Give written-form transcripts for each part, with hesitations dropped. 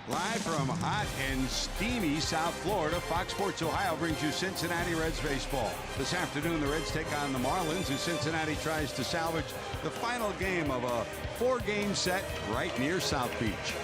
Live from hot and steamy South Florida, Fox Sports Ohio brings you Cincinnati Reds baseball. This afternoon, the Reds take on the Marlins, as Cincinnati tries to salvage the final game of a 4-game set right near South Beach.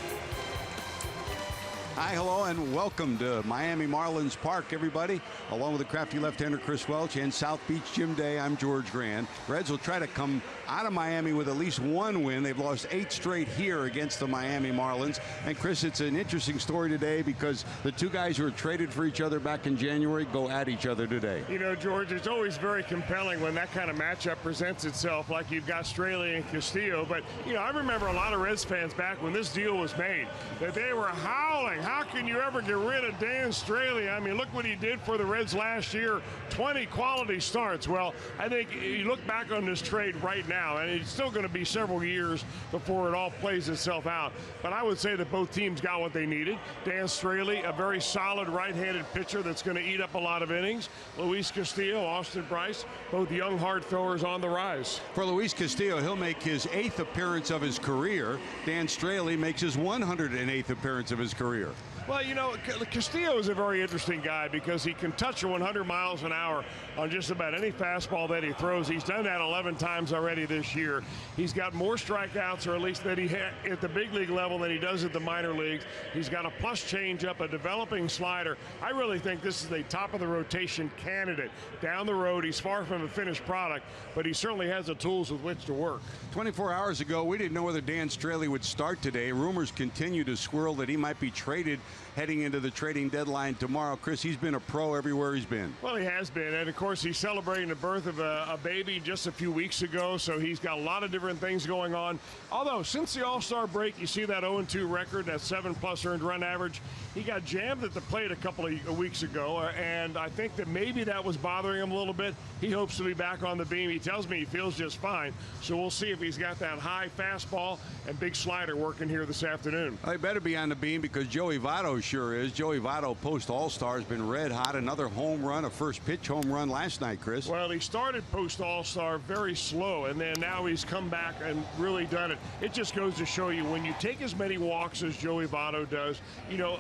Hi, hello, and welcome to Miami Marlins Park, everybody. Along with the crafty left-hander Chris Welch and South Beach Jim Day, I'm George Grand. Reds will try to come out of Miami with at least one win. They've lost 8 straight here against the Miami Marlins. And Chris, it's an interesting story today because the two guys who were traded for each other back in January go at each other today. You know, George, it's always very compelling when that kind of matchup presents itself, like you've got Straley and Castillo. But, you know, I remember a lot of Reds fans back when this deal was made that they were howling. How can you ever get rid of Dan Straley? I mean, look what he did for the Reds last year, 20 quality starts. Well, I think you look back on this trade right now, and it's still going to be several years before it all plays itself out. But I would say that both teams got what they needed. Dan Straley, a very solid right-handed pitcher that's going to eat up a lot of innings. Luis Castillo, Austin Bryce, both young hard throwers on the rise. For Luis Castillo, he'll make his 8th appearance of his career. Dan Straley makes his 108th appearance of his career. Well, you know, Castillo is a very interesting guy because he can touch 100 miles an hour on just about any fastball that he throws. He's done that 11 times already this year. He's got more strikeouts, or at least that he had at the big league level, than he does at the minor leagues. He's got a plus changeup, a developing slider. I really think this is a top of the rotation candidate. Down the road, he's far from a finished product, but he certainly has the tools with which to work. 24 hours ago, we didn't know whether Dan Straley would start today. Rumors continue to swirl that he might be traded heading into the trading deadline tomorrow. Chris, he's been a pro everywhere he's been. Well, he has been, and of course he's celebrating the birth of a baby just a few weeks ago, so he's got a lot of different things going on. Although since the All-Star break, you see that 0-2 record, that 7+ earned run average. He got jammed at the plate a couple of weeks ago, and I think that maybe that was bothering him a little bit. He hopes to be back on the beam. He tells me he feels just fine, so we'll see if he's got that high fastball and big slider working here this afternoon. Well, he better be on the beam because Joey Votto sure is. Joey Votto, post All-Star, has been red hot. Another home run, a first pitch home run last night, Chris. Well, he started post All-Star very slow, and then now he's come back and really done it. It just goes to show you, when you take as many walks as Joey Votto does, you know,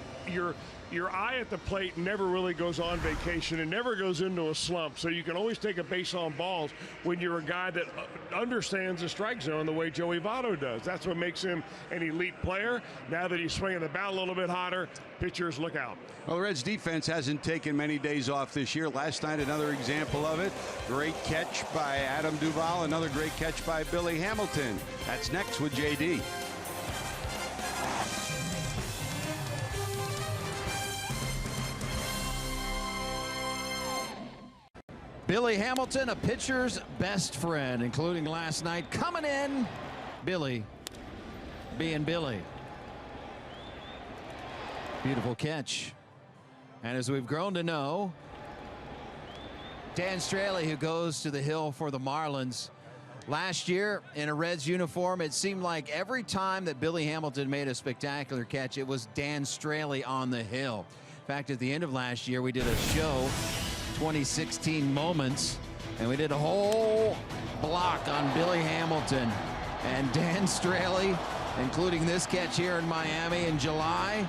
your eye at the plate never really goes on vacation and never goes into a slump. So you can always take a base on balls when you're a guy that understands the strike zone the way Joey Votto does. That's what makes him an elite player. Now that he's swinging the bat a little bit hotter, pitchers look out. Well, the Reds defense hasn't taken many days off this year. Last night, another example of it. Great catch by Adam Duvall. Another great catch by Billy Hamilton. That's next with JD. Billy Hamilton, a pitcher's best friend, including last night. Coming in, Billy being Billy. Beautiful catch. And as we've grown to know, Dan Straley, who goes to the hill for the Marlins, last year in a Reds uniform, it seemed like every time that Billy Hamilton made a spectacular catch, it was Dan Straley on the hill. In fact, at the end of last year, we did a show, 2016 Moments, and we did a whole block on Billy Hamilton. And Dan Straley, including this catch here in Miami in July,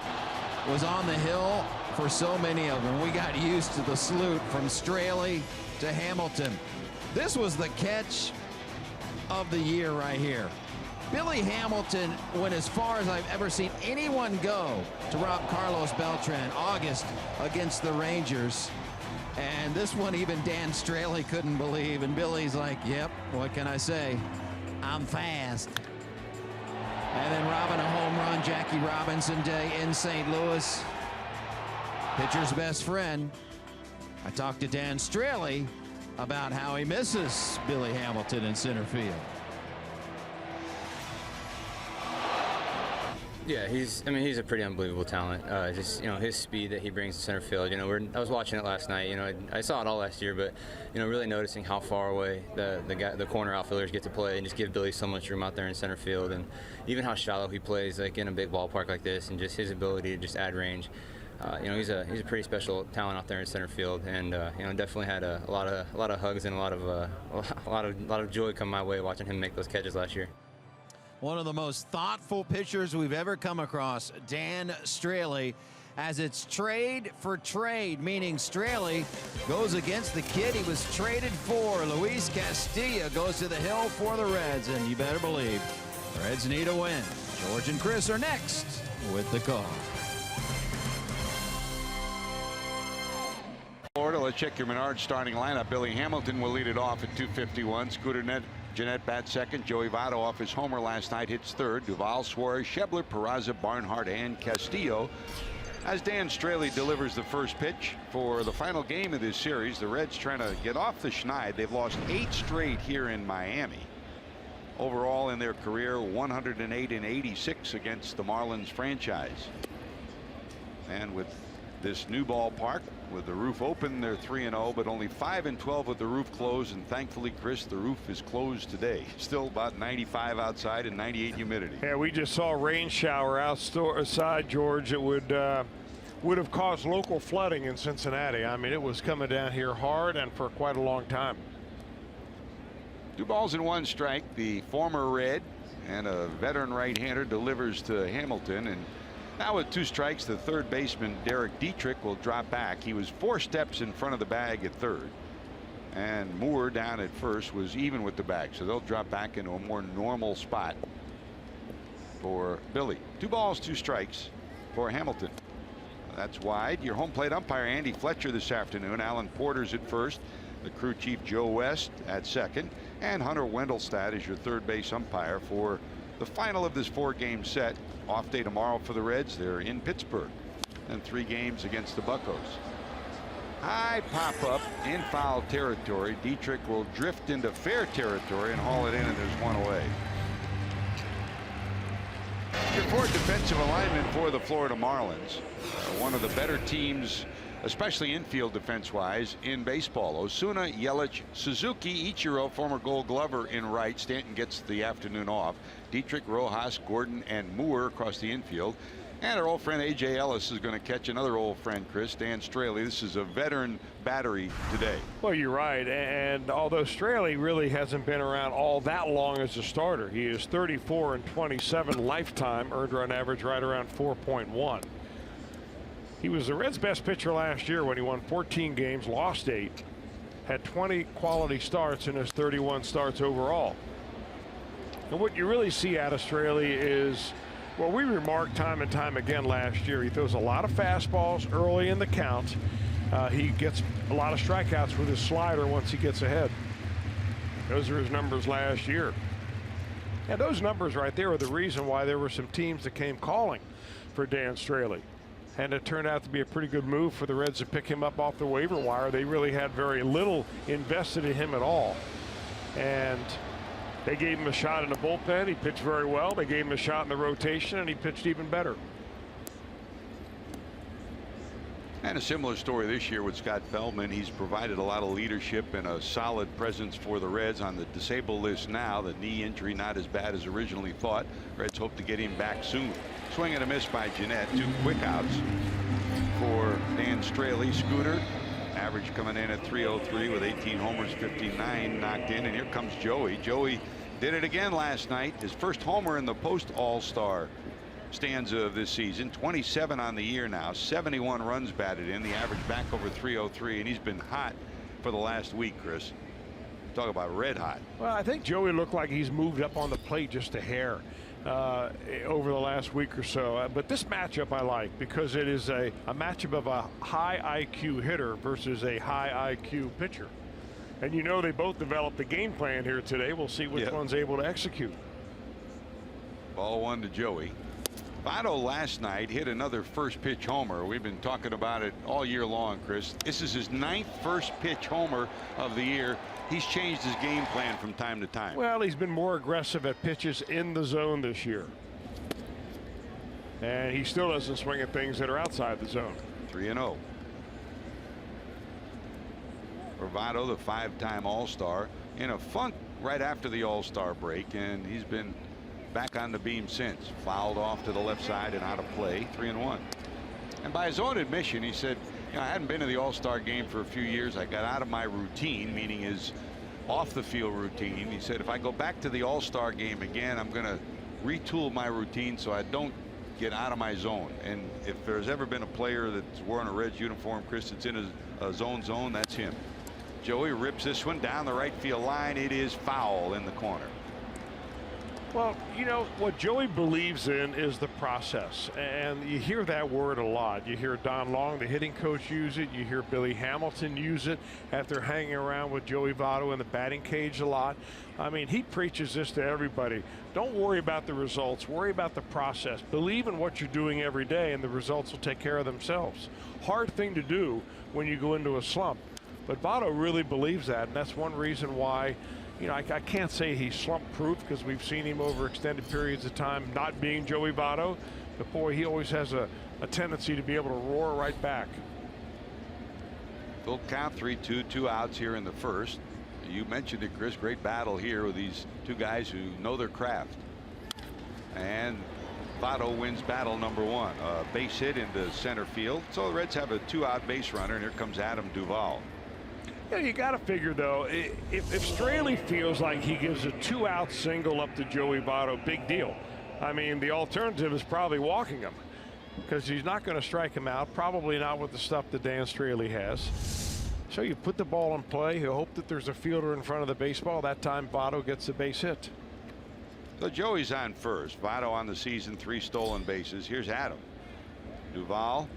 was on the hill for so many of them. We got used to the salute from Straley to Hamilton. This was the catch of the year right here. Billy Hamilton went as far as I've ever seen anyone go to rob Carlos Beltran, August, against the Rangers. And this one even Dan Straley couldn't believe, and Billy's like, yep, what can I say? I'm fast. And then robbing a home run, Jackie Robinson Day in St. Louis. Pitcher's best friend. I talked to Dan Straley about how he misses Billy Hamilton in center field. Yeah, he's a pretty unbelievable talent. Just, his speed that he brings to center field. I was watching it last night. I saw it all last year, but really noticing how far away the corner outfielders get to play and just give Billy so much room out there in center field, and even how shallow he plays, like in a big ballpark like this, and just his ability to just add range. He's a pretty special talent out there in center field, and definitely had a lot of hugs and a lot of joy come my way watching him make those catches last year. one of the most thoughtful pitchers we've ever come across, Dan Straley, as it's trade for trade, meaning Straley goes against the kid he was traded for. Luis Castillo goes to the hill for the Reds, and you better believe the Reds need a win. George and Chris are next with the call. Florida, let's check your Menard starting lineup. Billy Hamilton will lead it off at 251. Scooter Jeanette bats second. Joey Votto off his homer last night hits third. Duvall, Suarez, Schebler, Peraza, Barnhart, and Castillo. As Dan Straley delivers the first pitch for the final game of this series, the Reds trying to get off the schneid. They've lost 8 straight here in Miami. Overall in their career, 108 and 86 against the Marlins franchise. And with this new ballpark, with the roof open, they're 3-0, but only 5-12 with the roof closed. And thankfully, Chris, the roof is closed today. Still about 95 outside and 98 humidity. Yeah, we just saw a rain shower outside, George. It would have caused local flooding in Cincinnati. I mean, it was coming down here hard and for quite a long time. 2 balls and 1 strike. The former Red and a veteran right-hander delivers to Hamilton, and now with 2 strikes, the third baseman Derek Dietrich will drop back. He was 4 steps in front of the bag at third, and Moore down at first was even with the bag, so they'll drop back into a more normal spot for Billy. 2 balls, 2 strikes for Hamilton. That's wide. Your home plate umpire Andy Fletcher this afternoon. Alan Porter's at first, the crew chief Joe West at second, and Hunter Wendelstadt is your third base umpire for the final of this 4-game set. Off day tomorrow for the Reds. They're in Pittsburgh, and 3 games against the Buccos. High pop up in foul territory. Dietrich will drift into fair territory and haul it in, and there's 1 away. Your fourth defensive alignment for the Florida Marlins, one of the better teams, especially infield defense-wise, in baseball. Osuna, Yelich, Suzuki, Ichiro, former Gold Glover in right. Stanton gets the afternoon off. Dietrich, Rojas, Gordon, and Moore across the infield. And our old friend A.J. Ellis is going to catch another old friend, Chris, Dan Straley. This is a veteran battery today. Well, you're right. And although Straley really hasn't been around all that long as a starter, he is 34 and 27 lifetime, earned run average right around 4.1. He was the Reds' best pitcher last year when he won 14 games, lost 8, had 20 quality starts in his 31 starts overall. And what you really see out of Straley is, well, we remarked time and time again last year, he throws a lot of fastballs early in the count. He gets a lot of strikeouts with his slider once he gets ahead. Those are his numbers last year. And those numbers right there are the reason why there were some teams that came calling for Dan Straley. And it turned out to be a pretty good move for the Reds to pick him up off the waiver wire. They really had very little invested in him at all. And they gave him a shot in the bullpen. He pitched very well. They gave him a shot in the rotation, and he pitched even better. And a similar story this year with Scott Feldman. He's provided a lot of leadership and a solid presence for the Reds on the disabled list now. The knee injury not as bad as originally thought. Reds hope to get him back soon. Swing and a miss by Jeanette. 2 quick outs for Dan Straley. Scooter, average coming in at 303 with 18 homers, 59 knocked in. And here comes Joey. Joey did it again last night. His first homer in the post All-Star stanza of this season. 27 on the year now. 71 runs batted in. The average back over 303, and he's been hot for the last week, Chris. Talk about red hot. Well, I think Joey looked like he's moved up on the plate just a hair over the last week or so. But this matchup I like because it is a matchup of a high IQ hitter versus a high IQ pitcher. And you know they both developed the game plan here today. We'll see which one's able to execute. Ball 1 to Joey. Votto last night hit another first pitch homer. We've been talking about it all year long, Chris. This is his 9th first pitch homer of the year. He's changed his game plan from time to time. Well, he's been more aggressive at pitches in the zone this year. And he still doesn't swing at things that are outside the zone. 3-0. For Votto, the 5-time All-Star, in a funk right after the All-Star break, and he's been back on the beam since. Fouled off to the left side and out of play. 3-1. And by his own admission, he said, you know, I hadn't been to the All-Star game for a few years. I got out of my routine, meaning his off the field routine. He said, if I go back to the All-Star game again, I'm going to retool my routine so I don't get out of my zone. And if there's ever been a player that's worn a Reds uniform, Chris, that's in a zone, that's him. Joey rips this one down the right field line. It is foul in the corner. Well, you know, what Joey believes in is the process, and you hear that word a lot. You hear Don Long, the hitting coach, use it. You hear Billy Hamilton use it after hanging around with Joey Votto in the batting cage a lot. I mean, he preaches this to everybody. Don't worry about the results. Worry about the process. Believe in what you're doing every day, and the results will take care of themselves. Hard thing to do when you go into a slump. But Votto really believes that, and that's one reason why, you know, I can't say he's slump-proof because we've seen him over extended periods of time not being Joey Votto. But, boy, he always has a tendency to be able to roar right back. Full count, 3-2, 2 outs here in the first. You mentioned it, Chris. Great battle here with these two guys who know their craft. And Votto wins battle number one. A base hit into center field. So the Reds have a 2-out base runner, and here comes Adam Duvall. Yeah, you got to figure, though, if Straley feels like he gives a 2-out single up to Joey Votto, big deal. I mean, the alternative is probably walking him because he's not going to strike him out, probably not with the stuff that Dan Straley has. So you put the ball in play. You hope that there's a fielder in front of the baseball. That time Votto gets the base hit. So Joey's on first. Votto on the season, 3 stolen bases. Here's Adam Duvall.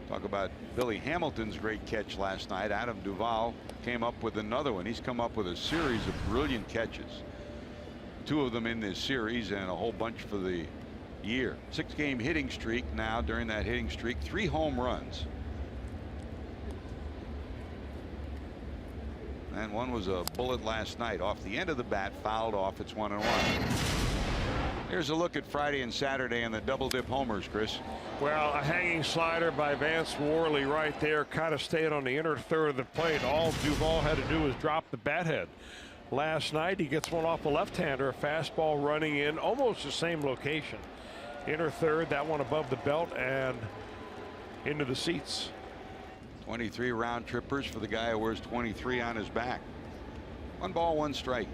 Talk about Billy Hamilton's great catch last night. Adam Duvall came up with another one. He's come up with a series of brilliant catches. 2 of them in this series and a whole bunch for the year. 6-game hitting streak now. During that hitting streak, 3 home runs. And one was a bullet last night off the end of the bat, fouled off. It's 1-1. Here's a look at Friday and Saturday and the double dip homers, Chris. Well, a hanging slider by Vance Worley right there, kind of stayed on the inner third of the plate. All Duvall had to do was drop the bat head. Last night he gets one off a left-hander, a fastball running in almost the same location. Inner third, that one above the belt and into the seats. 23 round trippers for the guy who wears 23 on his back. 1 ball, 1 strike.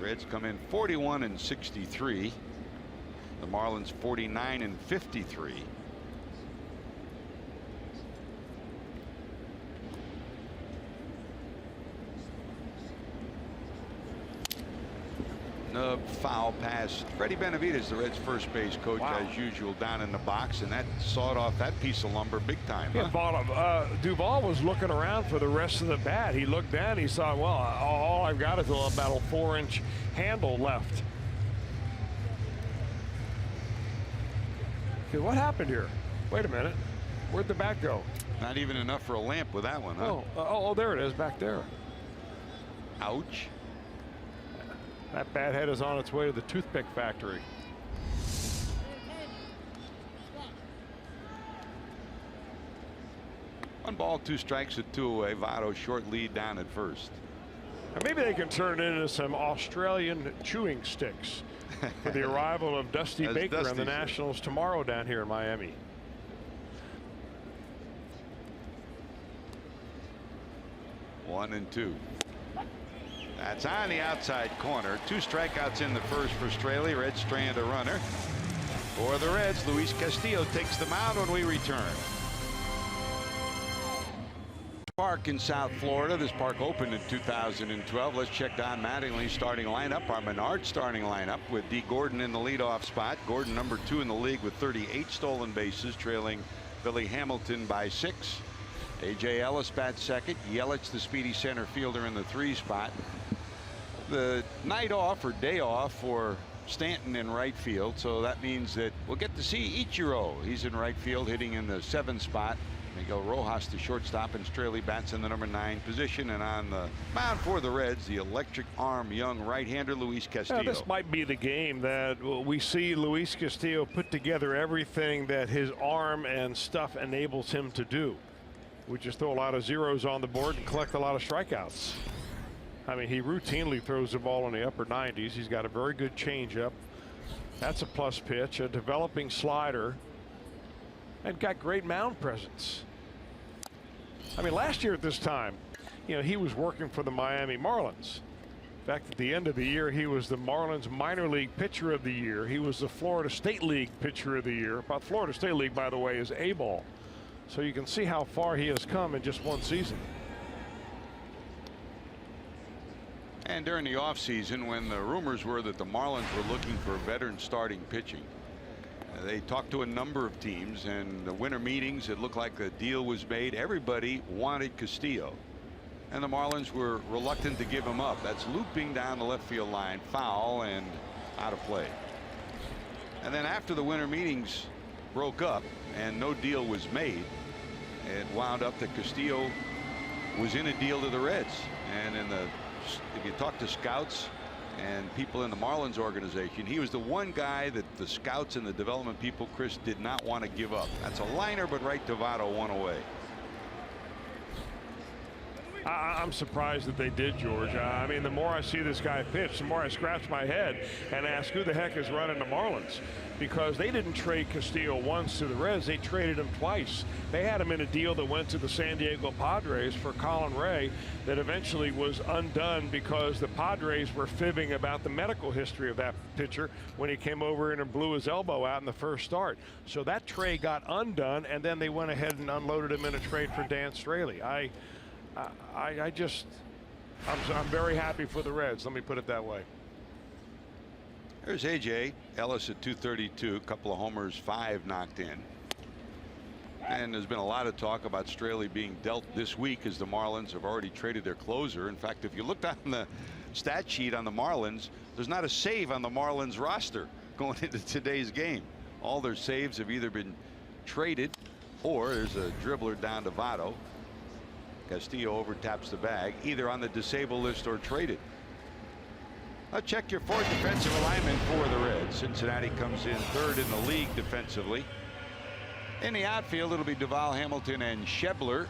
Reds come in 41-63. The Marlins 49-53. A foul pass. Freddie Benavidez, the Reds first base coach, as usual, down in the box, and that sawed off that piece of lumber big time. Yeah, Duvall was looking around for the rest of the bat. He looked down. He saw, well, all I've got is about a 4-inch handle left. Okay, what happened here? Wait a minute. Where'd the bat go? Not even enough for a lamp with that one, huh? Oh, there it is back there. Ouch. That bat head is on its way to the toothpick factory. One ball, 2 strikes with 2 away. Votto short lead down at first. And maybe they can turn it into some Australian chewing sticks for the arrival of Dusty Baker and the Nationals tomorrow down here in Miami. One and 2. That's on the outside corner. 2 strikeouts in the first for Straley. Reds strand a runner. For the Reds, Luis Castillo takes the mound when we return. Park in South Florida. This park opened in 2012. Let's check Don Mattingly's starting lineup. Our Menard starting lineup with D. Gordon in the leadoff spot. Gordon number 2 in the league with 38 stolen bases, trailing Billy Hamilton by 6. A.J. Ellis bats second. Yelich, the speedy center fielder, in the 3 spot. The night off or day off for Stanton in right field, so that means that we'll get to see Ichiro. He's in right field, hitting in the 7 spot. Miguel Rojas, the shortstop, and Straley bats in the number 9 position. And on the mound for the Reds, the electric arm young right-hander Luis Castillo. This might be the game that we see Luis Castillo put together everything that his arm and stuff enables him to do. We just throw a lot of zeros on the board and collect a lot of strikeouts. I mean, he routinely throws the ball in the upper 90s. He's got a very good changeup. That's a plus pitch, a developing slider, and got great mound presence. I mean, last year at this time, you know, he was working for the Miami Marlins. In fact, at the end of the year, he was the Marlins minor league pitcher of the year. He was the Florida State League pitcher of the year. But Florida State League, by the way, is A-ball. So you can see how far he has come in just one season. And during the offseason, when the rumors were that the Marlins were looking for veteran starting pitching, they talked to a number of teams, and the winter meetings, it looked like a deal was made. Everybody wanted Castillo, and the Marlins were reluctant to give him up. That's looping down the left field line, foul and out of play. And then after the winter meetings broke up and no deal was made, it wound up that Castillo was in a deal to the Reds. And if you talk to scouts and people in the Marlins organization, he was the one guy that the scouts and the development people, Chris, did not want to give up. That's a liner, but right to Votto, one away. I'm surprised that they did, George. I mean, the more I see this guy pitch, the more I scratch my head and ask who the heck is running the Marlins, because they didn't trade Castillo once to the Reds. They traded him twice. They had him in a deal that went to the San Diego Padres for Colin Ray that eventually was undone because the Padres were fibbing about the medical history of that pitcher when he came over and blew his elbow out in the first start. So that trade got undone, and then they went ahead and unloaded him in a trade for Dan Straley. I'm very happy for the Reds. Let me put it that way. There's A.J. Ellis at 232, a couple of homers, 5 knocked in. And there's been a lot of talk about Straley being dealt this week, as the Marlins have already traded their closer. In fact, if you look down the stat sheet on the Marlins, there's not a save on the Marlins roster going into today's game. All their saves have either been traded, or there's a dribbler down to Votto. Castillo overtaps the bag, either on the disabled list or traded. Now check your fourth defensive alignment for the Reds. Cincinnati comes in third in the league defensively. In the outfield, it'll be Duvall, Hamilton, and Schebler.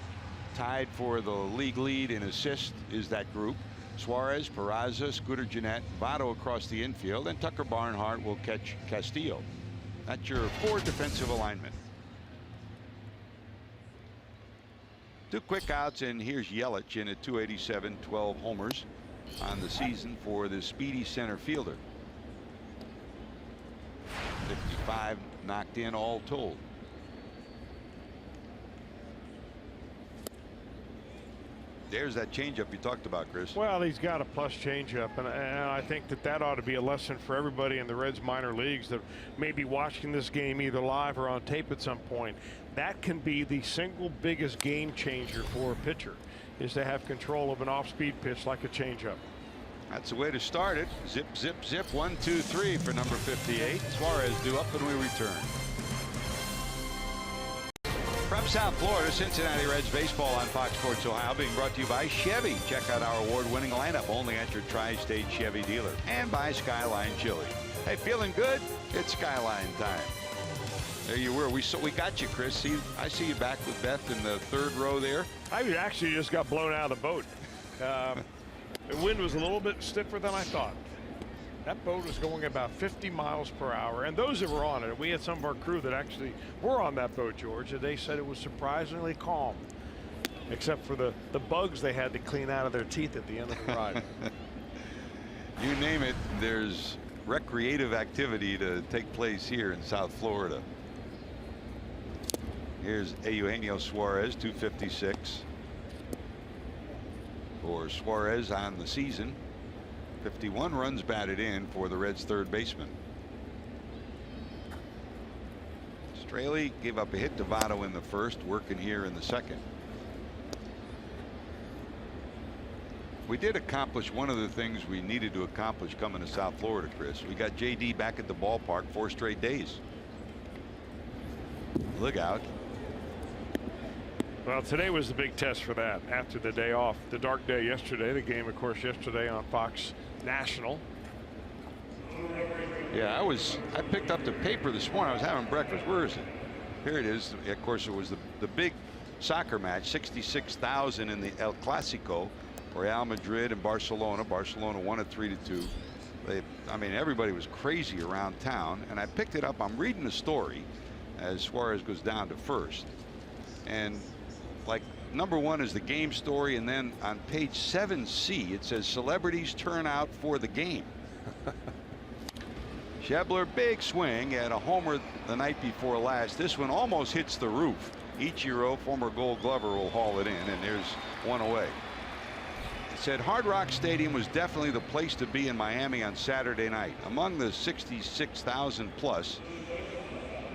Tied for the league lead in assists is that group. Suarez, Peraza, Scooter Gennett, Votto across the infield, and Tucker Barnhart will catch Castillo. That's your fourth defensive alignment. 2 quick outs, and here's Yelich in at 287, 12 homers on the season for the speedy center fielder. 55 knocked in all told. There's that changeup you talked about, Chris. Well, he's got a plus changeup, and I think that ought to be a lesson for everybody in the Reds minor leagues that may be watching this game either live or on tape at some point. That can be the single biggest game changer for a pitcher, is to have control of an off-speed pitch like a changeup. That's the way to start it. Zip, zip, zip. 1, 2, 3 for number 58. Suarez due up, and we return. From South Florida, Cincinnati Reds baseball on Fox Sports Ohio, being brought to you by Chevy. Check out our award-winning lineup only at your tri-state Chevy dealer, and by Skyline Chili. Hey, feeling good? It's Skyline time. There you were. We got you, Chris. See, I see you back with Beth in the third row there. I actually just got blown out of the boat. The wind was a little bit stiffer than I thought. That boat was going about 50 miles per hour, and those that were on it, we had some of our crew that actually were on that boat, George, and they said it was surprisingly calm, except for the bugs they had to clean out of their teeth at the end of the ride. You name it, there's recreative activity to take place here in South Florida. Here's Eugenio Suarez, 256 for Suarez on the season. 51 runs batted in for the Reds' third baseman. Straley gave up a hit to Votto in the first, working here in the second. We did accomplish one of the things we needed to accomplish coming to South Florida, Chris. We got JD back at the ballpark 4 straight days. Look out. Well, today was the big test for that after the day off, the dark day yesterday, the game, of course, yesterday on Fox National. Yeah, I picked up the paper this morning. I was having breakfast. Where is it? Here it is. Of course, it was the big soccer match, 66,000 in the El Clasico, Real Madrid and Barcelona. Barcelona won it 3-2. I mean, everybody was crazy around town, and I picked it up. I'm reading the story as Suarez goes down to first, and like number 1 is the game story, and then on page 7C it says celebrities turn out for the game. Schebler, big swing at a homer the night before last. This one almost hits the roof. Ichiro, former Gold Glover, will haul it in, and there's one away. It said Hard Rock Stadium was definitely the place to be in Miami on Saturday night. Among the 66,000 plus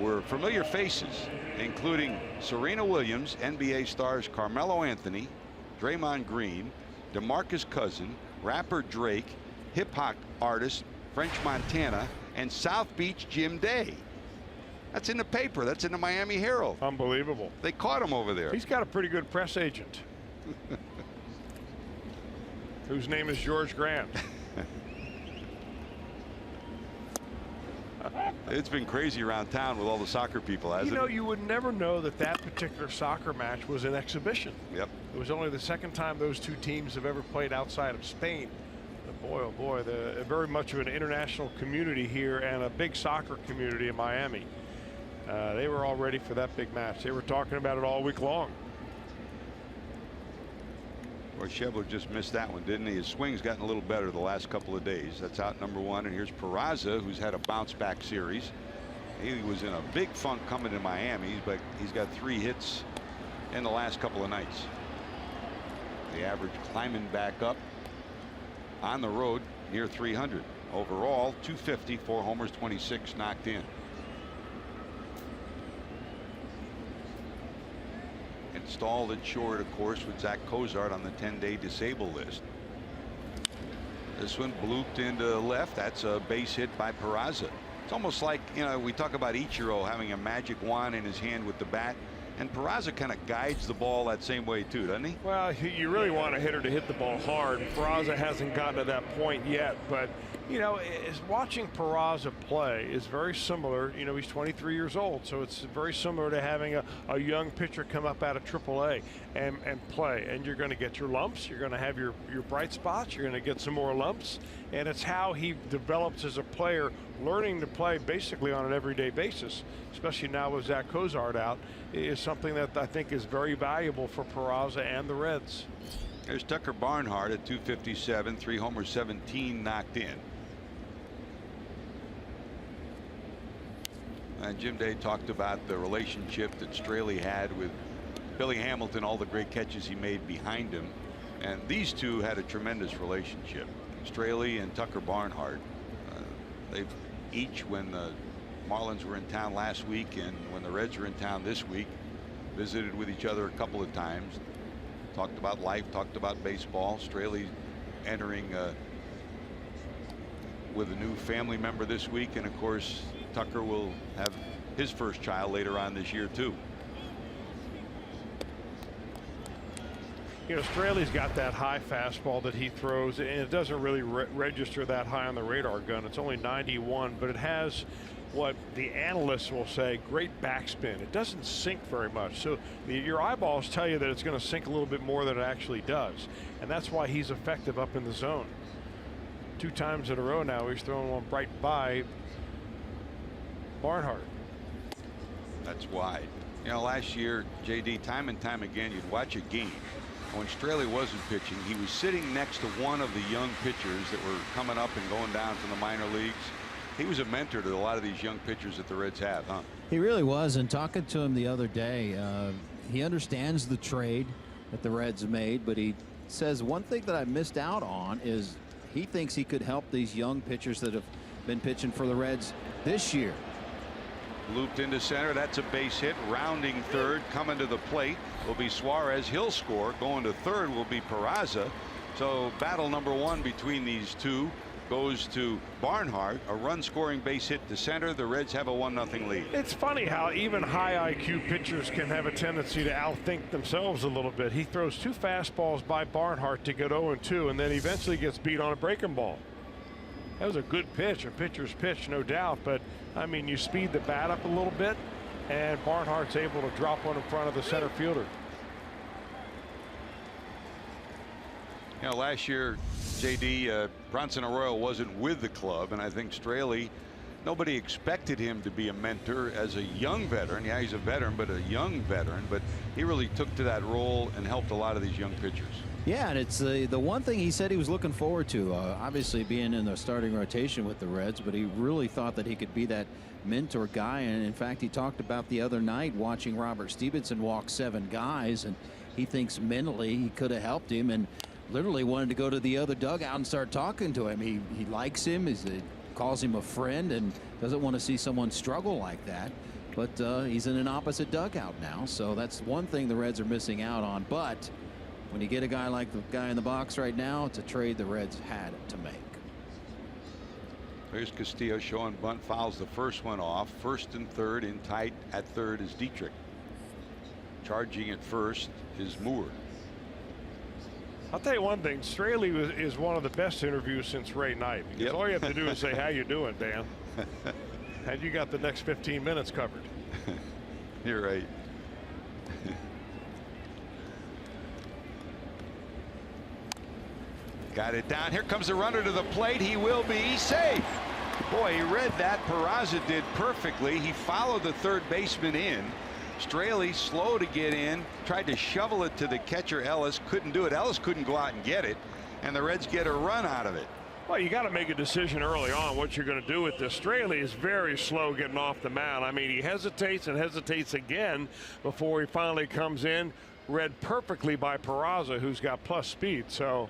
were familiar faces, including Serena Williams, NBA stars Carmelo Anthony, Draymond Green, DeMarcus Cousins, rapper Drake, hip-hop artist French Montana, and South Beach Jim Day. That's in the paper. That's in the Miami Herald. Unbelievable. They caught him over there. He's got a pretty good press agent whose name is George Grant. It's been crazy around town with all the soccer people, hasn't it? You know, you would never know that that particular soccer match was an exhibition. Yep. It was only the second time those two teams have ever played outside of Spain. But boy, oh boy, very much of an international community here and a big soccer community in Miami. They were all ready for that big match. They were talking about it all week long. Well, Schebler just missed that one, didn't he? His swing's gotten a little better the last couple of days. That's out number 1. And here's Peraza, who's had a bounce back series. He was in a big funk coming to Miami, but he's got 3 hits in the last couple of nights. The average climbing back up on the road near 300. Overall, 250, 4 homers, 26 knocked in. Installed at short, of course, with Zach Cozart on the 10-day disabled list. This one blooped into left. That's a base hit by Peraza. It's almost like, you know, we talk about Ichiro having a magic wand in his hand with the bat, and Peraza kind of guides the ball that same way too, doesn't he? Well, you really want a hitter to hit the ball hard. Peraza hasn't gotten to that point yet, but you know, watching Peraza play is very similar. You know, he's 23 years old, so it's very similar to having a young pitcher come up out of AAA and play. And you're going to get your lumps. You're going to have your bright spots. You're going to get some more lumps. And it's how he develops as a player, learning to play basically on an everyday basis, especially now with Zach Cozart out, is something that I think is very valuable for Peraza and the Reds. There's Tucker Barnhart at 257, 3 homers, 17 knocked in. And Jim Day talked about the relationship that Straley had with Billy Hamilton, all the great catches he made behind him. And these two had a tremendous relationship. Straley and Tucker Barnhart. They've each, when the Marlins were in town last week and when the Reds were in town this week, visited with each other a couple of times. Talked about life, talked about baseball. Straley entering with a new family member this week, and of course Tucker will have his first child later on this year too. You know, Straley's got that high fastball that he throws, and it doesn't really register that high on the radar gun. It's only 91, but it has what the analysts will say great backspin. It doesn't sink very much, so your eyeballs tell you that it's going to sink a little bit more than it actually does, and that's why he's effective up in the zone. 2 times in a row now he's throwing one right by Barnhart. That's wide. You know, last year, JD, time and time again, you'd watch a game. When Straley wasn't pitching, he was sitting next to one of the young pitchers that were coming up and going down from the minor leagues. He was a mentor to a lot of these young pitchers that the Reds have, huh? He really was, and talking to him the other day, he understands the trade that the Reds made, but he says one thing that I missed out on is he thinks he could help these young pitchers that have been pitching for the Reds this year. Looped into center. That's a base hit. Rounding third, coming to the plate will be Suarez. He'll score. Going to third will be Peraza. So battle number 1 between these two goes to Barnhart. A run scoring base hit to center. The Reds have a 1-0 lead. It's funny how even high IQ pitchers can have a tendency to outthink themselves a little bit. He throws 2 fastballs by Barnhart to get 0-2, and then eventually gets beat on a breaking ball. That was a good pitch, a pitcher's pitch, no doubt, but I mean, you speed the bat up a little bit, and Barnhart's able to drop one in front of the center fielder. You know, last year, JD, Bronson Arroyo wasn't with the club, and I think Straley nobody expected him to be a mentor as a young veteran. Yeah, he's a veteran, but a young veteran. But he really took to that role and helped a lot of these young pitchers. Yeah, and it's the one thing he said he was looking forward to, obviously being in the starting rotation with the Reds, but he really thought that he could be that mentor guy. And in fact, he talked about the other night watching Robert Stevenson walk 7 guys, and he thinks mentally he could have helped him, and literally wanted to go to the other dugout and start talking to him. He likes him, he calls him a friend, and doesn't want to see someone struggle like that. But he's in an opposite dugout now, so that's one thing the Reds are missing out on. But when you get a guy like the guy in the box right now, it's a trade the Reds had to make. There's Castillo showing bunt, fouls the first one off. First and third, in tight at third is Dietrich. Charging at first is Moore. I'll tell you one thing, Straley is one of the best interviews since Ray Knight. Because all you have to do is say, how you doing, Dan? And you got the next 15 minutes covered. You're right. Got it down. Here comes the runner to the plate. He will be safe. Boy, he read that. Peraza did perfectly. He followed the third baseman in. Straley slow to get in, tried to shovel it to the catcher Ellis, couldn't do it. Ellis couldn't go out and get it, and the Reds get a run out of it. Well, you got to make a decision early on what you're going to do with this. Straley is very slow getting off the mound. I mean, he hesitates and hesitates again before he finally comes in. Read perfectly by Peraza, who's got plus speed. So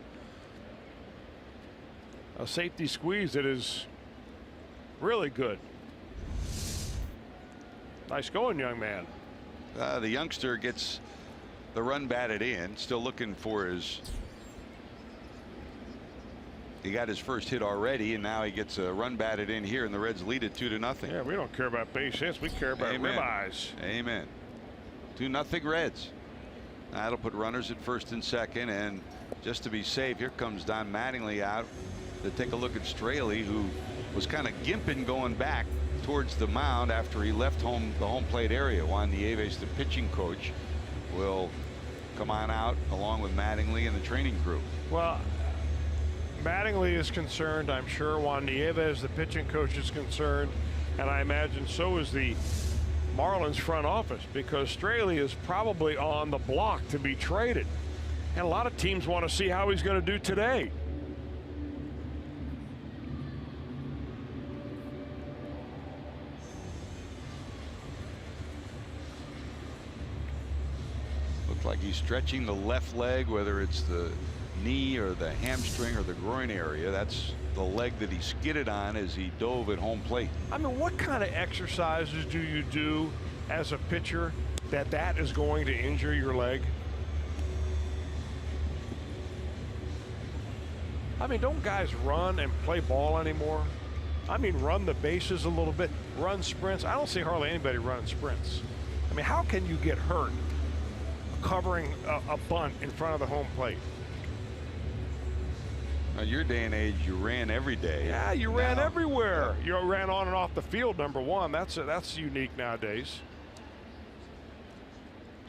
a safety squeeze that is really good. Nice going, young man. The youngster gets the run batted in, still looking for his. He got his first hit already, and now he gets a run batted in here, and the Reds lead it 2-0. Yeah, we don't care about base hits. We care about ribeyes. Amen. 2-0 Reds. That'll put runners at first and second, and just to be safe, here comes Don Mattingly out to take a look at Straley, who was kind of gimping going back towards the mound after he left the home plate area. Juan Nieves, the pitching coach, will come on out along with Mattingly and the training crew. Well, Mattingly is concerned. I'm sure Juan Nieves, the pitching coach, is concerned, and I imagine so is the Marlins front office, because Straley is probably on the block to be traded, and a lot of teams want to see how he's going to do today. Like he's stretching the left leg, whether it's the knee or the hamstring or the groin area. That's the leg that he skidded on as he dove at home plate. I mean, what kind of exercises do you do as a pitcher that is going to injure your leg? I mean, don't guys run and play ball anymore? I mean, run the bases a little bit, run sprints. I don't see hardly anybody running sprints. I mean, how can you get hurt covering a bunt in front of the home plate? Now, your day and age, you ran every day. Yeah, you ran everywhere. You ran on and off the field, number one. That's unique nowadays.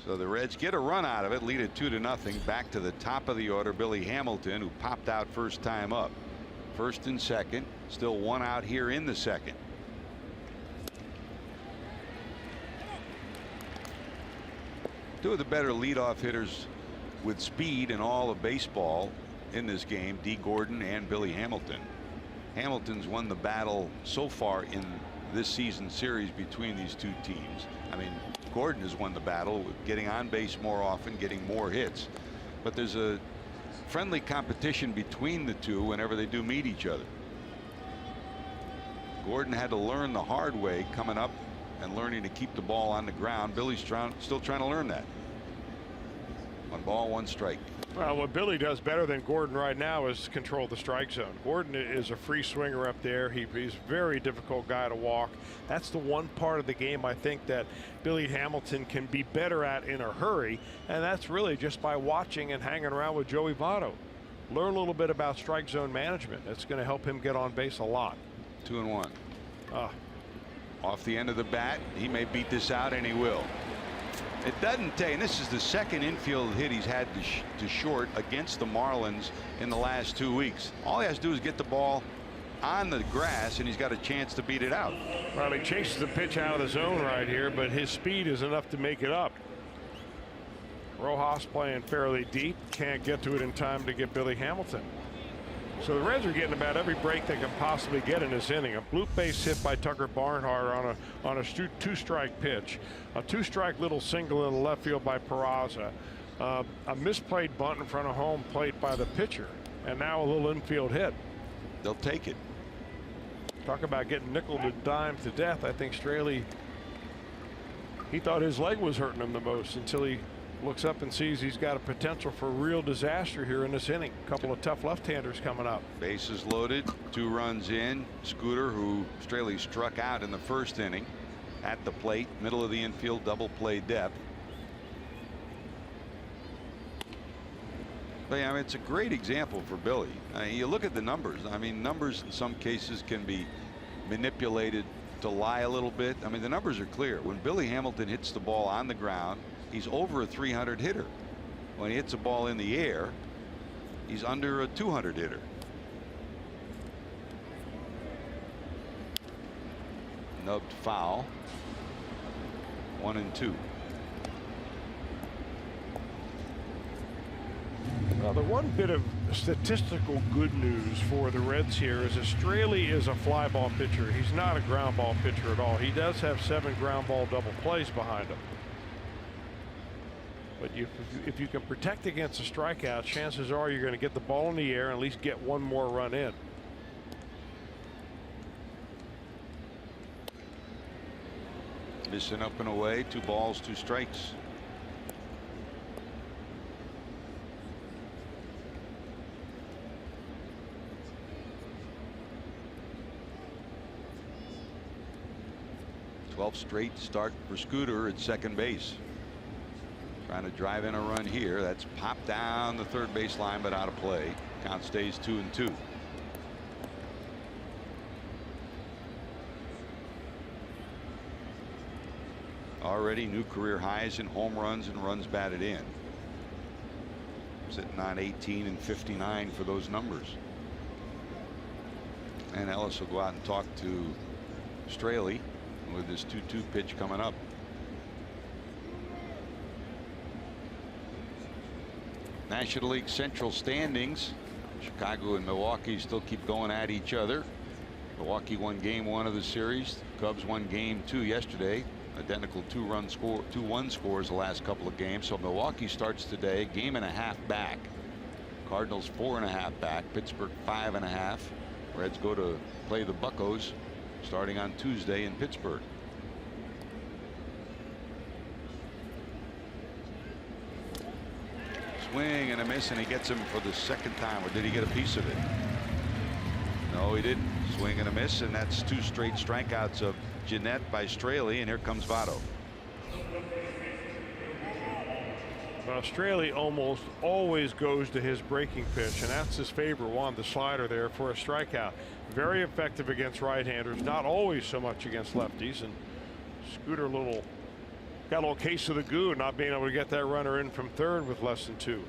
So the Reds get a run out of it, lead it 2-0. Back to the top of the order, Billy Hamilton, who popped out first time up. First and second, still one out here in the second. Two of the better leadoff hitters with speed in all of baseball in this game, D. Gordon and Billy Hamilton. Hamilton's won the battle so far in this season series between these two teams. I mean, Gordon has won the battle with getting on base more often, getting more hits, but there's a friendly competition between the two whenever they do meet each other. Gordon had to learn the hard way coming up and learning to keep the ball on the ground. Billy's still trying to learn that. 1 ball, 1 strike. Well, what Billy does better than Gordon right now is control the strike zone. Gordon is a free swinger up there. He's a very difficult guy to walk. That's the one part of the game I think that Billy Hamilton can be better at in a hurry, and that's really just by watching and hanging around with Joey Votto. Learn a little bit about strike zone management. That's going to help him get on base a lot. 2-1. Off the end of the bat, he may beat this out, and he will. It doesn't take, and this is the second infield hit he's had to short against the Marlins in the last 2 weeks. All he has to do is get the ball on the grass, and he's got a chance to beat it out. Well, he chases the pitch out of the zone right here, but his speed is enough to make it up. Rojas playing fairly deep, can't get to it in time to get Billy Hamilton. So the Reds are getting about every break they can possibly get in this inning. A bloop base hit by Tucker Barnhart on a two-strike pitch. A two-strike little single in the left field by Peraza. A misplayed bunt in front of home plate by the pitcher. And now a little infield hit. They'll take it. Talk about getting nickel to dime to death. I think Straley, he thought his leg was hurting him the most until he looks up and sees he's got a potential for real disaster here in this inning. A couple of tough left-handers coming up. Bases loaded, 2 runs in. Scooter, who Straley struck out in the first inning, at the plate, middle of the infield, double play depth. But, I mean, it's a great example for Billy. You look at the numbers. I mean, numbers in some cases can be manipulated to lie a little bit. I mean, the numbers are clear. When Billy Hamilton hits the ball on the ground, he's over a 300 hitter. When he hits a ball in the air, he's under a 200 hitter. Nubbed foul. 1-2. Well, the one bit of statistical good news for the Reds here is that Straley is a fly ball pitcher. He's not a ground ball pitcher at all. He does have 7 ground ball double plays behind him. But if you can protect against a strikeout, chances are you're going to get the ball in the air and at least get one more run in. Missing up and away, 2 balls, 2 strikes. Straight start for Scooter at second base. Trying to drive in a run here. That's popped down the third base line, but out of play. Count stays 2-2. Already new career highs in home runs and runs batted in. Sitting on 18 and 59 for those numbers. And Ellis will go out and talk to Straley with this 2-2 pitch coming up. National League Central standings. Chicago and Milwaukee still keep going at each other. Milwaukee won game 1 of the series. Cubs won game 2 yesterday. Identical 2-1 scores the last couple of games. So Milwaukee starts today, game and a half back. Cardinals 4.5 back. Pittsburgh 5.5. Reds go to play the Buccos starting on Tuesday in Pittsburgh. Swing and a miss, and he gets him for the second time. Or did he get a piece of it? No, he didn't. Swing and a miss, and that's 2 straight strikeouts of Jeanette by Straley, and here comes Votto. Well, Straley almost always goes to his breaking pitch, and that's his favorite one, the slider there for a strikeout. Very effective against right-handers, not always so much against lefties. And Scooter got a little case of the goo, not being able to get that runner in from third with less than 2.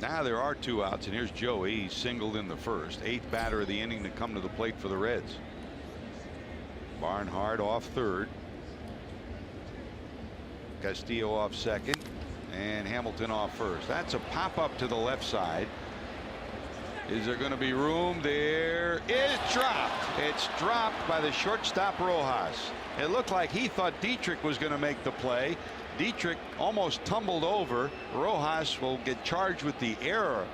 Now there are 2 outs, and here's Joey. He singled in the first. 8th batter of the inning to come to the plate for the Reds. Barnhart off third. Castillo off second. And Hamilton off first. That's a pop up to the left side. Is there going to be room? There is dropped. It's dropped by the shortstop Rojas. It looked like he thought Dietrich was going to make the play. Dietrich almost tumbled over. Rojas will get charged with the error.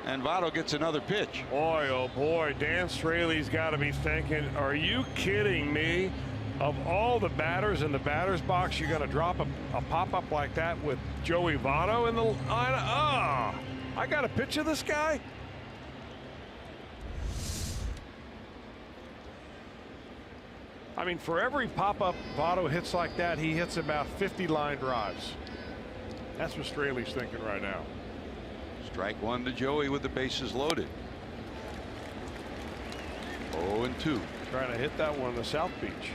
And Votto gets another pitch. Boy, oh boy, Dan Straley's got to be thinking, are you kidding me? Of all the batters in the batter's box, you're going to drop a pop-up like that with Joey Votto in the line? I got a pitch of this guy. I mean, for every pop-up Votto hits like that, he hits about 50 line drives. That's what Straley's thinking right now. Strike 1 to Joey with the bases loaded. 0-2. Trying to hit that one in the South Beach.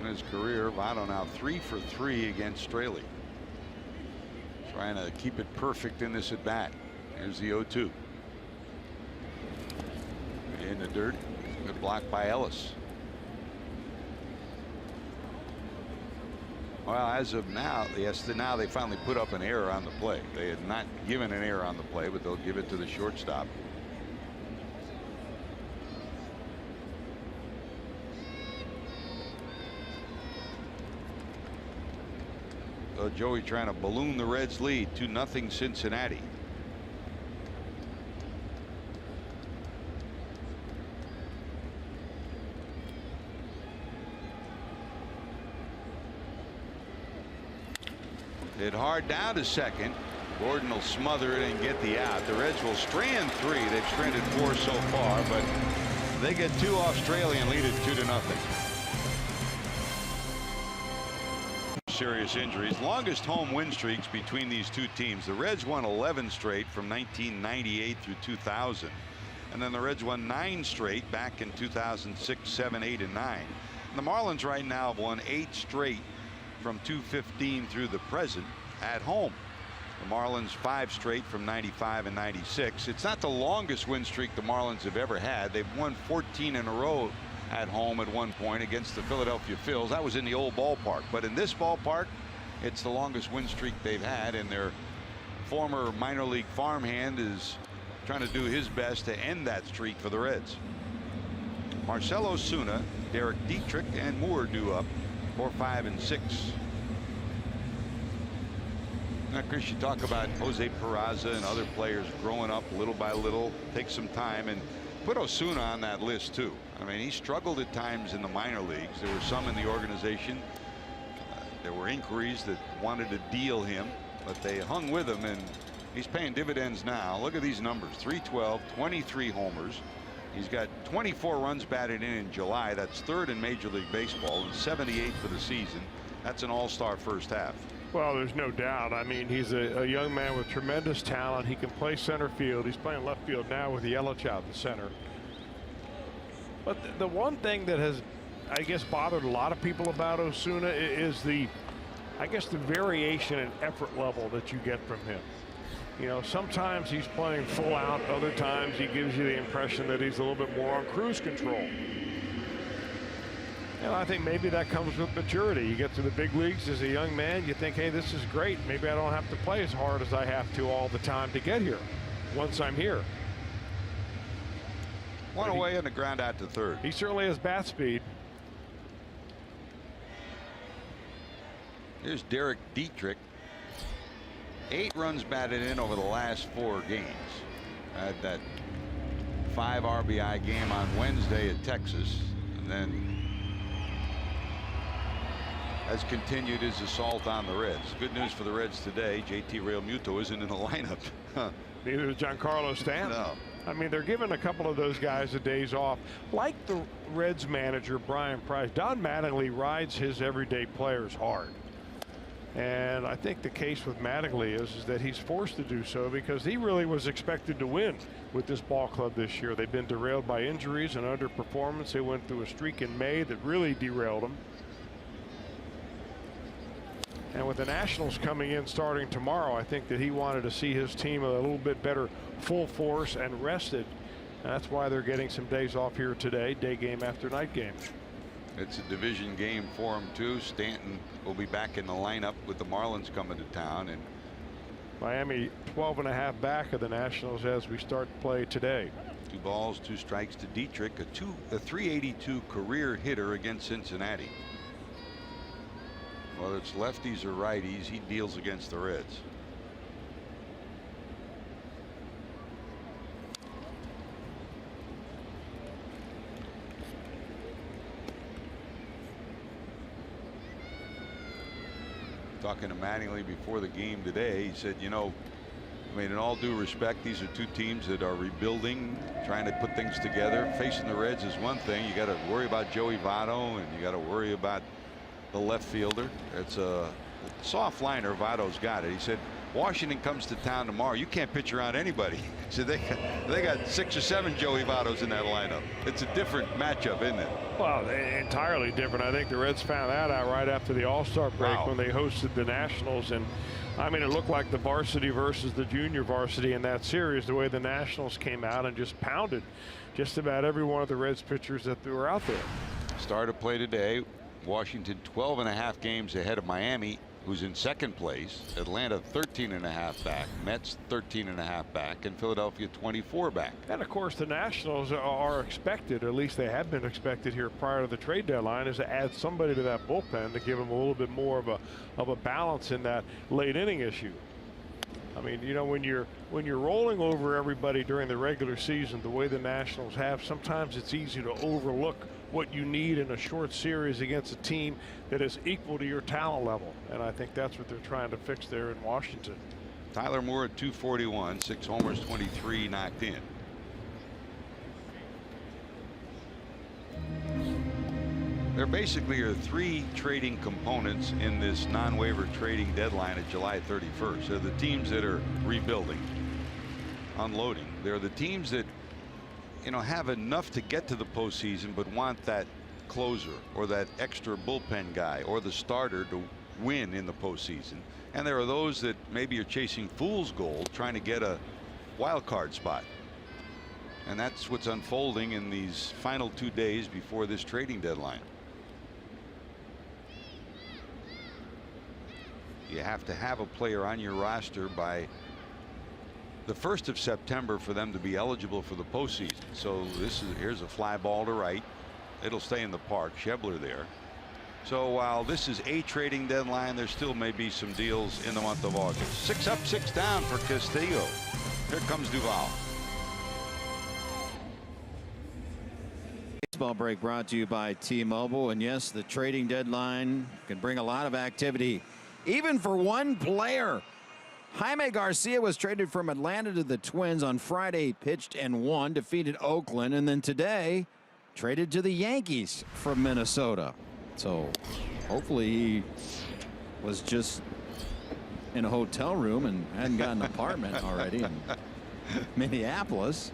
in his career. Votto now 3 for 3 against Straley. Trying to keep it perfect in this at bat. Here's the 0-2. In the dirt. Good block by Ellis. Well, as of now, yes, now they finally put up an error on the play. They had not given an error on the play, but they'll give it to the shortstop. So Joey trying to balloon the Reds lead, 2-0 Cincinnati. Hit hard down to second. Gordon will smother it and get the out. The Reds will strand 3. They've stranded 4 so far, but they get 2 Australian, lead it 2-0. Serious injuries. Longest home win streaks between these two teams. The Reds won 11 straight from 1998 through 2000, and then the Reds won 9 straight back in 2006, 7, 8, and 9. And the Marlins right now have won 8 straight from 2015 through the present at home. The Marlins 5 straight from 95 and 96. It's not the longest win streak the Marlins have ever had. They've won 14 in a row at home at one point against the Philadelphia Phils. That was in the old ballpark, but in this ballpark it's the longest win streak they've had, and their former minor league farmhand is trying to do his best to end that streak for the Reds. Marcell Ozuna, Derek Dietrich, and Moore due up 4, 5, and 6. Now, Chris, you talk about Jose Peraza and other players growing up little by little. Take some time, and put Ozuna on that list too. I mean, he struggled at times in the minor leagues. There were some in the organization. There were inquiries that wanted to deal him, but they hung with him, and he's paying dividends now. Look at these numbers: 312, 23 homers. He's got 24 runs batted in July. That's 3rd in Major League Baseball, and 78 for the season. That's an all-star first half. Well, there's no doubt. I mean, he's a young man with tremendous talent. He can play center field. He's playing left field now with Yelich out in center. But the one thing that has, I guess, bothered a lot of people about Ozuna is the variation in effort level that you get from him. You know, sometimes he's playing full out. Other times he gives you the impression that he's a little bit more on cruise control. And I think maybe that comes with maturity. You get to the big leagues as a young man, you think, hey, this is great. Maybe I don't have to play as hard as I have to all the time to get here once I'm here. One away and the ground out to third. He certainly has bat speed. Here's Derek Dietrich. 8 runs batted in over the last 4 games. Had that 5 RBI game on Wednesday at Texas, and then has continued his assault on the Reds. Good news for the Reds today: JT Realmuto isn't in the lineup. Neither is Giancarlo Stanton. No. I mean, they're giving a couple of those guys the days off. Like the Reds manager, Brian Price, Don Mattingly rides his everyday players hard. And I think the case with Mattingly is that he's forced to do so because he really was expected to win with this ball club this year. They've been derailed by injuries and underperformance. They went through a streak in May that really derailed them. And with the Nationals coming in starting tomorrow, I think that he wanted to see his team a little bit better, full force and rested. And that's why they're getting some days off here today, day game after night game. It's a division game for him too. Stanton will be back in the lineup with the Marlins coming to town, and Miami 12.5 back of the Nationals as we start play today. 2 balls, 2 strikes to Dietrich, a 382 career hitter against Cincinnati. Whether it's lefties or righties, he deals against the Reds. Talking to Mattingly before the game today, he said, you know, I mean, in all due respect, these are 2 teams that are rebuilding, trying to put things together. Facing the Reds is one thing. You got to worry about Joey Votto, and you got to worry about the left fielder. It's a soft liner. Votto's got it. He said, Washington comes to town tomorrow, you can't pitch around anybody. So they got 6 or 7 Joey Vottos in that lineup. It's a different matchup, isn't it? Well, entirely different. I think the Reds found that out right after the All-Star break when they hosted the Nationals. And I mean, it looked like the varsity versus the junior varsity in that series, the way the Nationals came out and just pounded just about every one of the Reds pitchers that were out there. Start of play today. Washington 12.5 games ahead of Miami, who's in second place. Atlanta 13.5 back. Mets 13.5 back. And Philadelphia 24 back. And of course, the Nationals are expected, or at least they have been expected here prior to the trade deadline, is to add somebody to that bullpen to give them a little bit more of a balance in that late inning issue. I mean, you know, when you're rolling over everybody during the regular season the way the Nationals have, sometimes it's easy to overlook what you need in a short series against a team that is equal to your talent level. And I think that's what they're trying to fix there in Washington. Tyler Moore at 241, 6 homers, 23 knocked in. There basically are 3 trading components in this non-waiver trading deadline at July 31st. They're the teams that are rebuilding, unloading. They're the teams that, you know, have enough to get to the postseason but want that closer or that extra bullpen guy or the starter to win in the postseason. And there are those that maybe are chasing fool's gold, trying to get a wild card spot. And that's what's unfolding in these final 2 days before this trading deadline. You have to have a player on your roster by the 1st of September for them to be eligible for the postseason. So here's a fly ball to right. It'll stay in the park. Schebler there. So while this is a trading deadline, there still may be some deals in the month of August. 6 up, 6 down for Castillo. Here comes Duvall. Baseball break brought to you by T-Mobile. And yes, the trading deadline can bring a lot of activity, even for one player. Jaime Garcia was traded from Atlanta to the Twins on Friday. He pitched and won, defeated Oakland, and then today traded to the Yankees from Minnesota. So hopefully he was just in a hotel room and hadn't got an apartment already in Minneapolis.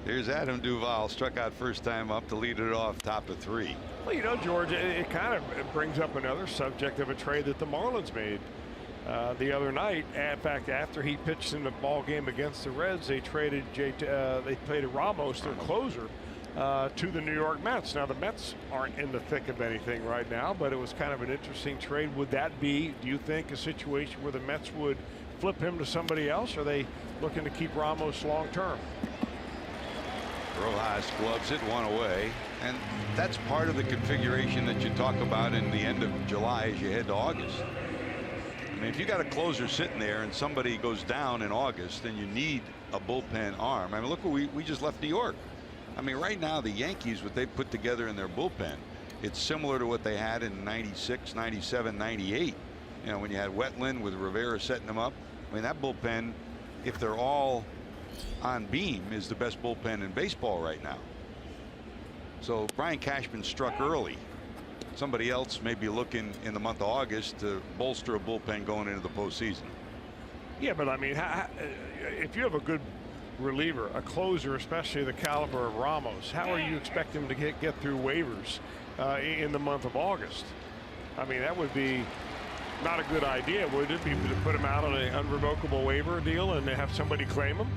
Here's Adam Duvall, struck out first time up to lead it off, top of 3. Well, you know, George, it kind of brings up another subject of a trade that the Marlins made the other night. In fact, after he pitched in the ball game against the Reds, they traded Ramos, their closer, to the New York Mets. Now the Mets aren't in the thick of anything right now, but it was kind of an interesting trade. Would that be, do you think, a situation where the Mets would flip him to somebody else? Or are they looking to keep Ramos long term? Rojas gloves it, one away, and that's part of the configuration that you talk about in the end of July as you head to August. I mean, if you got a closer sitting there and somebody goes down in August, then you need a bullpen arm. I mean, look what we just left New York. I mean, right now the Yankees, what they put together in their bullpen, it's similar to what they had in 96, 97, 98. You know, when you had Wetland with Rivera setting them up. I mean, that bullpen, if they're all on beam, is the best bullpen in baseball right now. So Brian Cashman struck early. Somebody else may be looking in the month of August to bolster a bullpen going into the postseason. Yeah, but I mean, if you have a good reliever, a closer, especially the caliber of Ramos, how are you expecting him to get through waivers in the month of August? I mean, that would be not a good idea, would it, be to put him out on an unrevocable waiver deal and have somebody claim him?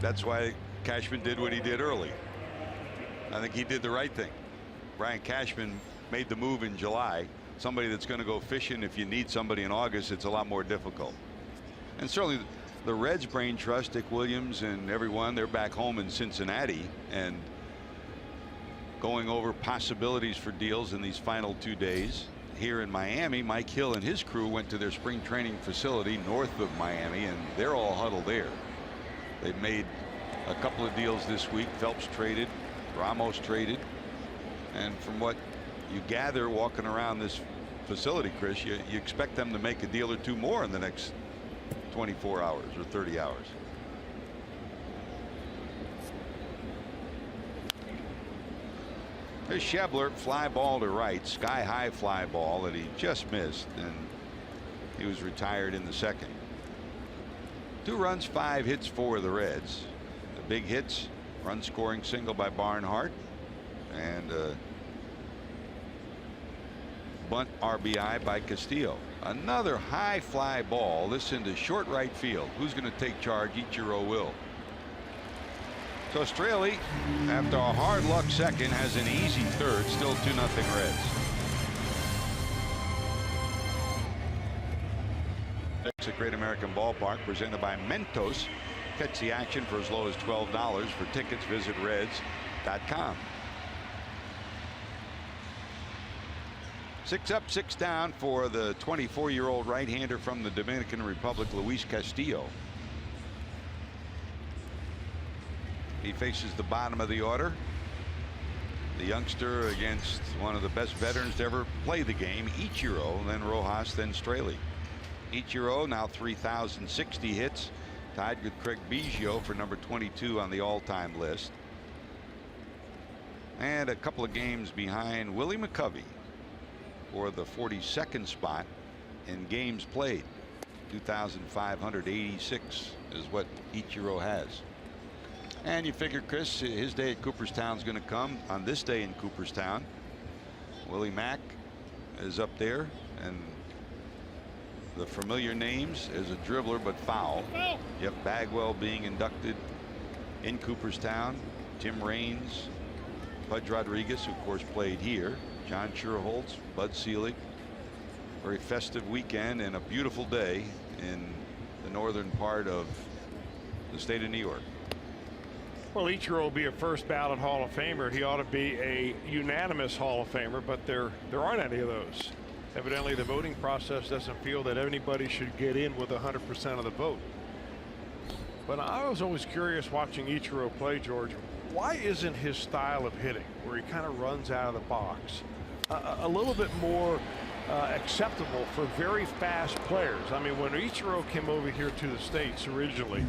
That's why Cashman did what he did early. I think he did the right thing. Brian Cashman made the move in July. Somebody that's going to go fishing, if you need somebody in August, it's a lot more difficult. And certainly the Reds brain trust, Dick Williams and everyone, they're back home in Cincinnati and going over possibilities for deals in these final 2 days. Here in Miami, Mike Hill and his crew went to their spring training facility north of Miami, and they're all huddled there. They've made a couple of deals this week. Phelps traded, Ramos traded, and from what you gather walking around this facility, Chris, you expect them to make a deal or two more in the next 24 hours or 30 hours. Here's Schebler, fly ball to right, sky high fly ball that he just missed, and he was retired in the second. 2 runs, 5 hits for the Reds. The big hits, run scoring single by Barnhart, and bunt RBI by Castillo. Another high fly ball, this into short right field. Who's going to take charge? Ichiro will. So Straley, after a hard luck second, has an easy third. Still 2-0 Reds. It's a Great American Ballpark, presented by Mentos. Catch the action for as low as $12. For tickets, visit Reds.com. 6 up, 6 down for the 24-year-old right-hander from the Dominican Republic, Luis Castillo. He faces the bottom of the order. The youngster against one of the best veterans to ever play the game, Ichiro, then Rojas, then Straley. Ichiro now 3,060 hits, tied with Craig Biggio for number 22 on the all-time list, and a couple of games behind Willie McCovey for the 42nd spot in games played. 2,586 is what Ichiro has. And you figure, Chris, his day at Cooperstown is going to come on this day in Cooperstown. Willie Mack is up there, and the familiar names is a dribbler but foul. Jeff Bagwell being inducted in Cooperstown. Tim Raines, Pudge Rodriguez, who of course played here, John Schuerholz, Bud Selig. Very festive weekend and a beautiful day in the northern part of the state of New York. Well, Ichiro will be a first ballot Hall of Famer. He ought to be a unanimous Hall of Famer, but there aren't any of those. Evidently, the voting process doesn't feel that anybody should get in with 100% of the vote. But I was always curious watching Ichiro play, George. Why isn't his style of hitting, where he kind of runs out of the box, a little bit more acceptable for very fast players? I mean, when Ichiro came over here to the States originally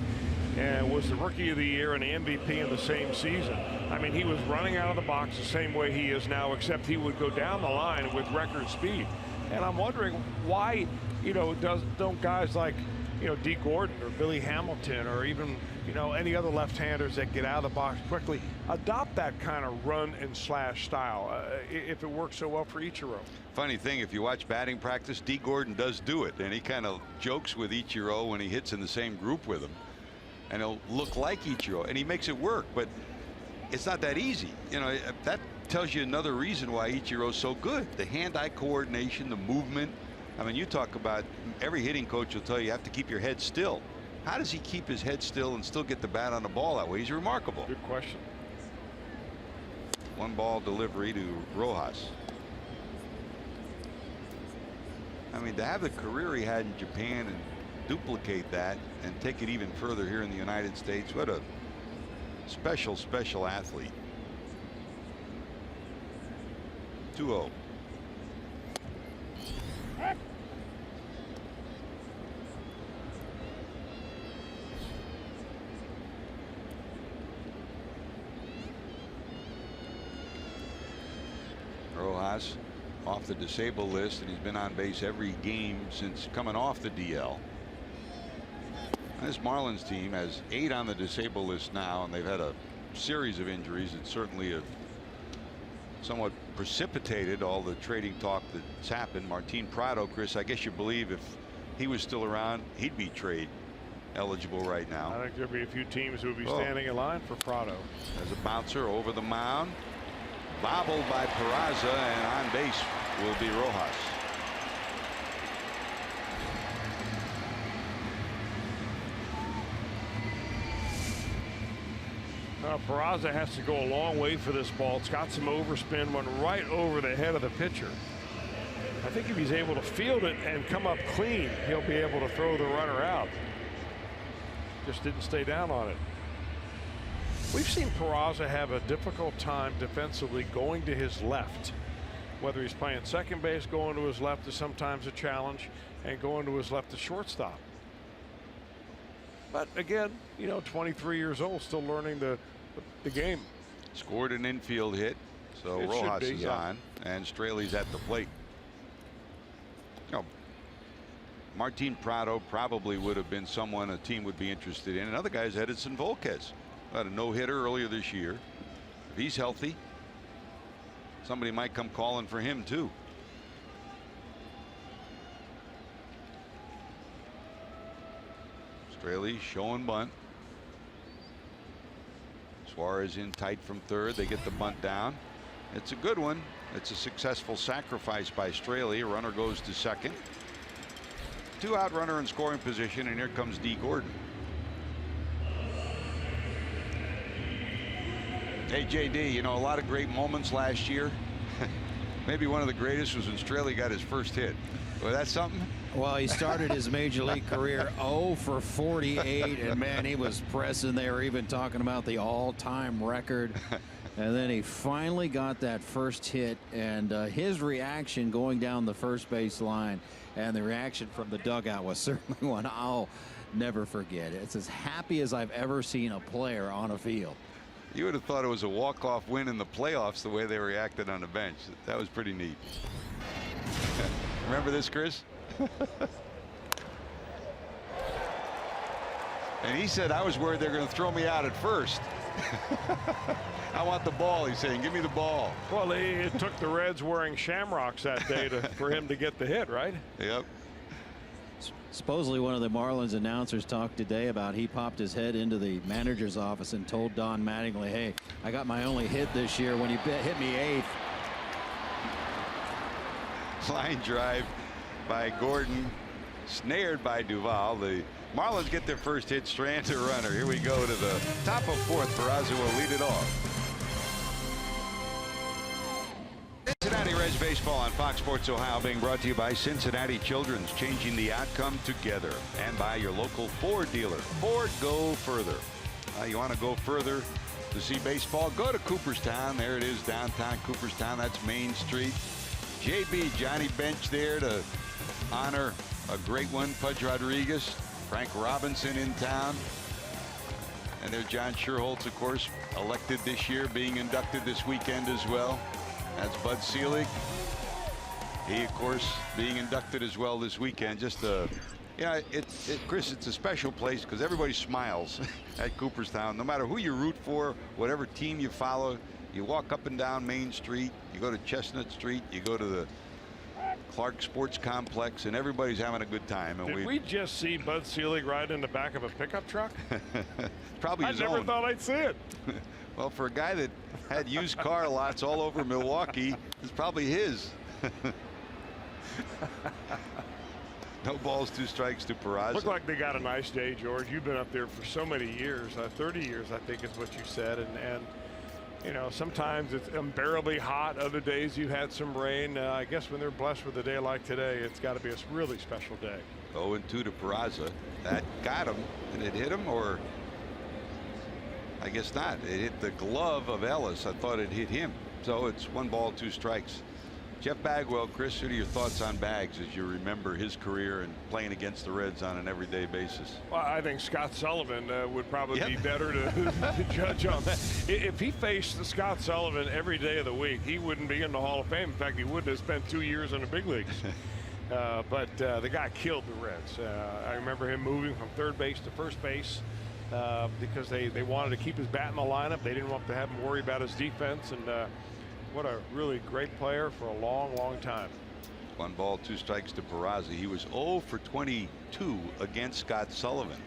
and was the Rookie of the Year and the MVP in the same season, I mean, he was running out of the box the same way he is now, except he would go down the line with record speed. And I'm wondering why, you know, don't guys like, you know, Dee Gordon or Billy Hamilton or even, you know, any other left-handers that get out of the box quickly adopt that kind of run and slash style if it works so well for Ichiro? Funny thing, if you watch batting practice, Dee Gordon does do it, and he kind of jokes with Ichiro when he hits in the same group with him, and he'll look like Ichiro, and he makes it work, but it's not that easy. You know, that tells you another reason why Ichiro's so good. The hand-eye coordination, the movement. I mean, you talk about, every hitting coach will tell you have to keep your head still. How does he keep his head still and still get the bat on the ball that way? He's remarkable. Good question. 1-ball delivery to Rojas. I mean, to have the career he had in Japan and duplicate that and take it even further here in the United States, what a special athlete. 2-0. Rojas off the disabled list, and he's been on base every game since coming off the DL. And this Marlins team has 8 on the disabled list now, and they've had a series of injuries that certainly have somewhat precipitated all the trading talk that's happened. Martin Prado, Chris, I guess you believe if he was still around, he'd be trade eligible right now. I think there'd be a few teams who would be standing in line for Prado. As a bouncer over the mound, bobbled by Peraza, and on base will be Rojas. Peraza has to go a long way for this ball. It's got some overspin, went right over the head of the pitcher. I think if he's able to field it and come up clean, he'll be able to throw the runner out. Just didn't stay down on it. We've seen Peraza have a difficult time defensively going to his left. Whether he's playing second base, going to his left is sometimes a challenge, and going to his left to shortstop. But again, you know, 23 years old, still learning the game. Scored an infield hit So It should Rojas be, is yeah. on, and Straley's at the plate. You know, Martin Prado probably would have been someone a team would be interested in. Another guy is Edinson Volquez. Had a no-hitter earlier this year. If he's healthy, somebody might come calling for him too. Straley showing bunt. Suarez in tight from third. They get the bunt down. It's a good one. It's a successful sacrifice by Straley. A runner goes to second. 2-out runner in scoring position, and here comes D. Gordon. Hey, JD, you know, a lot of great moments last year. Maybe one of the greatest was when Straley got his first hit. Was that something? Well, he started his major league career 0 for 48, and man, he was pressing. They were even talking about the all-time record. And then he finally got that first hit, and his reaction going down the first base line and the reaction from the dugout was certainly one I'll never forget. It's as happy as I've ever seen a player on a field. You would have thought it was a walk-off win in the playoffs the way they reacted on the bench. That was pretty neat. Remember this, Chris? And he said, I was worried they're going to throw me out at first. I want the ball, he's saying. Give me the ball. Well, it took the Reds wearing shamrocks that day for him to get the hit, right? Yep. Supposedly one of the Marlins announcers talked today about he popped his head into the manager's office and told Don Mattingly, hey, I got my only hit this year when you hit me 8th. Line drive by Gordon, snared by Duvall. The Marlins get their first hit, strand to runner. Here we go to the top of fourth. Peraza will lead it off. Cincinnati Reds baseball on Fox Sports Ohio, being brought to you by Cincinnati Children's, changing the outcome together, and by your local Ford dealer. Ford, go further. You want to go further to see baseball? Go to Cooperstown. There it is, downtown Cooperstown. That's Main Street. JB, Johnny Bench there to honor a great one, Pudge Rodriguez. Frank Robinson in town. And there's John Sherholtz, of course, elected this year, being inducted this weekend as well. That's Bud Selig. He, of course, being inducted as well this weekend. Just a, you know, Chris, it's a special place because everybody smiles at Cooperstown. No matter who you root for, whatever team you follow, you walk up and down Main Street, you go to Chestnut Street, you go to the Clark Sports Complex, and everybody's having a good time. And Did we just see Bud Selig ride in the back of a pickup truck? Probably his I never own. thought I'd see it. Well, for a guy that had used car lots all over Milwaukee, it's probably his. No balls, 2 strikes to Peraza. Looked like they got a nice day, George. You've been up there for so many years, 30 years, I think is what you said. And you know, sometimes it's unbearably hot. Other days you've had some rain. I guess when they're blessed with a day like today, it's got to be a really special day. 0-2 to Peraza. That got him. And it hit him, or I guess not. It hit the glove of Ellis. I thought it hit him. So it's 1 ball, 2 strikes. Jeff Bagwell, Chris, what are your thoughts on Bags as you remember his career and playing against the Reds on an everyday basis? Well, I think Scott Sullivan would probably be better to judge on that. If he faced Scott Sullivan every day of the week, he wouldn't be in the Hall of Fame. In fact, he wouldn't have spent 2 years in the big leagues. But the guy killed the Reds. I remember him moving from third base to first base because they wanted to keep his bat in the lineup. They didn't want to have him worry about his defense. And what a really great player for a long, long time. 1 ball, 2 strikes to Peraza. He was 0 for 22 against Scott Sullivan.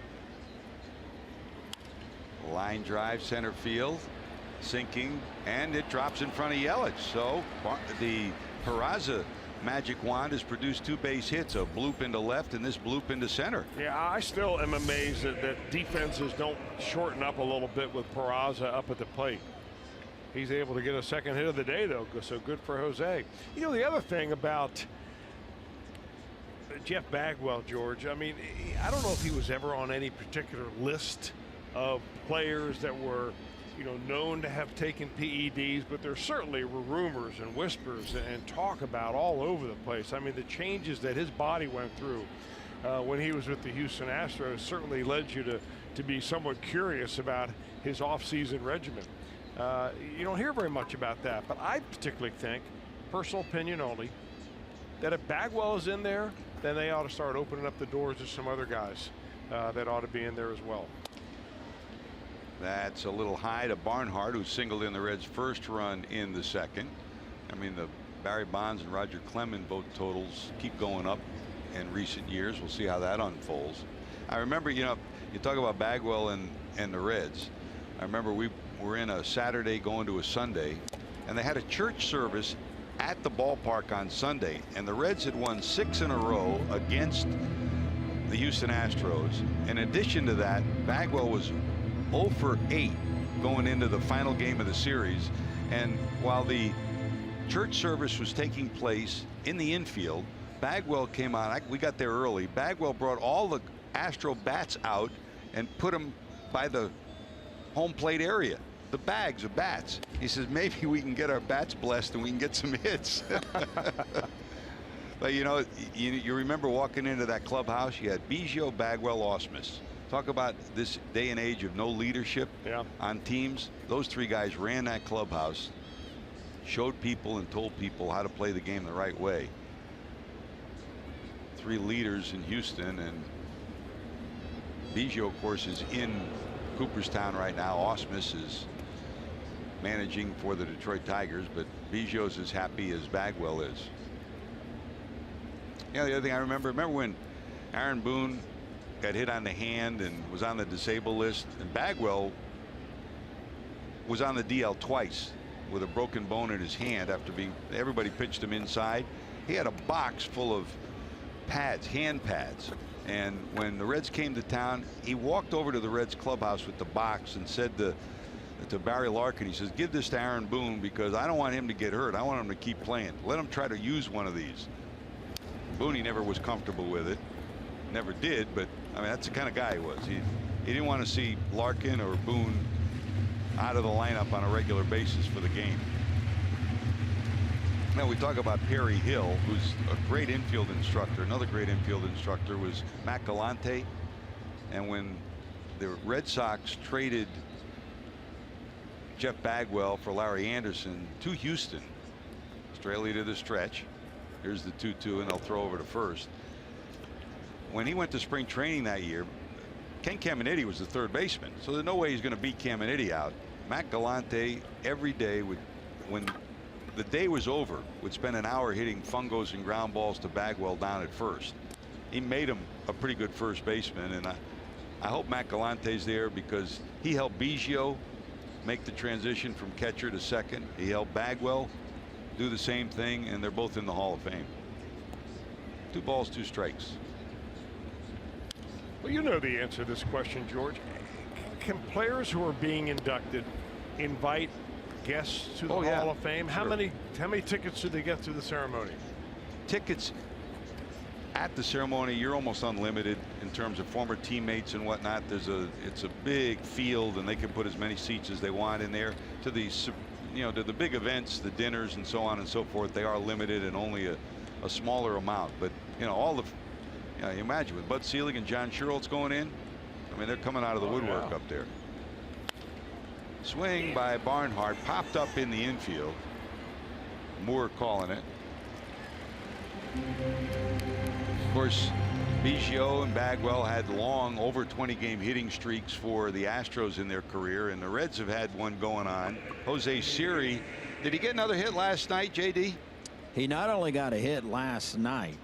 Line drive, center field, sinking, and it drops in front of Yelich. So the Peraza magic wand has produced 2 base hits, a bloop into left and this bloop into center. Yeah, I still am amazed that defenses don't shorten up a little bit with Peraza up at the plate. He's able to get a second hit of the day, though, so good for Jose. You know, the other thing about Jeff Bagwell, George, I mean, I don't know if he was ever on any particular list of players that were, you know, known to have taken PEDs, but there certainly were rumors and whispers and talk about all over the place. I mean, the changes that his body went through when he was with the Houston Astros certainly led you to be somewhat curious about his offseason regimen. You don't hear very much about that, but I particularly think, personal opinion only, that if Bagwell is in there, then they ought to start opening up the doors to some other guys that ought to be in there as well. That's a little high to Barnhart, who singled in the Reds' first run in the second. I mean, the Barry Bonds and Roger Clemens vote totals keep going up in recent years. We'll see how that unfolds. I remember, you know, you talk about Bagwell and the Reds. I remember we were in a Saturday going to a Sunday, and they had a church service at the ballpark on Sunday, and the Reds had won 6 in a row against the Houston Astros. In addition to that, Bagwell was 0 for 8 going into the final game of the series, and while the church service was taking place in the infield, Bagwell came on. We got there early. Bagwell brought all the Astro bats out and put them by the home plate area, the bags of bats. He says, maybe we can get our bats blessed and we can get some hits. But you know, you remember walking into that clubhouse, you had Biggio, Bagwell, Ausmus. Talk about this day and age of no leadership on teams. Those 3 guys ran that clubhouse, showed people and told people how to play the game the right way. 3 leaders in Houston, and Biggio, of course, is in Cooperstown right now. Ausmus is managing for the Detroit Tigers, but Biggio's as happy as Bagwell is. You know, the other thing I remember when Aaron Boone got hit on the hand and was on the disabled list, and Bagwell was on the DL twice with a broken bone in his hand after everybody pitched him inside. He had a box full of pads, hand pads, and when the Reds came to town, he walked over to the Reds clubhouse with the box and said to Barry Larkin, he says, give this to Aaron Boone because I don't want him to get hurt. I want him to keep playing. Let him try to use one of these. Boone never was comfortable with it, never did, but I mean, that's the kind of guy he was. He didn't want to see Larkin or Boone out of the lineup on a regular basis for the game. Now we talk about Perry Hill, who's a great infield instructor. Another great infield instructor was Matt Galante. And when the Red Sox traded Jeff Bagwell for Larry Anderson to Houston, Straley to the stretch. Here's the 2-2, and they'll throw over to first. When he went to spring training that year, Ken Caminiti was the third baseman, so there's no way he's going to beat Caminiti out. Matt Galante every day when the day was over, would spend an hour hitting fungos and ground balls to Bagwell down at first. He made him a pretty good first baseman, and I hope Matt Galante's there because he helped Biggio make the transition from catcher to second. He helped Bagwell do the same thing, and they're both in the Hall of Fame. 2 balls, 2 strikes. Well, you know the answer to this question, George. Can players who are being inducted invite guests to the Hall of Fame? Sure. How many tickets do they get to the ceremony? Tickets at the ceremony, you're almost unlimited in terms of former teammates and whatnot. It's a big field, and they can put as many seats as they want in there. To the to the big events, the dinners and so on and so forth, they are limited and only a smaller amount. But all the you imagine with Bud Selig and John Sherrills going in, I mean, they're coming out of the woodwork up there. Swing by Barnhart, popped up in the infield. Moore calling it. Of course, Biggio and Bagwell had long over 20-game hitting streaks for the Astros in their career, and the Reds have had one going on. Jose Siri, did he get another hit last night, JD? He not only got a hit last night,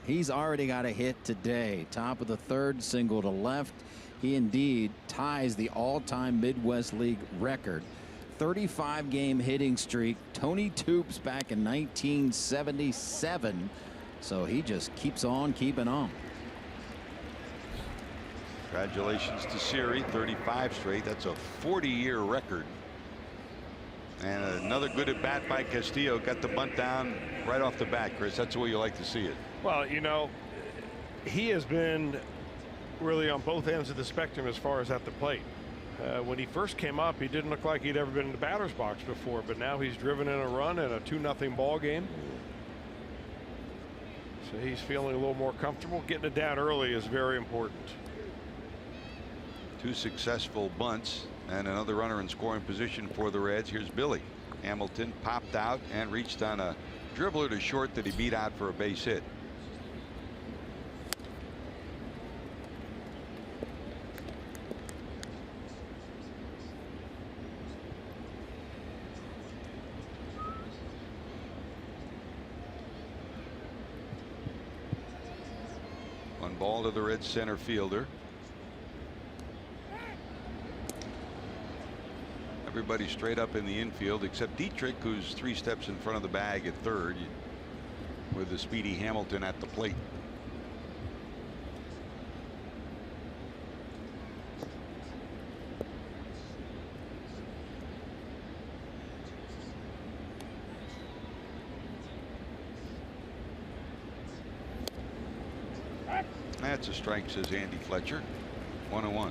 he's already got a hit today. Top of the 3rd, single to left. He indeed ties the all-time Midwest League record. 35-game hitting streak. Tony Toops back in 1977. So he just keeps on keeping on. Congratulations to Siri, 35 straight. That's a 40-year record. And another good at bat by Castillo. Got the bunt down right off the bat, Chris. That's the way you like to see it. Well, he has been really on both ends of the spectrum as far as at the plate. When he first came up, he didn't look like he'd ever been in the batter's box before, but now he's driven in a run in a 2-0 ball game. So he's feeling a little more comfortable. Getting it down early is very important. 2 successful bunts And another runner in scoring position for the Reds. Here's Billy Hamilton, popped out and reached on a dribbler to short that he beat out for a base hit. One ball to the Reds center fielder. Everybody straight up in the infield except Dietrich, who's 3 steps in front of the bag at third with the speedy Hamilton at the plate. That's a strike, says Andy Fletcher. 1-1.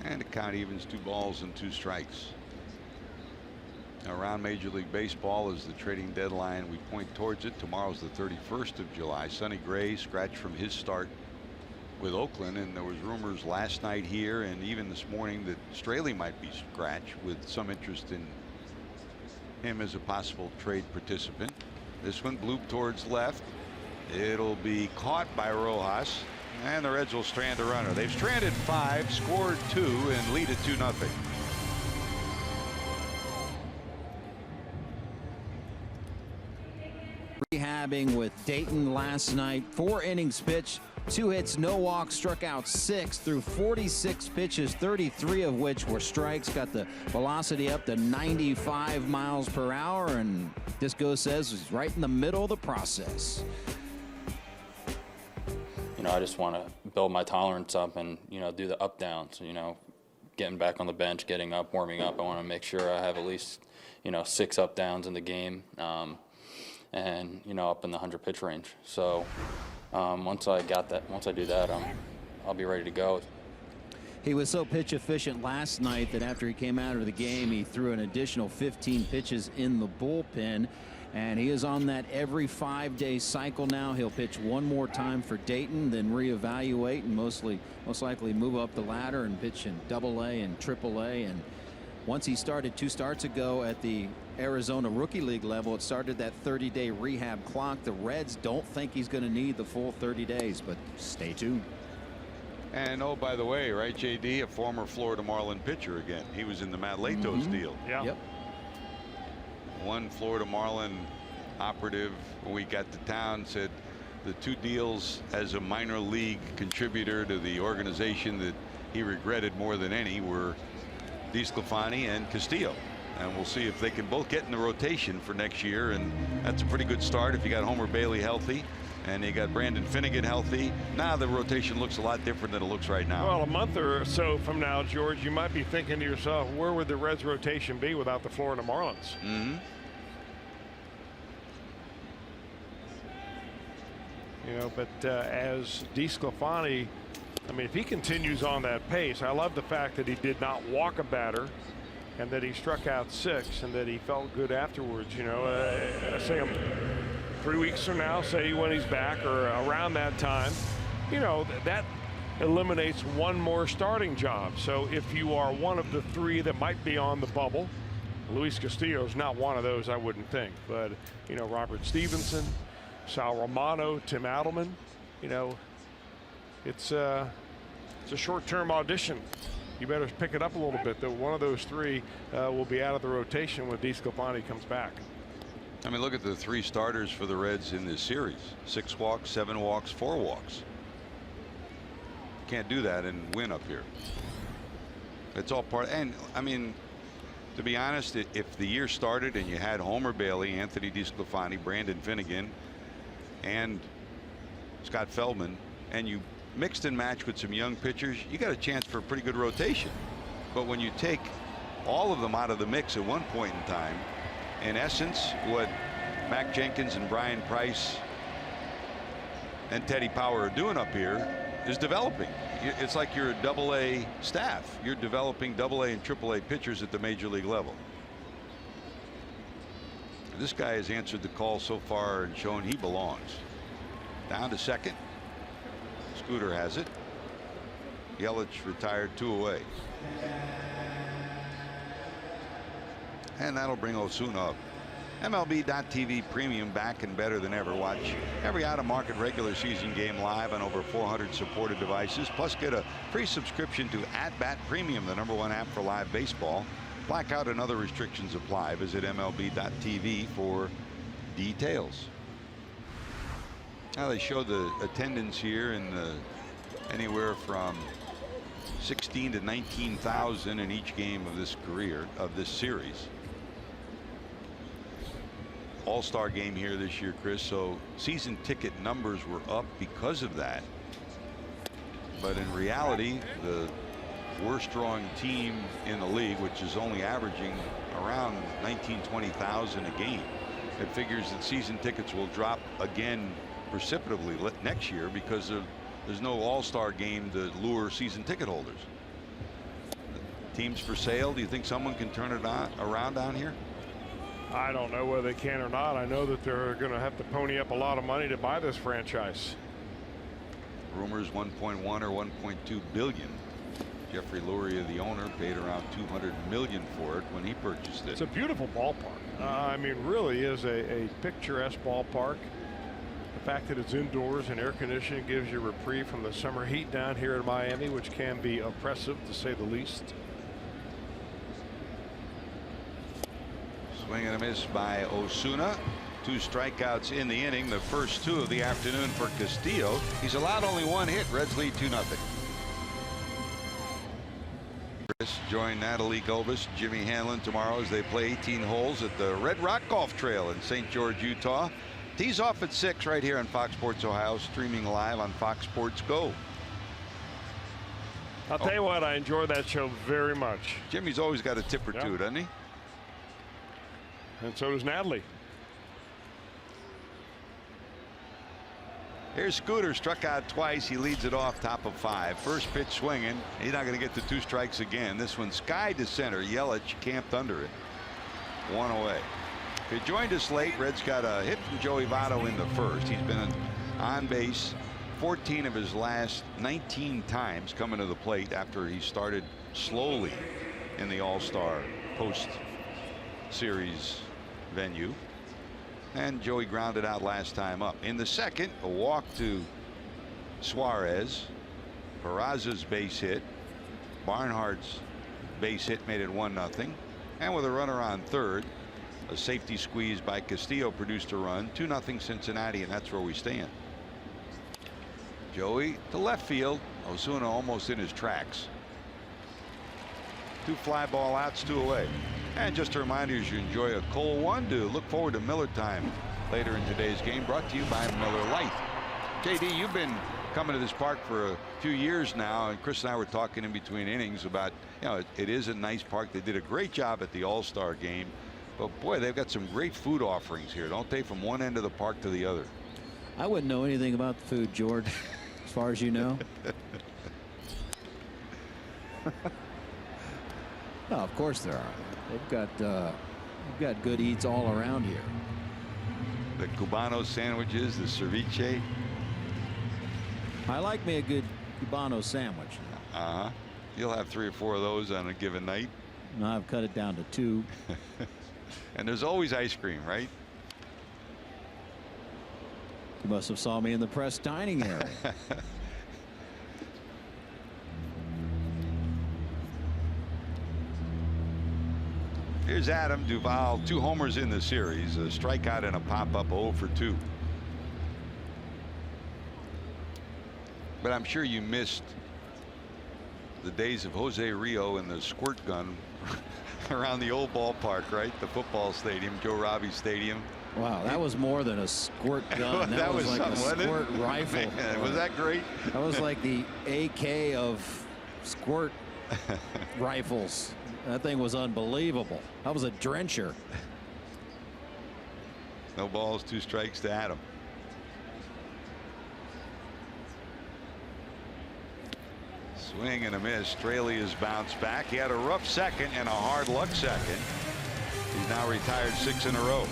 And the count evens, 2 balls and 2 strikes. Around Major League Baseball is the trading deadline. We point towards it. Tomorrow's the 31st of July. Sonny Gray scratched from his start with Oakland, and there was rumors last night here and even this morning that Straley might be scratched, with some interest in him as a possible trade participant. This one blooped towards left. It'll be caught by Rojas. And the Reds will strand a runner. They've stranded 5, scored 2, and lead it 2-0. Rehabbing with Dayton last night. 4 innings pitched, 2 hits, no walks, struck out 6 through 46 pitches, 33 of which were strikes. Got the velocity up to 95 miles per hour, and Disco says he's right in the middle of the process. I just want to build my tolerance up and, do the up downs, getting back on the bench, getting up, warming up. I want to make sure I have at least, 6 up downs in the game, and, up in the 100 pitch range. So once I do that, I'll be ready to go. He was so pitch efficient last night that after he came out of the game, he threw an additional 15 pitches in the bullpen. And he is on that every 5-day cycle now. He'll pitch one more time for Dayton, then reevaluate and most likely move up the ladder and pitch in Double-A and Triple-A. And once he started 2 starts ago at the Arizona Rookie League level, it started that 30-day rehab clock. The Reds don't think he's going to need the full 30 days, but stay tuned. And oh, by the way, right, JD, a former Florida Marlin pitcher again. He was in the Matt Latos deal. Yeah. Yep. One Florida Marlin operative when we got to town said the 2 deals as a minor league contributor to the organization that he regretted more than any were DeSclafani and Castillo. And we'll see if they can both get in the rotation for next year. And that's a pretty good start if you got Homer Bailey healthy and you got Brandon Finnegan healthy. Now the rotation looks a lot different than it looks right now. Well, a month or so from now, George, you might be thinking to yourself, where would the Reds rotation be without the Florida Marlins? Mm-hmm. But as DeSclafani, if he continues on that pace, I love the fact that he did not walk a batter and that he struck out 6 and that he felt good afterwards. Say him 3 weeks from now, say when he's back or around that time, that eliminates one more starting job. So if you are one of the 3 that might be on the bubble, Luis Castillo is not one of those, I wouldn't think. But, Robert Stevenson, Sal Romano, Tim Adelman, it's a short-term audition. You better pick it up a little bit. That one of those 3 will be out of the rotation when DeSclafani comes back. Look at the 3 starters for the Reds in this series. 6 walks, 7 walks, 4 walks. Can't do that and win up here. It's all part. And to be honest, if the year started and you had Homer Bailey, Anthony DeSclafani, Brandon Finnegan, and Scott Feldman, and you mixed and matched with some young pitchers, you got a chance for a pretty good rotation. But when you take all of them out of the mix at one point in time, in essence, what Mac Jenkins and Brian Price and Teddy Power are doing up here is developing. It's like you're a double-A staff. You're developing double-A and triple-A pitchers at the major league level. This guy has answered the call so far and shown he belongs. Down to second. Scooter has it. Yelich retired, 2 away. And that'll bring Osuna up. MLB.TV Premium back and better than ever. Watch every out-of-market regular season game live on over 400 supported devices. Plus get a free subscription to @Bat Premium, the #1 app for live baseball. Blackout and other restrictions apply. Visit MLB.TV for details. Now they show the attendance here in anywhere from 16 to 19,000 in each game of this series. All-Star game here this year, Chris, so season ticket numbers were up because of that. But in reality, the worst drawing team in the league, which is only averaging around 19-20,000 a game, it figures that season tickets will drop again precipitously next year because there's no All-Star game to lure season ticket holders. Teams for sale. Do you think someone can turn it around down here? I don't know whether they can or not. I know that they're going to have to pony up a lot of money to buy this franchise. Rumors 1.1 or 1.2 billion. Jeffrey Lurie, the owner, paid around $200 million for it when he purchased it. It's a beautiful ballpark. I mean, really is a picturesque ballpark. The fact that it's indoors and air conditioning gives you reprieve from the summer heat down here in Miami, which can be oppressive to say the least. Swing and a miss by Osuna. 2 strikeouts in the inning, the first 2 of the afternoon for Castillo. He's allowed only 1 hit. Reds lead 2-0. Chris join Natalie Gobus, Jimmy Hanlon tomorrow as they play 18 holes at the Red Rock Golf Trail in St. George, Utah. Tees off at 6 right here on Fox Sports Ohio, streaming live on Fox Sports Go. I'll tell you what, I enjoy that show very much. Jimmy's always got a tip or two, doesn't he? And so does Natalie. Here's Scooter, struck out twice. He leads it off, top of 5. First pitch swinging. He's not going to get to 2 strikes again. This one skied to center. Yelich camped under it. 1 away. If you joined us late, Reds got a hit from Joey Votto in the first. He's been on base 14 of his last 19 times coming to the plate after he started slowly in the All-Star post series venue. And Joey grounded out last time up. In the second, a walk to Suarez. Peraza's base hit. Barnhart's base hit made it 1-0. And with a runner on third, a safety squeeze by Castillo produced a run. 2-0 Cincinnati, and that's where we stand. Joey to left field. Osuna almost in his tracks. 2 fly ball outs, 2 away. And just a reminder, as you enjoy a cold one, to look forward to Miller Time later in today's game, brought to you by Miller Lite. JD, you've been coming to this park for a few years now, and Chris and I were talking in between innings about, you know, it is a nice park. They did a great job at the All-Star game, but boy, they've got some great food offerings here, don't they, from one end of the park to the other? I wouldn't know anything about the food, George, as far as you know. No, of course there are. They've got good eats all around here. The Cubano sandwiches, the ceviche. I like me a good Cubano sandwich. You'll have 3 or 4 of those on a given night. No, I've cut it down to 2. And there's always ice cream, right? You must have saw me in the press dining area. Here's Adam Duvall, 2 homers in the series, a strikeout and a pop-up, 0 for 2. But I'm sure you missed the days of Jose Rio and the squirt gun around the old ballpark, right? The football stadium, Joe Robbie Stadium. Wow, that was more than a squirt gun. That was was like a something, wasn't it? squirt rifle. Man, was that great? That was like the AK of squirt rifles. That thing was unbelievable. That was a drencher. No balls, 2 strikes to Adam. Swing and a miss. Straley's bounced back. He had a rough second and a hard luck second. He's now retired 6 in a row.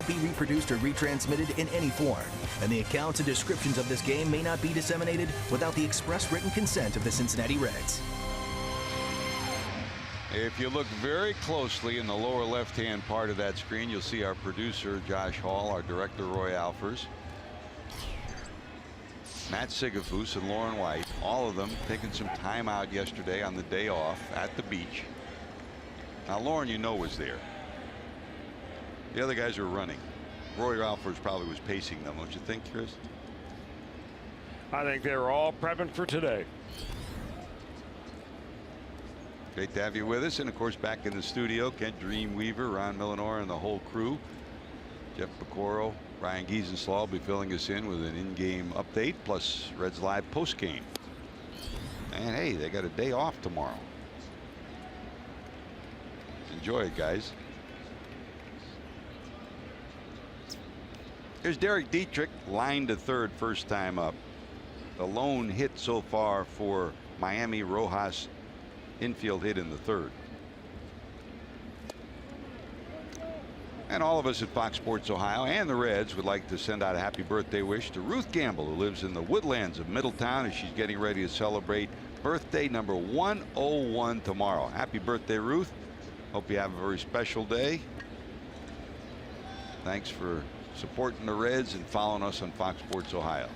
Be reproduced or retransmitted in any form, and the accounts and descriptions of this game may not be disseminated without the express written consent of the Cincinnati Reds. If you look very closely in the lower left-hand part of that screen, you'll see our producer Josh Hall, our director Roy Alfers, Matt Sigafus, and Lauren White, all of them taking some time out yesterday on the day off at the beach. Now Lauren, you know, was there. The other guys were running. Roy Alfers probably was pacing them, don't you think, Chris? I think they were all prepping for today. Great to have you with us. And of course, back in the studio, Kent Dreamweaver, Ron Millenor, and the whole crew. Jeff Pecoro, Ryan Giesenslaw will be filling us in with an in-game update, plus Reds Live post-game. And hey, they got a day off tomorrow. Enjoy it, guys. Here's Derek Dietrich, line to third, first time up. The lone hit so far for Miami. Rojas infield hit in the third. And all of us at Fox Sports Ohio and the Reds would like to send out a happy birthday wish to Ruth Gamble, who lives in the woodlands of Middletown, as she's getting ready to celebrate birthday number 101 tomorrow. Happy birthday, Ruth. Hope you have a very special day. Thanks for supporting the Reds and following us on Fox Sports Ohio.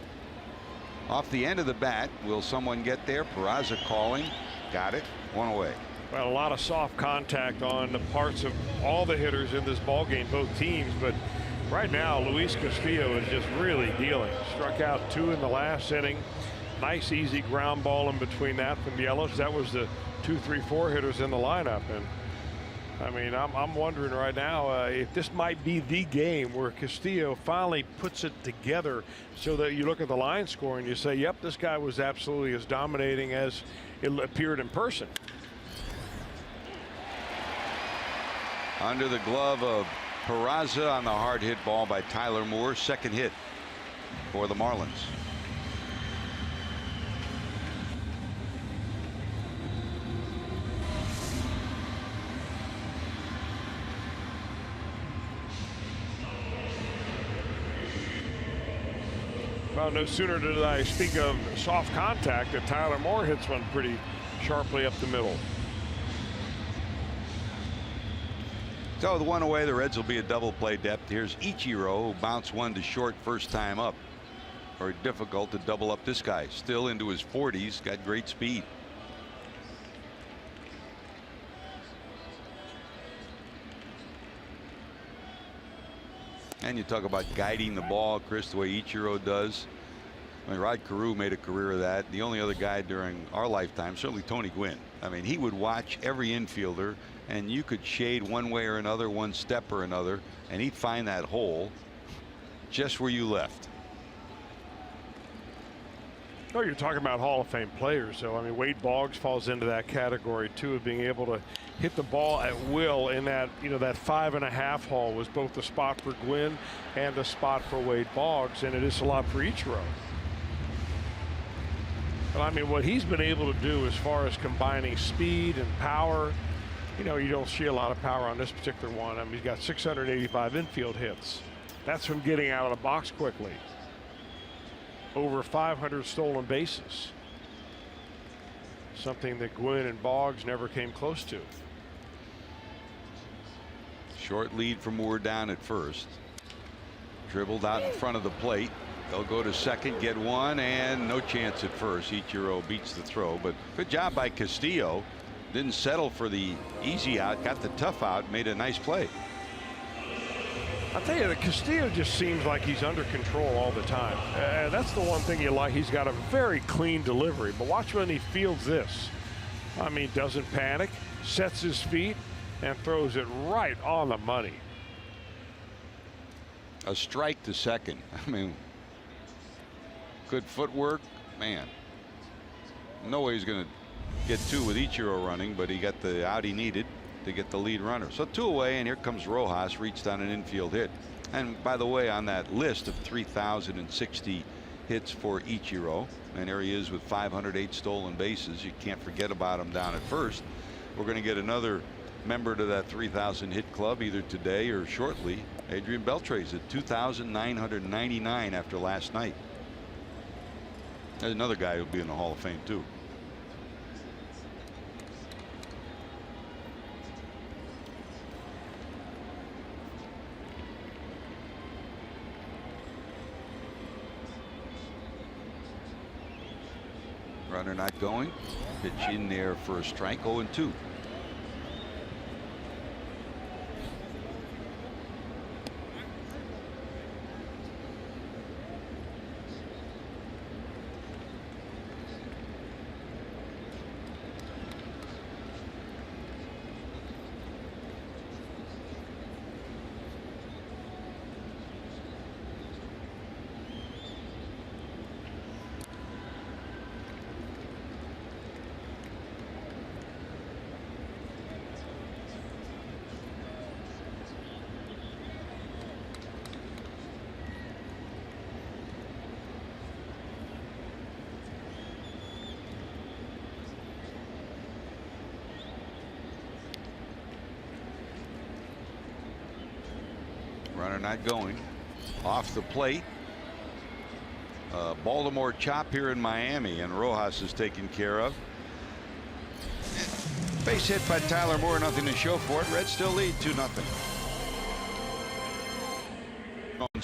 Off the end of the bat, will someone get there? Peraza calling. Got it. 1 away. Well, a lot of soft contact on the parts of all the hitters in this ball game, both teams. But right now, Luis Castillo is just really dealing. Struck out 2 in the last inning. Nice, easy ground ball in between that from Yelich. That was the 2, 3, 4 hitters in the lineup. And I mean, I'm wondering right now if this might be the game where Castillo finally puts it together, so that you look at the line score and you say, yep, this guy was absolutely as dominating as it appeared in person. Under the glove of Peraza on the hard hit ball by Tyler Moore. Second hit for the Marlins. Well, no sooner did I speak of soft contact that Tyler Moore hits one pretty sharply up the middle. So the 1 away, the Reds will be a double play depth. Here's Ichiro, who bounced 1 to short first time up. Very difficult to double up this guy. Still into his 40s, got great speed. And you talk about guiding the ball, Chris, the way Ichiro does. I mean, Rod Carew made a career of that. The only other guy during our lifetime, certainly Tony Gwynn. I mean, he would watch every infielder, and you could shade one way or another, one step or another, and he'd find that hole just where you left. Oh, you're talking about Hall of Fame players. So, I mean, Wade Boggs falls into that category, too, of being able to hit the ball at will in that, you know, that 5.5 hole was both the spot for Gwynn and the spot for Wade Boggs, and it is a lot for Ichiro. But, I mean, what he's been able to do as far as combining speed and power, you know, you don't see a lot of power on this particular one. I mean, he's got 685 infield hits. That's from getting out of the box quickly. Over 500 stolen bases. Something that Gwynn and Boggs never came close to. Short lead for Moore down at first. Dribbled out in front of the plate. They'll go to second, get one, and no chance at first. Ichiro beats the throw, but good job by Castillo. Didn't settle for the easy out, got the tough out, made a nice play. I'll tell you, that Castillo just seems like he's under control all the time. That's the one thing you like. He's got a very clean delivery, but watch when he fields this. I mean, doesn't panic, sets his feet, and throws it right on the money. A strike to second. I mean, good footwork, man. No way he's going to get two with Ichiro running, but he got the out he needed to get the lead runner. So 2 away, and here comes Rojas, reached on an infield hit. And by the way, on that list of 3,060 hits for Ichiro, and there he is with 508 stolen bases. You can't forget about him down at first. We're going to get another member to that 3,000 hit club either today or shortly. Adrian Beltre's at 2,999 after last night. There's another guy who'll be in the Hall of Fame too. Runner not going. Pitch in there for a strike. 0-2. Runner not going. Off the plate. Baltimore chop here in Miami, and Rojas is taken care of. Base hit by Tyler Moore, nothing to show for it. Reds still lead 2-0.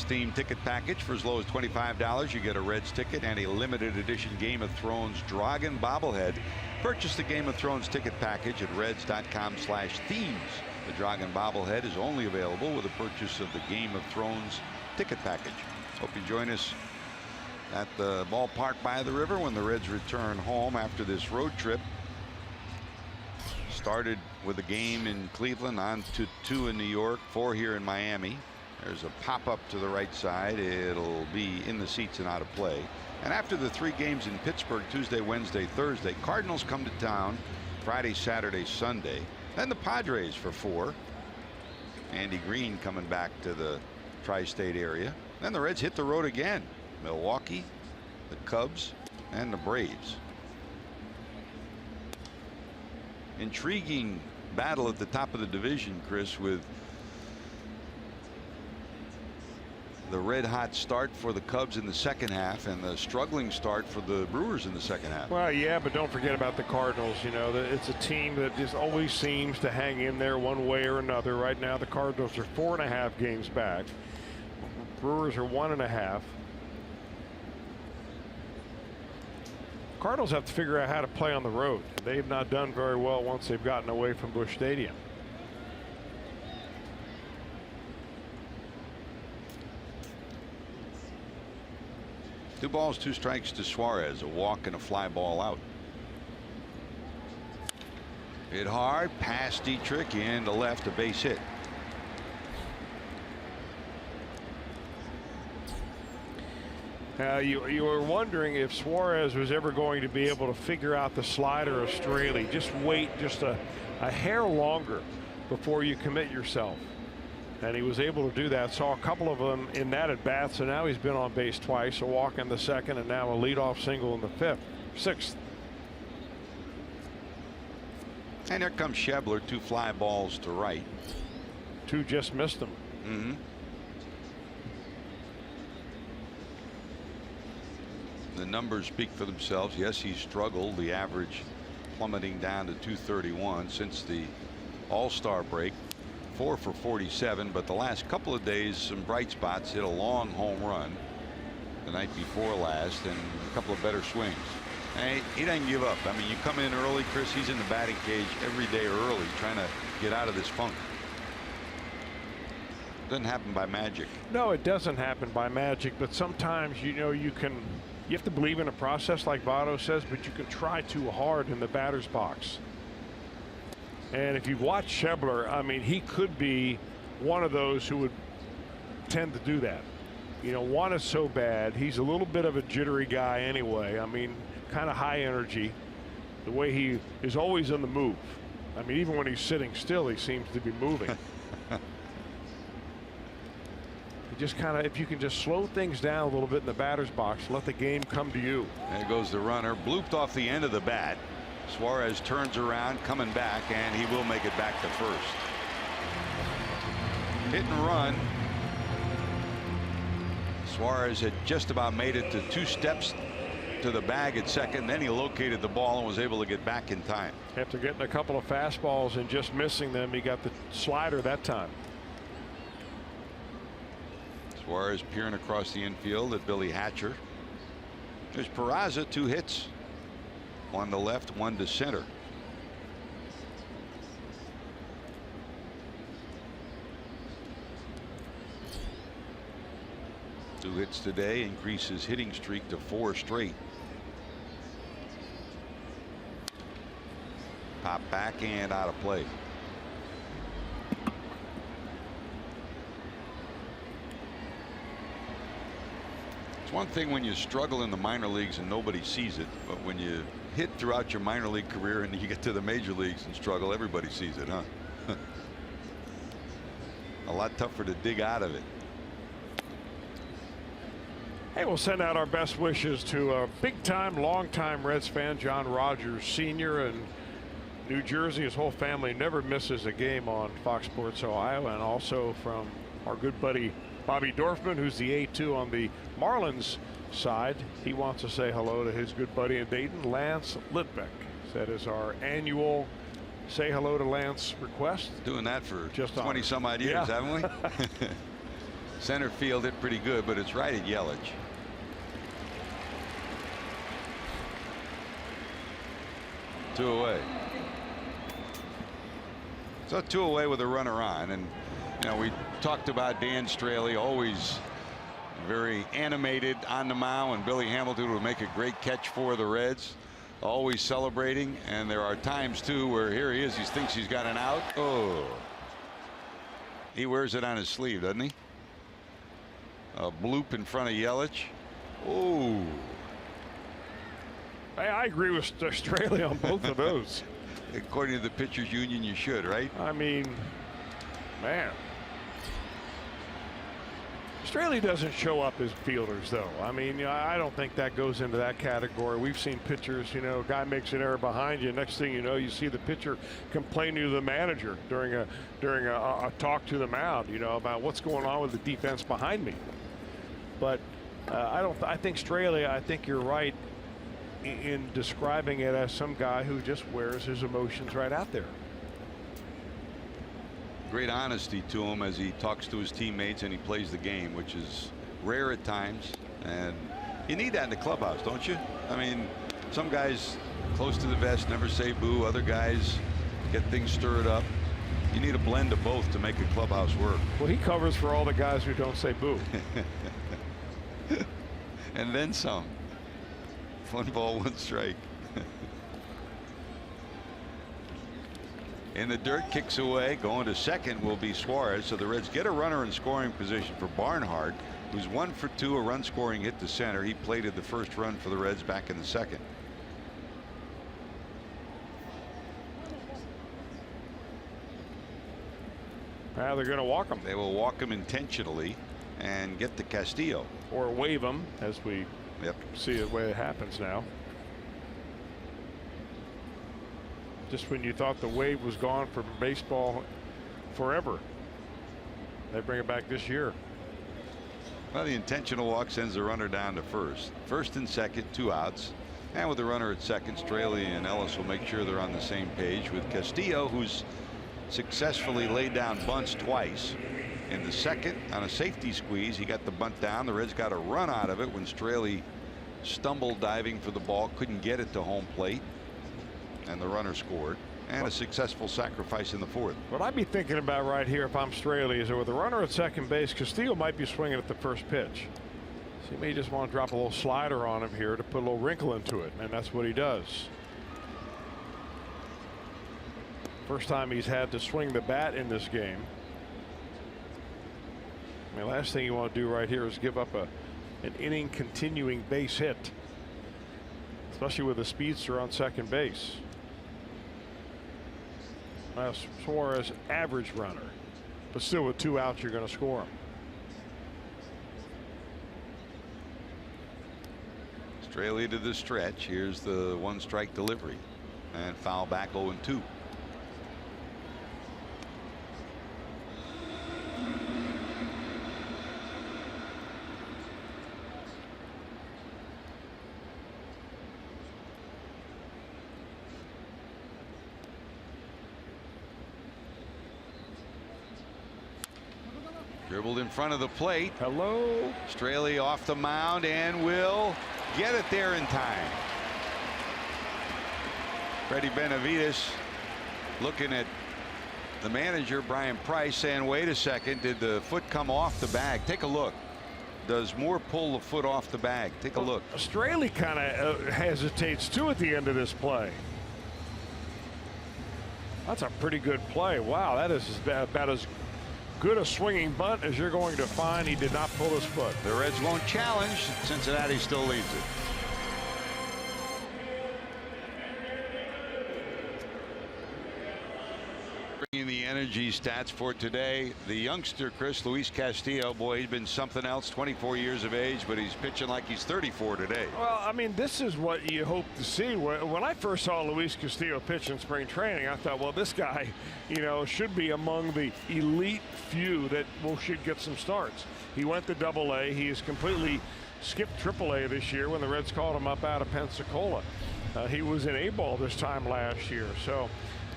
Theme ticket package for as low as $25. You get a Reds ticket and a limited edition Game of Thrones Dragon bobblehead. Purchase the Game of Thrones ticket package at reds.com/themes. The Dragon bobblehead is only available with a purchase of the Game of Thrones ticket package. Hope you join us at the ballpark by the river when the Reds return home after this road trip. Started with a game in Cleveland, on to 2 in New York, 4 here in Miami. There's a pop-up to the right side. It'll be in the seats and out of play. And after the 3 games in Pittsburgh, Tuesday, Wednesday, Thursday, Cardinals come to town Friday, Saturday, Sunday. Then the Padres for 4. Andy Green coming back to the tri-state area. Then the Reds hit the road again. Milwaukee, the Cubs, and the Braves. Intriguing battle at the top of the division, Chris, with the red-hot start for the Cubs in the second half and the struggling start for the Brewers in the second half. Well, yeah, but don't forget about the Cardinals. You know, it's a team that just always seems to hang in there one way or another. Right now, the Cardinals are 4.5 games back. Brewers are 1.5. Cardinals have to figure out how to play on the road. They've not done very well once they've gotten away from Busch Stadium. Two balls, 2 strikes to Suarez, a walk and a fly ball out. Hit hard past Dietrich into left, a base hit. You were wondering if Suarez was ever going to be able to figure out the slider of Straley. Just wait just a hair longer before you commit yourself. And he was able to do that. Saw a couple of them in that at bat. So now he's been on base twice, a walk in the second, and now a leadoff single in the sixth. And here comes Schebler, 2 fly balls to right. 2 just missed him. Mm-hmm. The numbers speak for themselves. Yes, he struggled, the average plummeting down to 231 since the All-Star break. 4 for 47, but the last couple of days some bright spots. Hit a long home run the night before last and a couple of better swings. And he doesn't give up. I mean, you come in early, Chris, he's in the batting cage every day early trying to get out of this funk. Doesn't happen by magic. No, it doesn't happen by magic, but sometimes, you know, you have to believe in a process like Votto says, but you can try too hard in the batter's box. And if you watch Schebler, I mean, he could be one of those who would tend to do that. You know, Juan is so bad. He's a little bit of a jittery guy anyway. I mean, kind of high energy. The way he is always on the move. I mean, even when he's sitting still, he seems to be moving. Just kind of, if you can just slow things down a little bit in the batter's box, let the game come to you. There goes the runner, blooped off the end of the bat. Suarez turns around, coming back, and he will make it back to first. Hit and run. Suarez had just about made it to 2 steps to the bag at second. Then he located the ball and was able to get back in time. After getting a couple of fastballs and just missing them, he got the slider that time. Suarez peering across the infield at Billy Hatcher. There's Peraza, 2 hits. 1 to left, 1 to center. Two hits today, increases hitting streak to 4 straight. Pop back and out of play. It's one thing when you struggle in the minor leagues and nobody sees it, but when you hit throughout your minor league career and you get to the major leagues and struggle, everybody sees it, huh? A lot tougher to dig out of it. Hey, we'll send out our best wishes to a big-time, long-time Reds fan, John Rogers Sr. in New Jersey. His whole family never misses a game on Fox Sports Ohio, and also from our good buddy Bobby Dorfman, who's the A2 on the Marlins side. He wants to say hello to his good buddy in Dayton, Lance Litbeck. That is our annual say hello to Lance request. Doing that for just 20 some odd years, haven't we? Center field hit pretty good, but it's right at Yelich. Two away. So 2 away with a runner on, and you know, we talked about Dan Straley, always very animated on the mound, and Billy Hamilton would make a great catch for the Reds, always celebrating. And there are times too where here he is, he thinks he's got an out. Oh, he wears it on his sleeve, doesn't he? A bloop in front of Yelich. Oh, I agree with Straley on both of those. According to the pitchers union, you should, right? I mean, man, Straley doesn't show up as fielders, though. I mean, you know, I don't think that goes into that category. We've seen pitchers, you know, guy makes an error behind you. Next thing you know, you see the pitcher complaining to the manager during a talk to the mound, you know, about what's going on with the defense behind me. But I think Straley, I think you're right in describing it as some guy who just wears his emotions right out there. Great honesty to him as he talks to his teammates and he plays the game, which is rare at times, and you need that in the clubhouse, don't you? I mean, some guys close to the vest never say boo. Other guys get things stirred up. You need a blend of both to make a clubhouse work. Well, he covers for all the guys who don't say boo. And then some. 1 ball, 1 strike. In the dirt, kicks away. Going to second will be Suarez. So the Reds get a runner in scoring position for Barnhart, who's 1 for 2, a run scoring hit to center. He plated the first run for the Reds back in the second. They're going to walk him. They will walk him intentionally and get to Castillo. Or wave him, as we see the way it happens now. Just when you thought the wave was gone from baseball forever, they bring it back this year. Well, the intentional walk sends the runner down to first. First and second, 2 outs. And with the runner at second, Straley and Ellis will make sure they're on the same page with Castillo, who's successfully laid down bunts twice. In the second, on a safety squeeze, he got the bunt down. The Reds got a run out of it when Straley stumbled diving for the ball, couldn't get it to home plate, and the runner scored. And a successful sacrifice in the fourth. What I'd be thinking about right here if I'm Straley is that with the runner at second base, Castillo might be swinging at the first pitch. So you may just want to drop a little slider on him here to put a little wrinkle into it, and that's what he does. First time he's had to swing the bat in this game. I mean, last thing you want to do right here is give up an inning continuing base hit, especially with a speedster on second base. As far as average runner, but still with 2 outs, you're going to score him. Australia to the stretch. Here's the 1-strike delivery and foul back 0-2. Dribbled in front of the plate. Hello. Straley off the mound and will get it there in time. Freddie Benavides looking at the manager, Brian Price, saying, wait a second, did the foot come off the bag? Take a look. Does Moore pull the foot off the bag? Take a look. Straley kind of hesitates too at the end of this play. That's a pretty good play. Wow, that is about as good a swinging bunt as you're going to find. He did not pull his foot. The Reds won't challenge. Cincinnati still leads it. Bringing the energy stats for today, the youngster Luis Castillo, boy, he's been something else. 24 years of age, but he's pitching like he's 34 today. Well, I mean, this is what you hope to see. When I first saw Luis Castillo pitch in spring training, I thought, well, this guy, you know, should be among the elite few that should get some starts. He went to Double-A. He has completely skipped Triple-A this year when the Reds called him up out of Pensacola. He was in A-ball this time last year, so.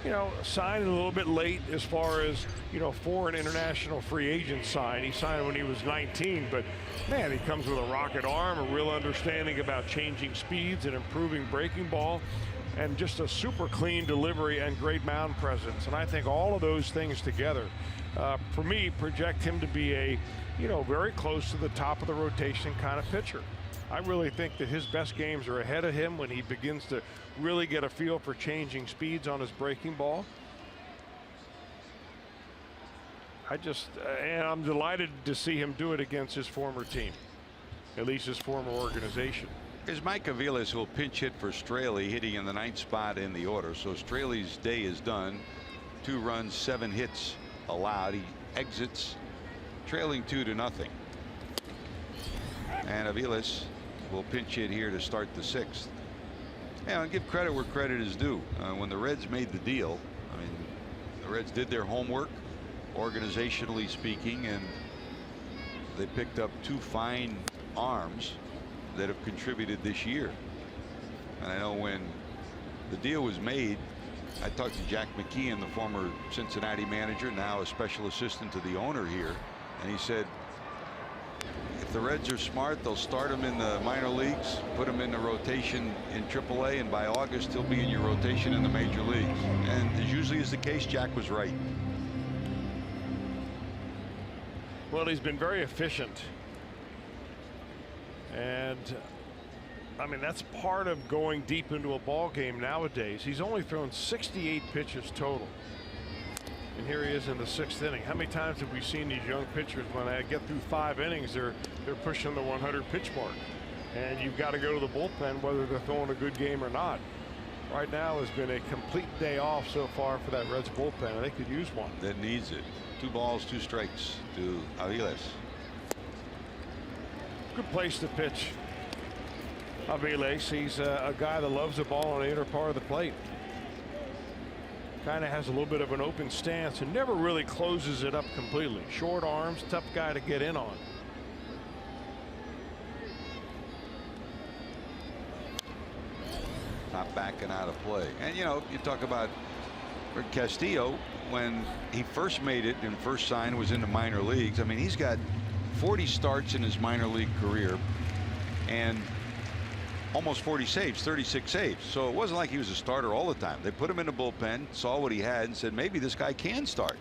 You know, signed a little bit late as far as, you know, foreign international free agent sign. He signed when he was 19, but man, he comes with a rocket arm, a real understanding about changing speeds and improving breaking ball, and just a super clean delivery and great mound presence. And I think all of those things together, for me, project him to be a, you know, very close to the top of the rotation kind of pitcher. I really think that his best games are ahead of him when he begins to really get a feel for changing speeds on his breaking ball. And I'm delighted to see him do it against his former team, at least his former organization. Here's Mike Aviles, who will pinch hit for Straley, hitting in the 9th spot in the order. So Straley's day is done. 2 runs, 7 hits allowed. He exits trailing 2-0. And Aviles will pinch hit here to start the 6th. Yeah, and give credit where credit is due. When the Reds made the deal, I mean, the Reds did their homework, organizationally speaking, and they picked up 2 fine arms that have contributed this year. And I know when the deal was made, I talked to Jack McKeon, the former Cincinnati manager, now a special assistant to the owner here, and he said, if the Reds are smart, they'll start him in the minor leagues, put him in the rotation in Triple-A, and by August he'll be in your rotation in the major leagues. And as usually is the case, Jack was right. Well, he's been very efficient, and I mean, that's part of going deep into a ball game nowadays. He's only thrown 68 pitches total. And here he is in the 6th inning. How many times have we seen these young pitchers, when they get through 5 innings, they're pushing the 100 pitch mark, and you've got to go to the bullpen whether they're throwing a good game or not. Right now has been a complete day off so far for that Reds bullpen, and they could use one. That needs it. 2 balls, 2 strikes to Aviles. Good place to pitch. Aviles, he's a guy that loves the ball on the inner part of the plate. Kind of has a little bit of an open stance and never really closes it up completely. Short arms, tough guy to get in on. Not backing out of play. And you know, you talk about Castillo, when he first made it and first signed was in the minor leagues. I mean, he's got 40 starts in his minor league career and almost 40 saves, 36 saves. So it wasn't like he was a starter all the time. They put him in the bullpen, saw what he had, and said maybe this guy can start.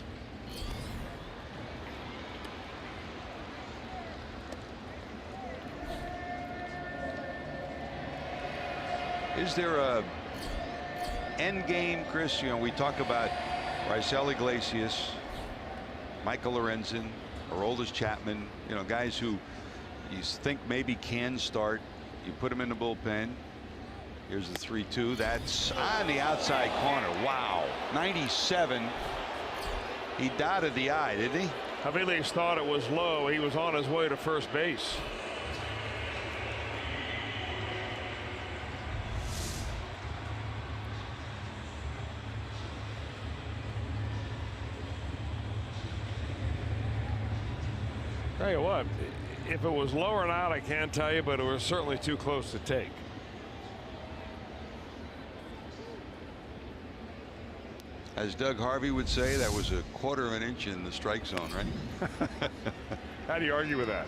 Is there a end game, Chris? You know, we talk about Raisel Iglesias, Michael Lorenzen, Aroldis Chapman, you know, guys who you think maybe can start. You put them in the bullpen. Here's the 3-2. That's on the outside corner. Wow. 97. He dotted the I, didn't he? Aviles thought it was low. He was on his way to first base. Tell you what, if it was low or not, I can't tell you, but it was certainly too close to take. As Doug Harvey would say, that was a quarter of an inch in the strike zone, right? How do you argue with that?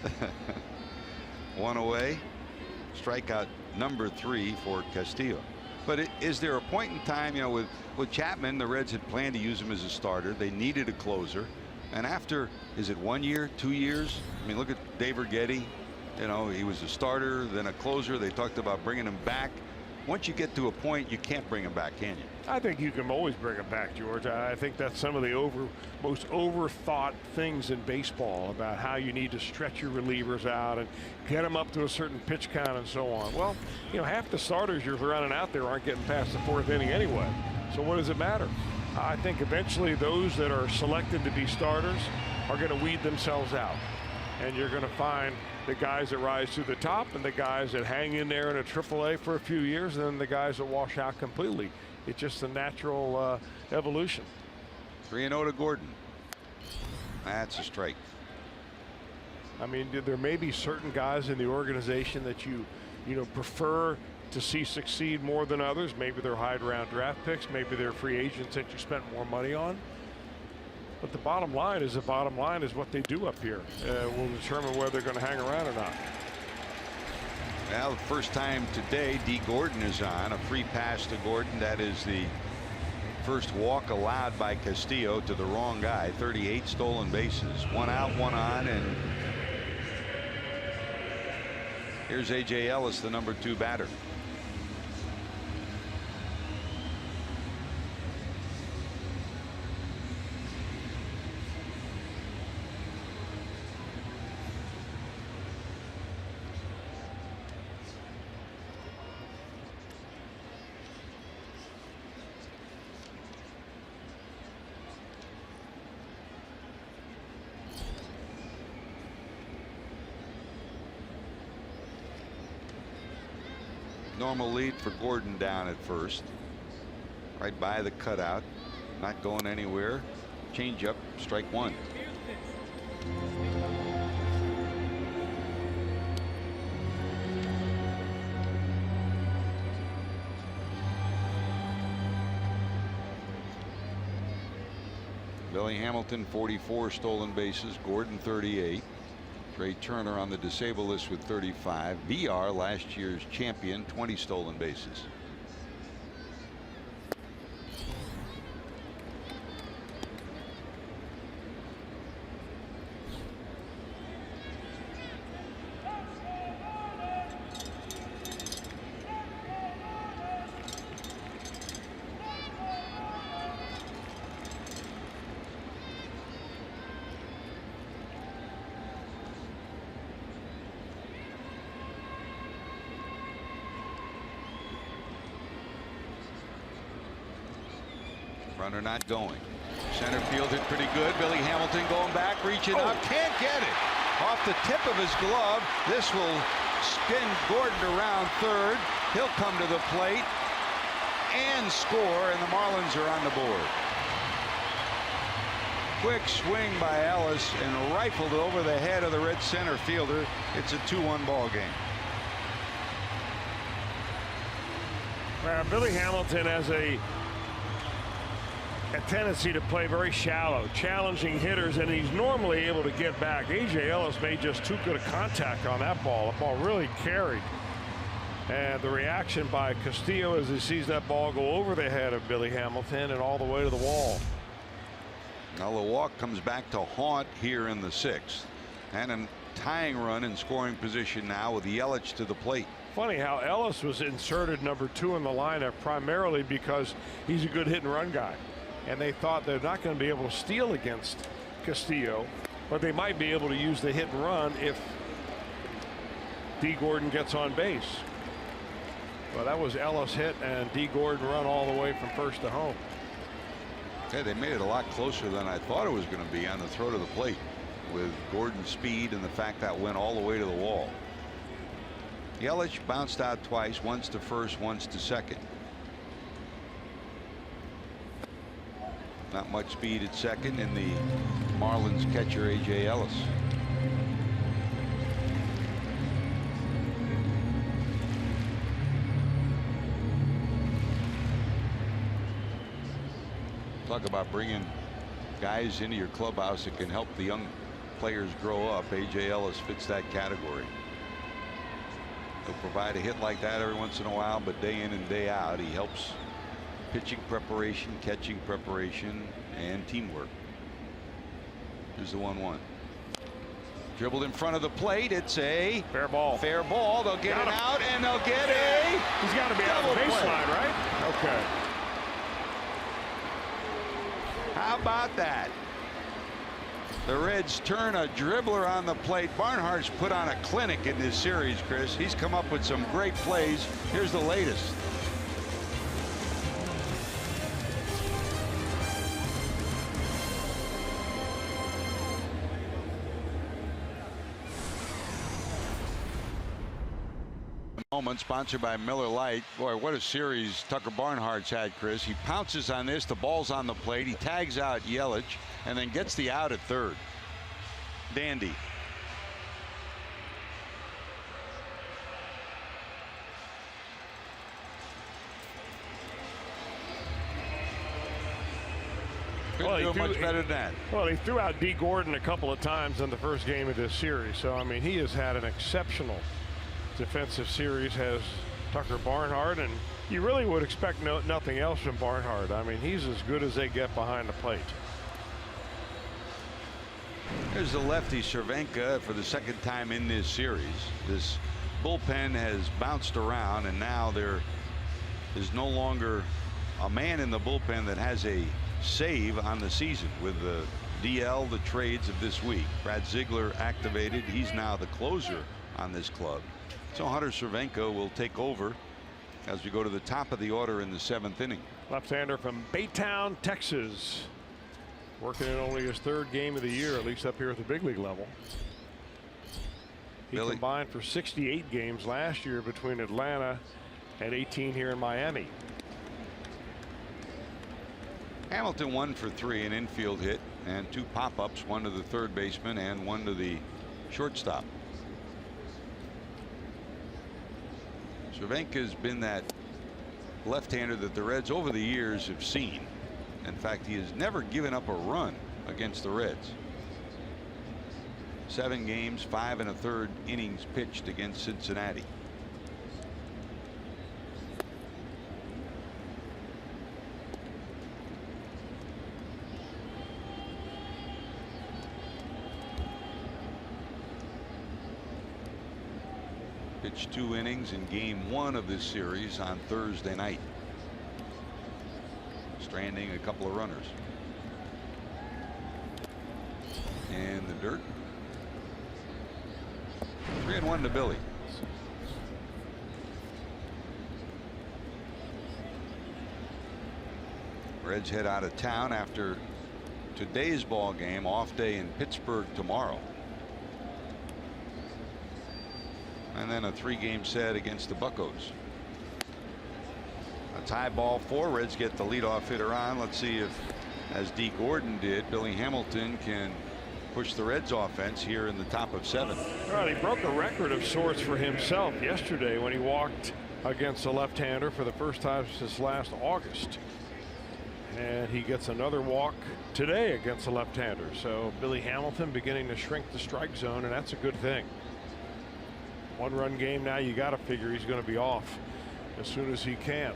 One away. Strikeout number 3 for Castillo. But is there a point in time, you know, with Chapman, the Reds had planned to use him as a starter. They needed a closer. And after, is it 1 year, 2 years? I mean, look at Dave Urghetti. You know, he was a starter, then a closer. They talked about bringing him back. Once you get to a point, you can't bring him back, can you? I think you can always bring him back, George. I think that's some of the most overthought things in baseball about how you need to stretch your relievers out and get them up to a certain pitch count and so on. Well, you know, half the starters you're running out there aren't getting past the 4th inning anyway. So what does it matter? I think eventually those that are selected to be starters are going to weed themselves out. And you're going to find the guys that rise to the top and the guys that hang in there in a AAA for a few years, and then the guys that wash out completely. It's just a natural evolution. 3-0 to Gordon. That's a strike. I mean, there may be certain guys in the organization that you prefer to see succeed more than others. Maybe they're high-round draft picks. Maybe they're free agents that you spent more money on. But the bottom line is what they do up here will determine whether they're going to hang around or not. Well, the first time today, D. Gordon is on. A free pass to Gordon. That is the first walk allowed by Castillo to the wrong guy. 38 stolen bases. 1 out, 1 on, and here's A.J. Ellis, the number 2 batter. Normal lead for Gordon down at first. Right by the cutout. Not going anywhere. Change up, strike 1. Billy Hamilton 44 stolen bases. Gordon 38. Trey Turner on the disabled list with 35. VR, last year's champion, 20 stolen bases. Runner not going. Center field hit pretty good. Billy Hamilton going back, reaching up, can't get it. Off the tip of his glove. This will spin Gordon around third. He'll come to the plate and score, and the Marlins are on the board. Quick swing by Ellis and rifled over the head of the Red center fielder. It's a 2-1 ball game. Billy Hamilton has a tendency to play very shallow, challenging hitters, and he's normally able to get back. A.J. Ellis made just too good a contact on that ball. The ball really carried. And the reaction by Castillo as he sees that ball go over the head of Billy Hamilton and all the way to the wall. Now the walk comes back to haunt here in the 6th. And a tying run in scoring position now with Yelich to the plate. Funny how Ellis was inserted number 2 in the lineup primarily because he's a good hit and run guy. and they thought they're not going to be able to steal against Castillo, but they might be able to use the hit and run if D. Gordon gets on base. Well, that was Ellis hit and D. Gordon run all the way from first to home. Yeah, they made it a lot closer than I thought it was going to be on the throw to the plate, with Gordon's speed and the fact that went all the way to the wall. Yelich bounced out twice, once to first, once to second. Not much speed at second in the Marlins catcher A.J. Ellis. Talk about bringing guys into your clubhouse that can help the young players grow up. A.J. Ellis fits that category. He'll provide a hit like that every once in a while, but day in and day out he helps pitching preparation, catching preparation, and teamwork. Here's the 1-1. Dribbled in front of the plate. It's a fair ball. Fair ball. They'll get it out, and they'll get a. He's got to be out of the baseline, right? Okay. How about that? The Reds turn a dribbler on the plate. Barnhart's put on a clinic in this series, Chris. He's come up with some great plays. Here's the latest. Moment sponsored by Miller Lite. Boy, what a series Tucker Barnhart's had, Chris. He pounces on this. The ball's on the plate. He tags out Yelich and then gets the out at third. Dandy. Couldn't do much better than that. Well, he threw out D. Gordon a couple of times in the first game of this series. So, I mean, he has had an exceptional defensive series, has Tucker Barnhart, and you really would expect nothing else from Barnhart. I mean, he's as good as they get behind the plate. Here's the lefty Cervenka for the second time in this series. This bullpen has bounced around, and now there is no longer a man in the bullpen that has a save on the season with the DL, the trades of this week. Brad Ziegler activated. He's now the closer on this club. So Hunter Cervenka will take over as we go to the top of the order in the 7th inning. Left-hander from Baytown, Texas. Working in only his 3rd game of the year, at least up here at the big league level. He combined for 68 games last year between Atlanta and 18 here in Miami. Hamilton 1 for 3, an infield hit and 2 pop-ups, 1 to the third baseman and 1 to the shortstop. Cervenka's been that left-hander that the Reds over the years have seen. In fact, he has never given up a run against the Reds. 7 games, 5 1/3 innings pitched against Cincinnati. Pitched 2 innings in game 1 of this series on Thursday night, stranding a couple of runners. And the dirt. 3-1 to Billy. Reds head out of town after today's ball game. Off day in Pittsburgh tomorrow. And then a 3-game set against the Buccos. A tie ball 4. Reds get the leadoff hitter on. Let's see if, as D. Gordon did, Billy Hamilton can push the Reds offense here in the top of 7. Well, he broke a record of sorts for himself yesterday when he walked against a left-hander for the first time since last August. And he gets another walk today against a left-hander. So Billy Hamilton beginning to shrink the strike zone, and that's a good thing. 1-run game now. You got to figure he's going to be off as soon as he can.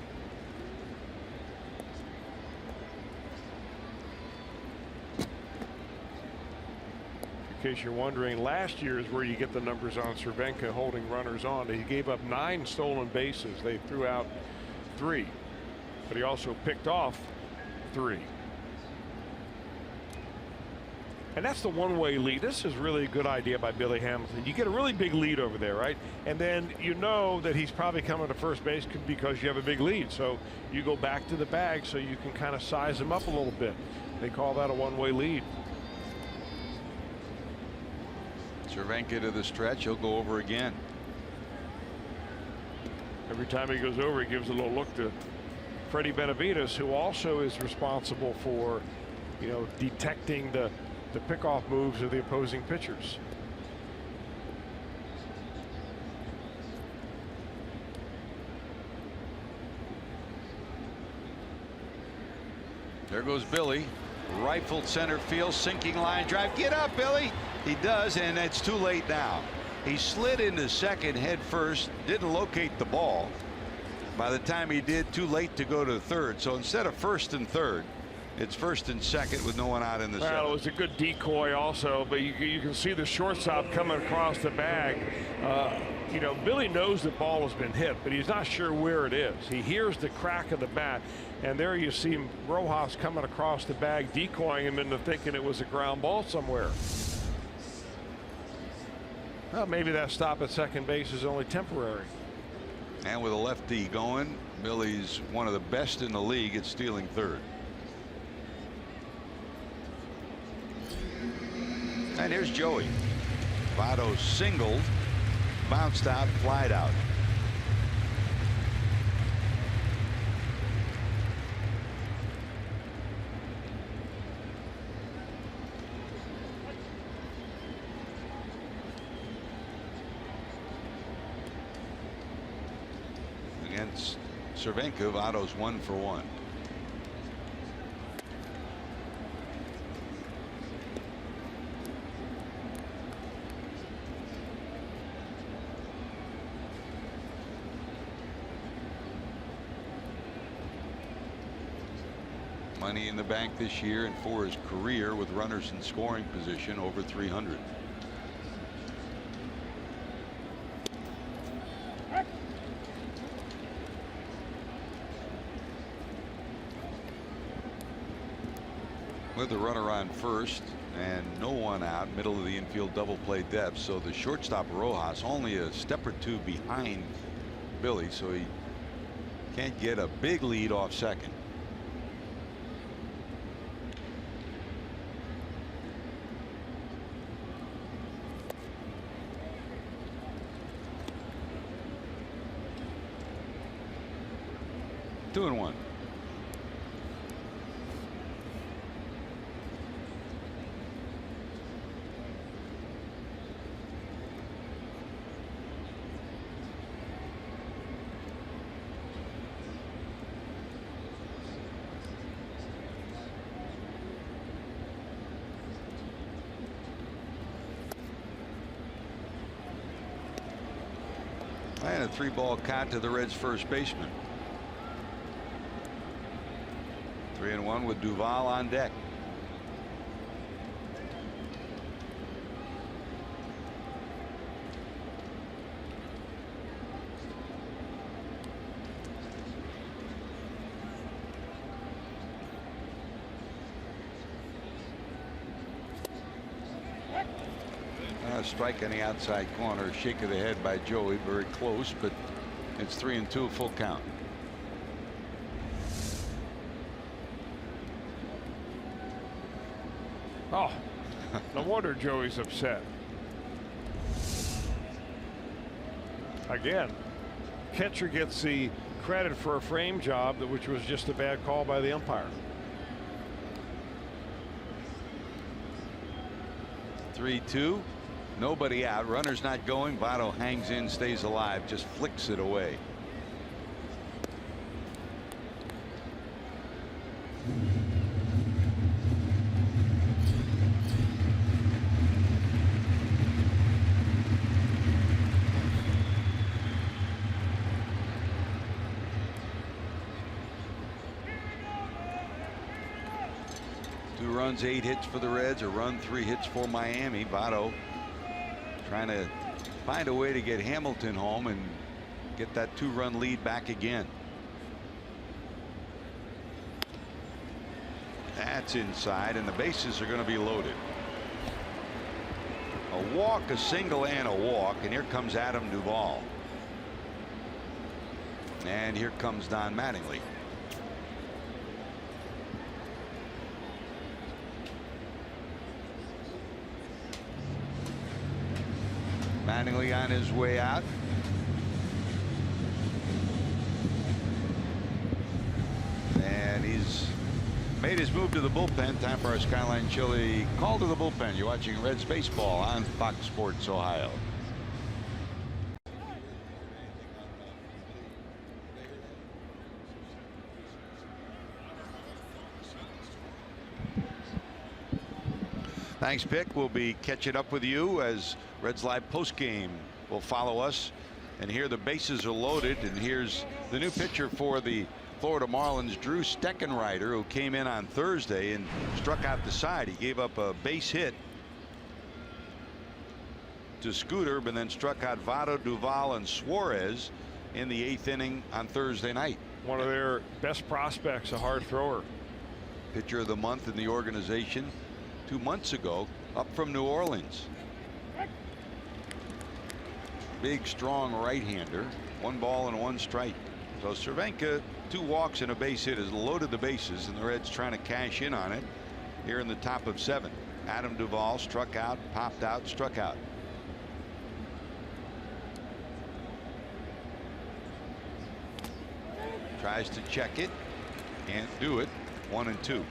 In case you're wondering, last year is where you get the numbers on Cervenka holding runners on. He gave up 9 stolen bases. They threw out 3, but he also picked off 3. And that's the one-way lead. This is really a good idea by Billy Hamilton. You get a really big lead over there, right? And then you know that he's probably coming to first base because you have a big lead. So you go back to the bag so you can kind of size him up a little bit. They call that a one-way lead. Cervenka to the stretch. He'll go over again. Every time he goes over, he gives a little look to Freddie Benavides, who also is responsible for, you know, detecting the pickoff moves of the opposing pitchers. There goes Billy. Rifled center field, sinking line drive. Get up, Billy. He does, and it's too late now. He slid into second head first, didn't locate the ball. By the time he did, too late to go to third. So instead of first and third, it's first and second with no one out in the seventh. Well, it was a good decoy also, but you can see the shortstop coming across the bag. You know, Billy knows the ball has been hit, but he's not sure where it is. He hears the crack of the bat, and there you see Rojas coming across the bag, decoying him into thinking it was a ground ball somewhere. Well, maybe that stop at second base is only temporary. And with a lefty going, Billy's one of the best in the league at stealing third. And here's Joey. Votto singled, bounced out, flied out. Against Cervenka, Votto's 1 for 1. Money in the bank this year and for his career with runners in scoring position over 300. With the runner on first and no one out, middle of the infield double play depth, so the shortstop Rojas only a step or two behind Billy, so he can't get a big lead off second. Two and one. And a 3-ball count to the Reds first baseman. 3-1 with Duvall on deck. Strike on the outside corner, shake of the head by Joey, very close, but it's 3-2, full count. Oh, no wonder Joey's upset. Again, catcher gets the credit for a frame job, which was just a bad call by the umpire. 3-2. Nobody out, runners not going. Votto hangs in, stays alive, just flicks it away. Two runs, 8 hits for the Reds, a run, 3 hits for Miami. Votto trying to find a way to get Hamilton home and get that 2-run lead back again. That's inside, and the bases are going to be loaded. A walk, a single, and a walk. And here comes Adam Duvall. And here comes Don Mattingly. Mattingly on his way out. And he's made his move to the bullpen. Time for our Skyline Chili call to the bullpen. You're watching Reds baseball on Fox Sports Ohio. Thanks, Pick. We'll be catching up with you as Reds Live postgame will follow us. And here the bases are loaded. And here's the new pitcher for the Florida Marlins, Drew Steckenrider, who came in on Thursday and struck out the side. He gave up a base hit to Scooter, but then struck out Votto, Duvall, and Suarez in the 8th inning on Thursday night. One of their best prospects, a hard thrower. Pitcher of the month in the organization 2 months ago, up from New Orleans. Big, strong right-hander. 1 ball and 1 strike. So Cervenka, 2 walks and a base hit, has loaded the bases, and the Reds trying to cash in on it here in the top of 7. Adam Duvall struck out, popped out, struck out. Tries to check it, can't do it. 1 and 2.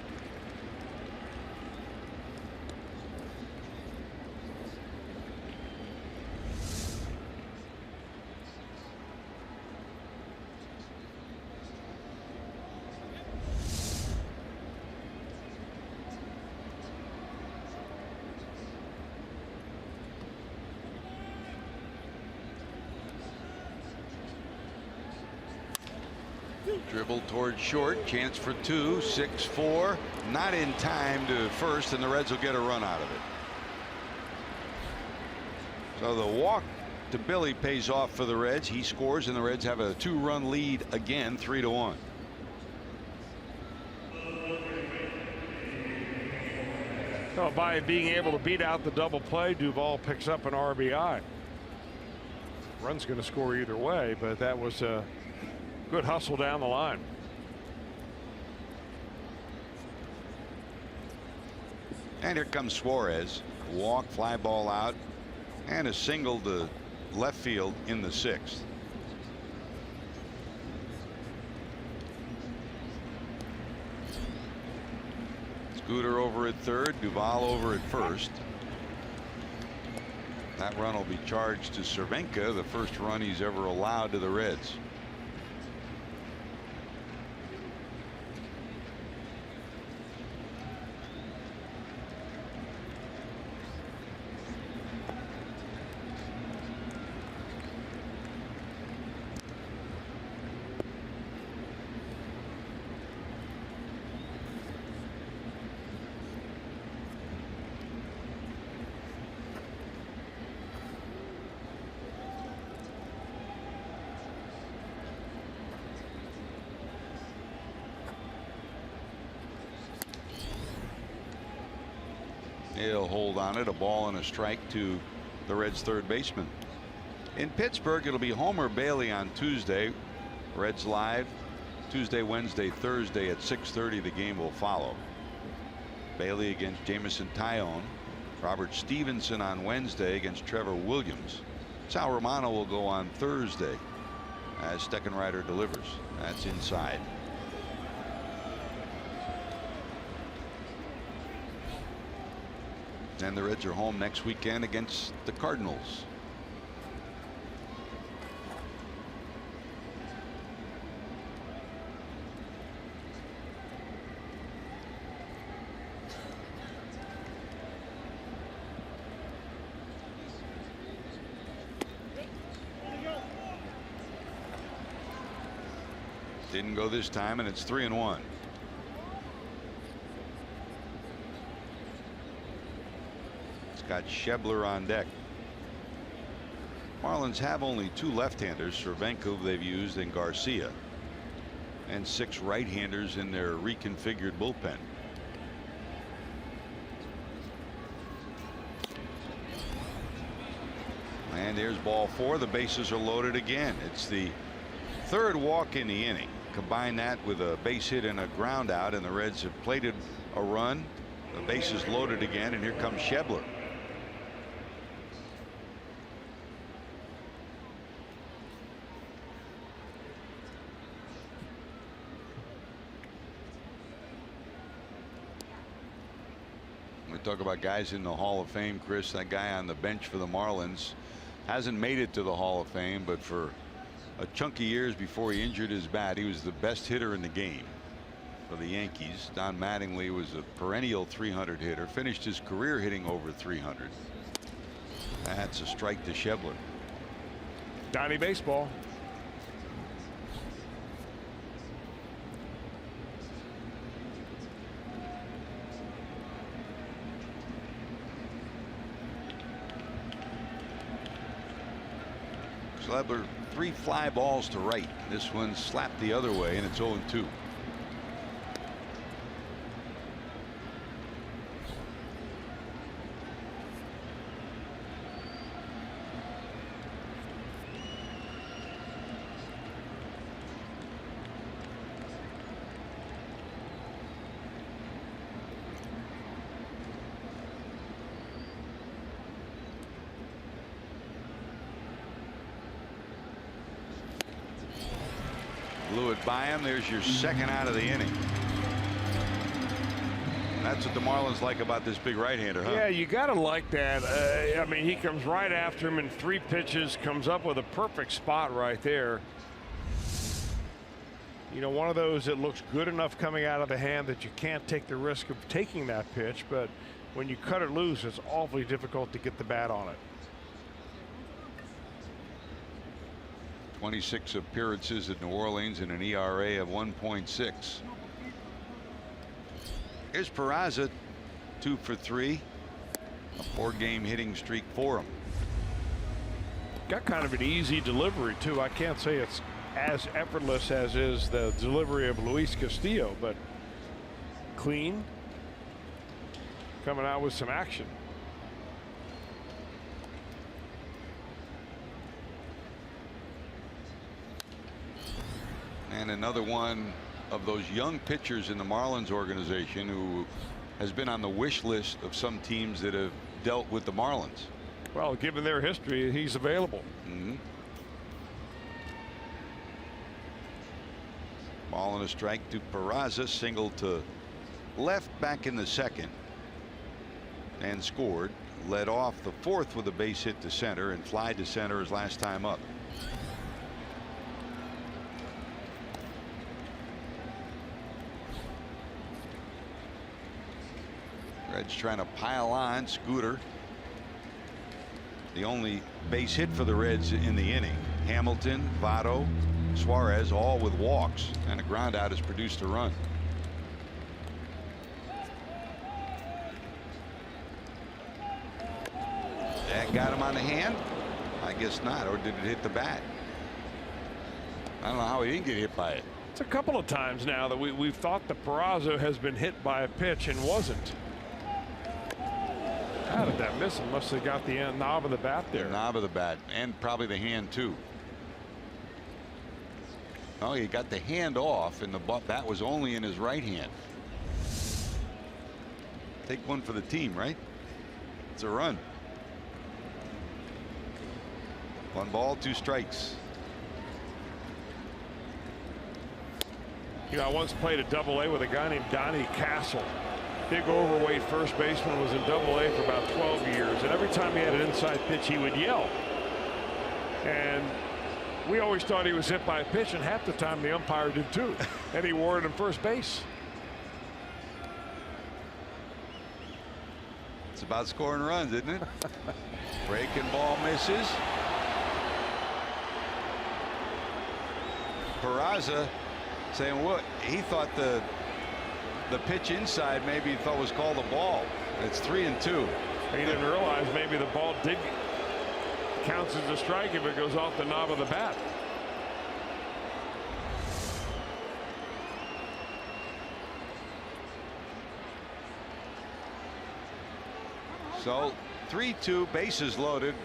Dribble towards short, chance for 2, 6-4, not in time to first, and the Reds will get a run out of it. So the walk to Billy pays off for the Reds. He scores, and the Reds have a 2-run lead again, 3-1. So by being able to beat out the double play, Duvall picks up an RBI. Run's going to score either way, but that was a good hustle down the line. And here comes Suarez. Walk, fly ball out, and a single to left field in the 6th. Scooter over at third, Duvall over at first. That run will be charged to Cervenka, the first run he's ever allowed to the Reds. He'll hold on it. A ball and a strike to the Reds' third baseman. In Pittsburgh, it'll be Homer Bailey on Tuesday. Reds Live Tuesday, Wednesday, Thursday at 6:30. The game will follow. Bailey against Jamison Tyone. Robert Stevenson on Wednesday against Trevor Williams. Sal Romano will go on Thursday as Steckenrider delivers. That's inside. And the Reds are home next weekend against the Cardinals. Didn't go this time, and it's 3-1. Got Schebler on deck. Marlins have only 2 left-handers, Cervenka, who they've used, and Garcia, and 6 right-handers in their reconfigured bullpen. And there's ball 4. The bases are loaded again. It's the 3rd walk in the inning. Combine that with a base hit and a ground out, and the Reds have plated a run. The bases loaded again, and here comes Schebler. We talk about guys in the Hall of Fame, Chris. That guy on the bench for the Marlins hasn't made it to the Hall of Fame, but for a chunk of years before he injured his bat, he was the best hitter in the game for the Yankees. Don Mattingly was a perennial 300 hitter, finished his career hitting over 300. That's a strike to Schebler. Donnie baseball. Schebler, 3 fly balls to right. This one slapped the other way, and it's 0-2. Blew it by him. There's your 2nd out of the inning. That's what the Marlins like about this big right-hander, huh? Yeah, you got to like that. I mean, he comes right after him in 3 pitches, comes up with a perfect spot right there. You know, one of those that looks good enough coming out of the hand that you can't take the risk of taking that pitch, but when you cut it loose, it's awfully difficult to get the bat on it. 26 appearances at New Orleans and an ERA of 1.6. Here's Peraza, 2 for 3. A 4-game hitting streak for him. Got kind of an easy delivery too. I can't say it's as effortless as is the delivery of Luis Castillo, but clean, coming out with some action. And another one of those young pitchers in the Marlins organization who has been on the wish list of some teams that have dealt with the Marlins. Well, given their history, he's available. Ball and a strike to Peraza, single to left back in the 2nd, and scored. Led off the 4th with a base hit to center and fly to center his last time up. Reds trying to pile on. Scooter, the only base hit for the Reds in the inning. Hamilton, Votto, Suarez, all with walks, and a ground out has produced a run. That got him on the hand? I guess not. Or did it hit the bat? I don't know how he didn't get hit by it. It's a couple of times now that we've thought the Peraza has been hit by a pitch and wasn't. How did that miss him? Must have got the knob of the bat there. The knob of the bat, and probably the hand too. Oh, he got the hand off, and the bat was only in his right hand. Take one for the team, right? It's a run. 1 ball, 2 strikes. You know, I once played a Double-A with a guy named Donnie Castle. Big overweight first baseman, was in Double-A for about 12 years, and every time he had an inside pitch he would yell, and we always thought he was hit by a pitch, and half the time the umpire did too. And he wore it in first base. It's about scoring runs, isn't it? Breaking ball misses. Peraza saying what he thought the pitch inside maybe he thought was called a ball. It's 3-2. He didn't realize maybe the ball did counts as a strike if it goes off the knob of the bat. So 3-2, bases loaded.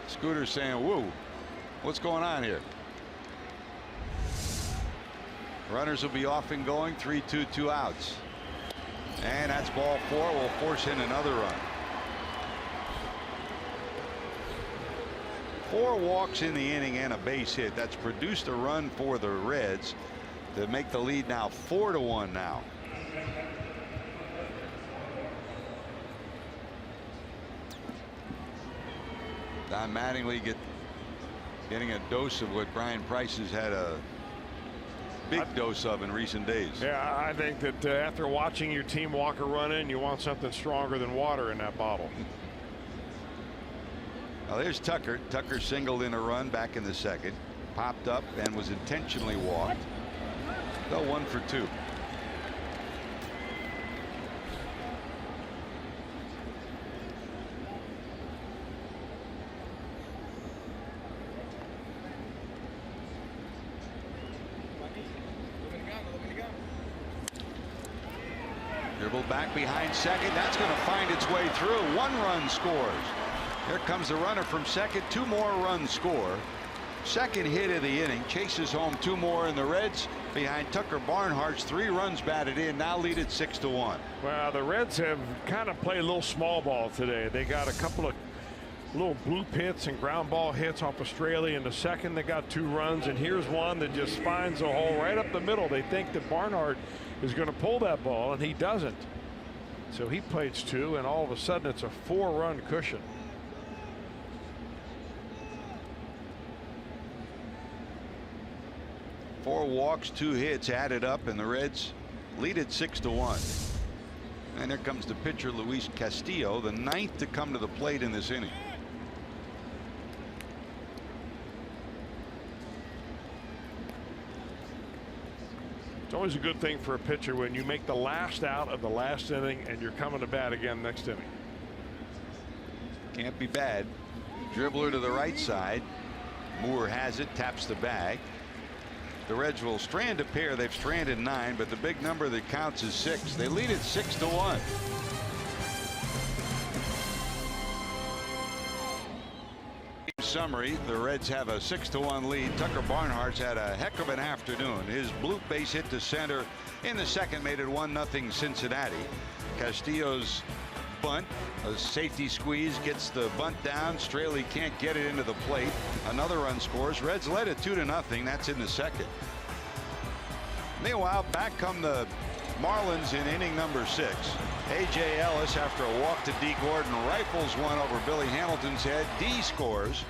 Scooter saying, whoa, what's going on here? Runners will be off and going. 3-2, 2 outs. And that's ball 4. Will force in another run. 4 walks in the inning and a base hit. That's produced a run for the Reds to make the lead now 4-1 now. Don Mattingly getting a dose of what Brian Price has had a big dose of in recent days. Yeah, I think that after watching your team walk a run in, you want something stronger than water in that bottle. Now there's Tucker. Tucker singled in a run back in the second. Popped up and was intentionally walked. Go 1 for 2. Dribbled back behind second. That's going to find its way through. 1 run scores. Here comes the runner from second. 2 more runs score. Second hit of the inning. Chases home 2 more, and the Reds behind Tucker Barnhart's 3 runs batted in now lead at 6-1. Well, the Reds have kind of played a little small ball today. They got a couple of little bloop hits and ground ball hits off Australia in the second. They got 2 runs, and here's one that just finds a hole right up the middle. They think that Barnhart is going to pull that ball, and he doesn't. So he plays 2, and all of a sudden it's a 4-run cushion. Four walks, 2 hits added up, and the Reds lead at 6-1. And here comes the pitcher Luis Castillo, the 9th to come to the plate in this inning. It's always a good thing for a pitcher when you make the last out of the last inning and you're coming to bat again next inning. Can't be bad. Dribbler to the right side. Moore has it, taps the bag. The Reds will strand a pair. They've stranded 9, but the big number that counts is 6. They lead at 6-1. Summary, the Reds have a 6-1 lead. Tucker Barnhart's had a heck of an afternoon. His bloop base hit to center in the second made it 1-0 Cincinnati. Castillo's bunt, a safety squeeze, gets the bunt down. Straley can't get it into the plate. Another run scores. Reds led it 2-0. That's in the second. Meanwhile, back come the Marlins in inning number 6. A.J. Ellis, after a walk to D. Gordon, rifles one over Billy Hamilton's head. D scores,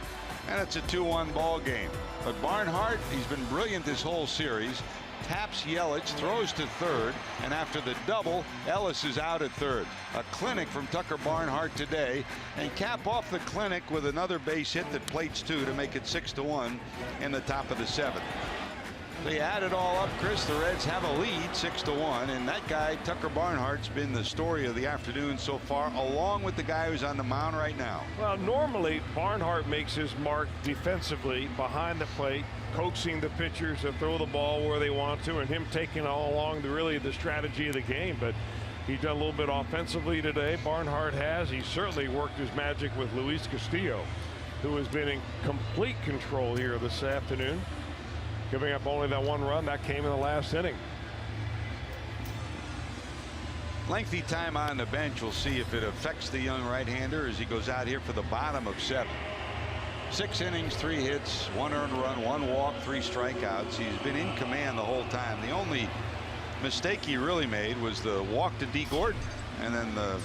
and it's a 2-1 ball game. But Barnhart, he's been brilliant this whole series. Taps Yelich, throws to third, and after the double, Ellis is out at third. A clinic from Tucker Barnhart today, and cap off the clinic with another base hit that plates 2 to make it 6-1 in the top of the 7th. They add it all up, Chris. The Reds have a lead 6-1, and that guy Tucker Barnhart's been the story of the afternoon so far, along with the guy who's on the mound right now. Well, normally Barnhart makes his mark defensively behind the plate, coaxing the pitchers to throw the ball where they want to, and him taking all along really the strategy of the game. But he's done a little bit offensively today. Barnhart has. He certainly worked his magic with Luis Castillo, who has been in complete control here this afternoon, giving up only that 1 run that came in the last inning. Lengthy time on the bench. We'll see if it affects the young right-hander as he goes out here for the bottom of 7. 6 innings, 3 hits, 1 earned run, 1 walk, 3 strikeouts. He's been in command the whole time. The only mistake he really made was the walk to D. Gordon and then the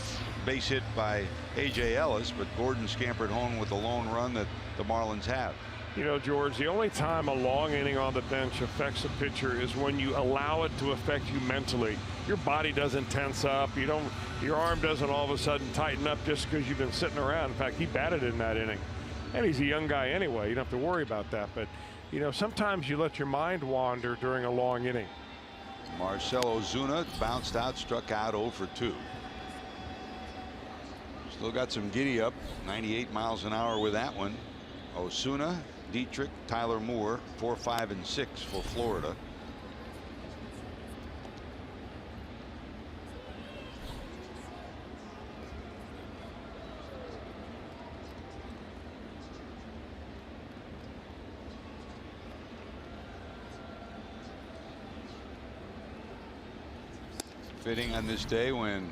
base hit by A.J. Ellis, but Gordon scampered home with the lone run that the Marlins have. You know, George, the only time a long inning on the bench affects a pitcher is when you allow it to affect you mentally. Your body doesn't tense up. Your arm doesn't all of a sudden tighten up just because you've been sitting around. In fact, he batted in that inning. And he's a young guy anyway. You don't have to worry about that. But, you know, sometimes you let your mind wander during a long inning. Marcell Ozuna bounced out, struck out 0 for 2. Still got some giddy up, 98 miles an hour with that one. Osuna, Dietrich, Tyler Moore, 4, 5, and 6 for Florida. Fitting on this day when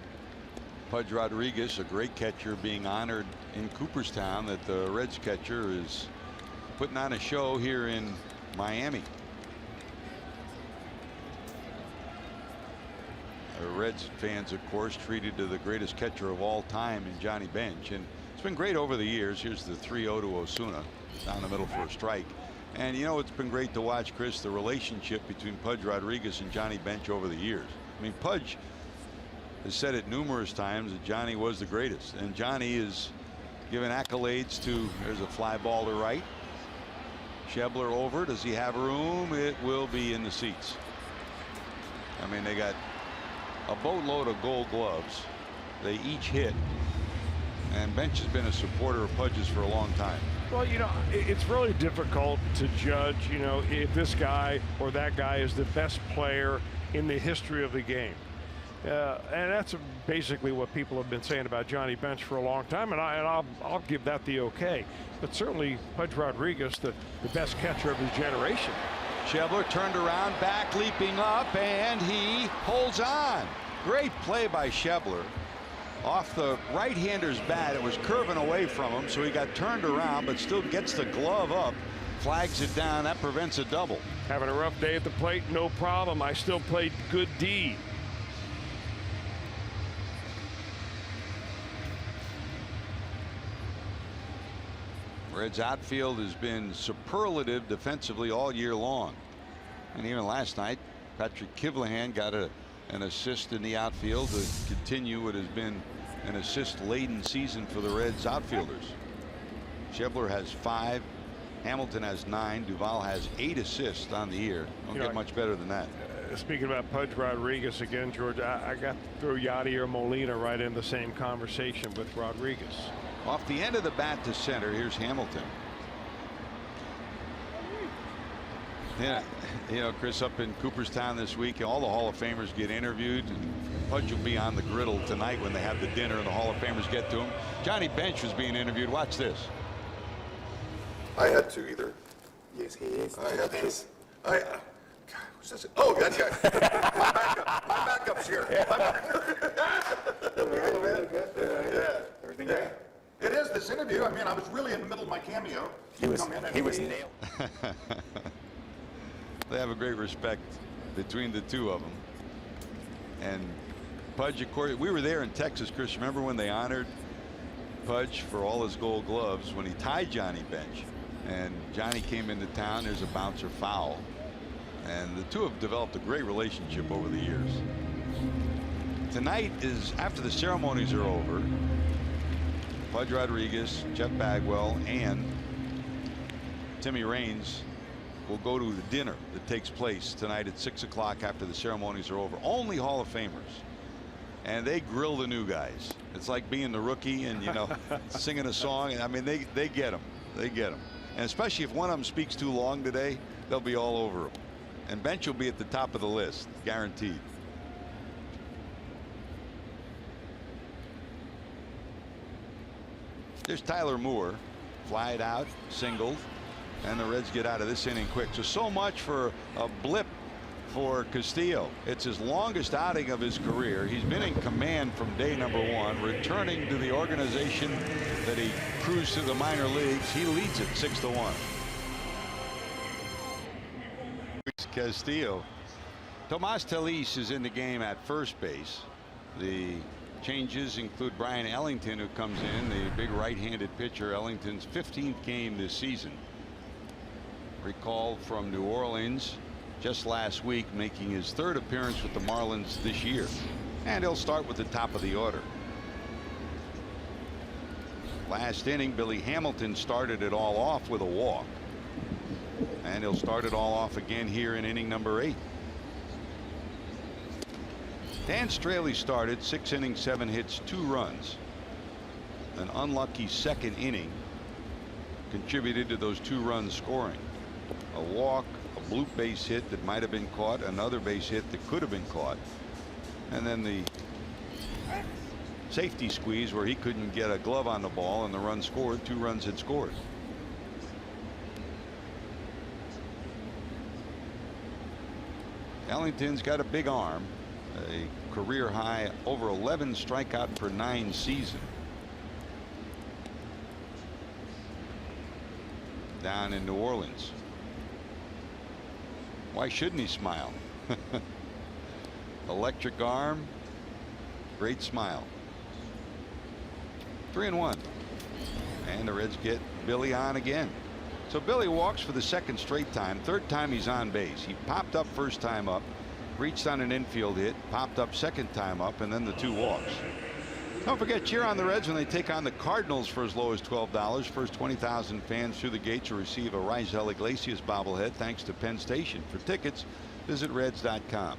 Pudge Rodriguez, a great catcher, being honored in Cooperstown, that the Reds catcher is putting on a show here in Miami. The Reds fans, of course, treated to the greatest catcher of all time in Johnny Bench, and it's been great over the years. Here's the 3-0 to Osuna, down the middle for a strike. And you know, it's been great to watch, Chris, the relationship between Pudge Rodriguez and Johnny Bench over the years. I mean, Pudge has said it numerous times that Johnny was the greatest, and Johnny is giving accolades to, there's a fly ball to right. Schebler over. Does he have room? It will be in the seats. I mean, they got a boatload of gold gloves. They each hit, and Bench has been a supporter of Pudge's for a long time. Well, you know, it's really difficult to judge, you know, if this guy or that guy is the best player in the history of the game. And that's basically what people have been saying about Johnny Bench for a long time, and I'll give that the okay. But certainly Pudge Rodriguez, the best catcher of his generation. Schebler turned around, back leaping up, and he holds on. Great play by Schebler. Off the right-hander's bat, it was curving away from him, so he got turned around, but still gets the glove up, flags it down. That prevents a double. Having a rough day at the plate, no problem. I still played good D. Reds outfield has been superlative defensively all year long, and even last night Patrick Kivlehan got an assist in the outfield to continue what has been an assist-laden season for the Reds outfielders. Schebler has 5, Hamilton has 9, Duvall has 8 assists on the year. Don't get much better than that. Speaking about Pudge Rodriguez again, George, I got to throw Yadier Molina right in the same conversation with Rodriguez. Off the end of the bat to center, here's Hamilton. Yeah, you know, Chris, up in Cooperstown this week, all the Hall of Famers get interviewed, and Pudge will be on the griddle tonight when they have the dinner and the Hall of Famers get to him. Johnny Bench was being interviewed. Watch this. I had to either. Yes, he is. I had to. God, who's this? Oh, that guy. My backup's here. Yeah. Everything good? It is, this interview. I mean, I was really in the middle of my cameo. He was nailed. They have a great respect between the two of them. And Pudge, of course, we were there in Texas, Chris. Remember when they honored Pudge for all his gold gloves when he tied Johnny Bench, and Johnny came into town. There's a bouncer foul, and the two have developed a great relationship over the years. Tonight is after the ceremonies are over. Pudge Rodriguez, Jeff Bagwell, and Timmy Raines will go to the dinner that takes place tonight at 6 o'clock after the ceremonies are over. Only Hall of Famers, and they grill the new guys. It's like being the rookie and, you know, singing a song. I mean, they get them. They get them. And especially if one of them speaks too long today, they'll be all over them. And Bench will be at the top of the list, guaranteed. There's Tyler Moore, flied out, singled, and the Reds get out of this inning quick. So much for a blip for Castillo. It's his longest outing of his career. He's been in command from day number 1, returning to the organization that he cruised to the minor leagues. He leads it 6-1. Castillo. Tomas Telis is in the game at first base. The changes include Brian Ellington, who comes in, the big right-handed pitcher. Ellington's 15th game this season. Recalled from New Orleans just last week, making his 3rd appearance with the Marlins this year. And he'll start with the top of the order. Last inning, Billy Hamilton started it all off with a walk. And he'll start it all off again here in inning number 8. Dan Straley started 6 innings, 7 hits, 2 runs. An unlucky 2nd inning contributed to those 2 runs scoring. A walk, a bloop base hit that might have been caught, another base hit that could have been caught, and then the safety squeeze where he couldn't get a glove on the ball and the run scored. 2 runs had scored. Ellington's got a big arm. a career high over 11 strikeout per 9 season. Down in New Orleans. Why shouldn't he smile? Electric arm, great smile. 3-1. And the Reds get Billy on again. So Billy walks for the second straight time. Third time he's on base. He popped up first time up, reached on an infield hit, popped up second time up, and then the 2 walks. Don't forget, cheer on the Reds when they take on the Cardinals for as low as $12. First 20,000 fans through the gates will receive a Rizal Iglesias bobblehead thanks to Penn Station. For tickets, visit Reds.com.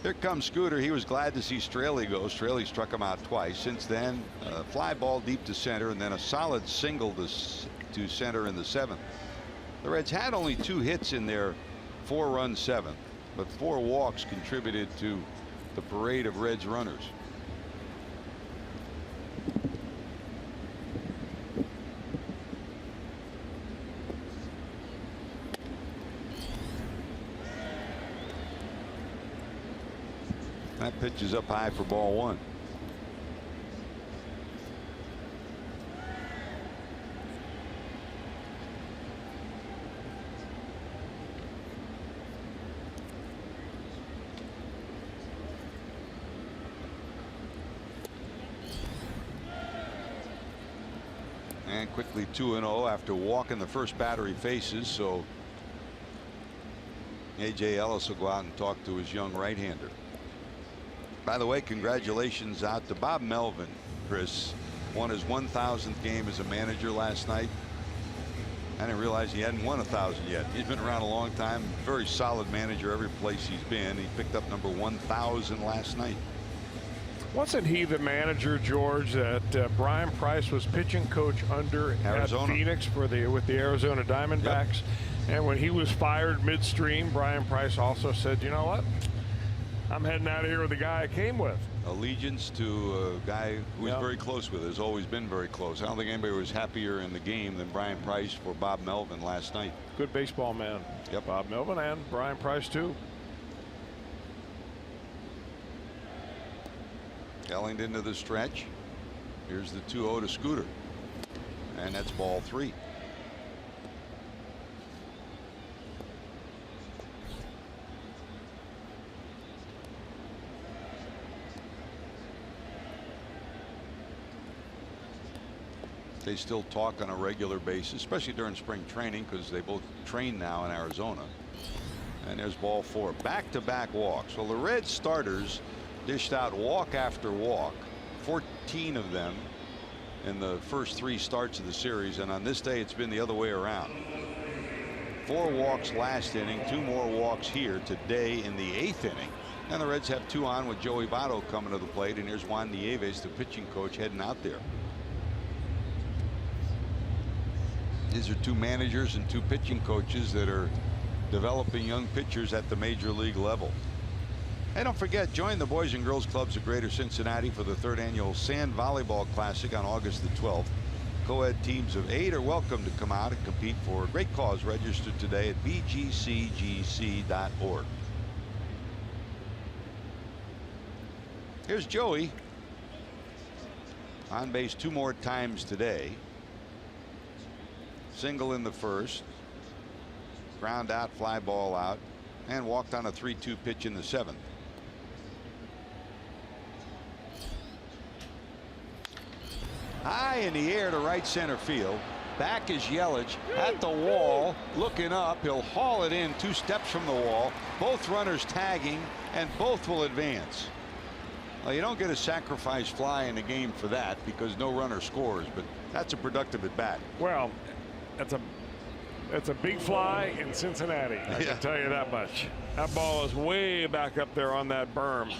Here comes Scooter. He was glad to see Straley go. Straley struck him out twice. Since then, a fly ball deep to center and then a solid single to center in the 7th. The Reds had only 2 hits in their 4-run 7th, but 4 walks contributed to the parade of Reds runners. That pitch is up high for ball 1. And quickly 2-0 after walking the first batter he faces. So A.J. Ellis will go out and talk to his young right-hander. By the way, congratulations out to Bob Melvin. Chris won his 1,000th game as a manager last night. I didn't realize he hadn't won 1,000 yet. He's been around a long time. Very solid manager every place he's been. He picked up number 1,000 last night. Wasn't he the manager, George, that Brian Price was pitching coach under Arizona. at Phoenix with the Arizona Diamondbacks? Yep. And when he was fired midstream, Brian Price also said, you know what? I'm heading out of here with the guy I came with. Allegiance to a guy who he's very close with, has always been very close. I don't think anybody was happier in the game than Brian Price for Bob Melvin last night. Good baseball man. Yep. Bob Melvin and Brian Price too. Ellington to the stretch. Here's the 2-0 to Scooter. And that's ball 3. They still talk on a regular basis, especially during spring training, because they both train now in Arizona. And there's ball 4. Back-to-back walks. Well, the Reds starters dished out walk after walk, 14 of them in the first 3 starts of the series, and on this day it's been the other way around. 4 walks last inning, 2 more walks here today in the 8th inning, and the Reds have 2 on with Joey Votto coming to the plate, and here's Juan Nieves, the pitching coach, heading out there. These are 2 managers and 2 pitching coaches that are developing young pitchers at the major league level. Hey, don't forget, join the Boys and Girls Clubs of Greater Cincinnati for the 3rd annual Sand Volleyball Classic on August the 12th. Co-ed teams of 8 are welcome to come out and compete for a great cause. Register today at bgcgc.org. Here's Joey on base 2 more times today. Single in the first, ground out, fly ball out, and walked on a 3-2 pitch in the 7th. High in the air to right center field. Back is Yelich at the wall, looking up. He'll haul it in 2 steps from the wall. Both runners tagging, and both will advance. Well, you don't get a sacrifice fly in the game for that because no runner scores, but that's a productive at bat. Well, that's a big fly in Cincinnati. I can tell you that much. That ball is way back up there on that berm.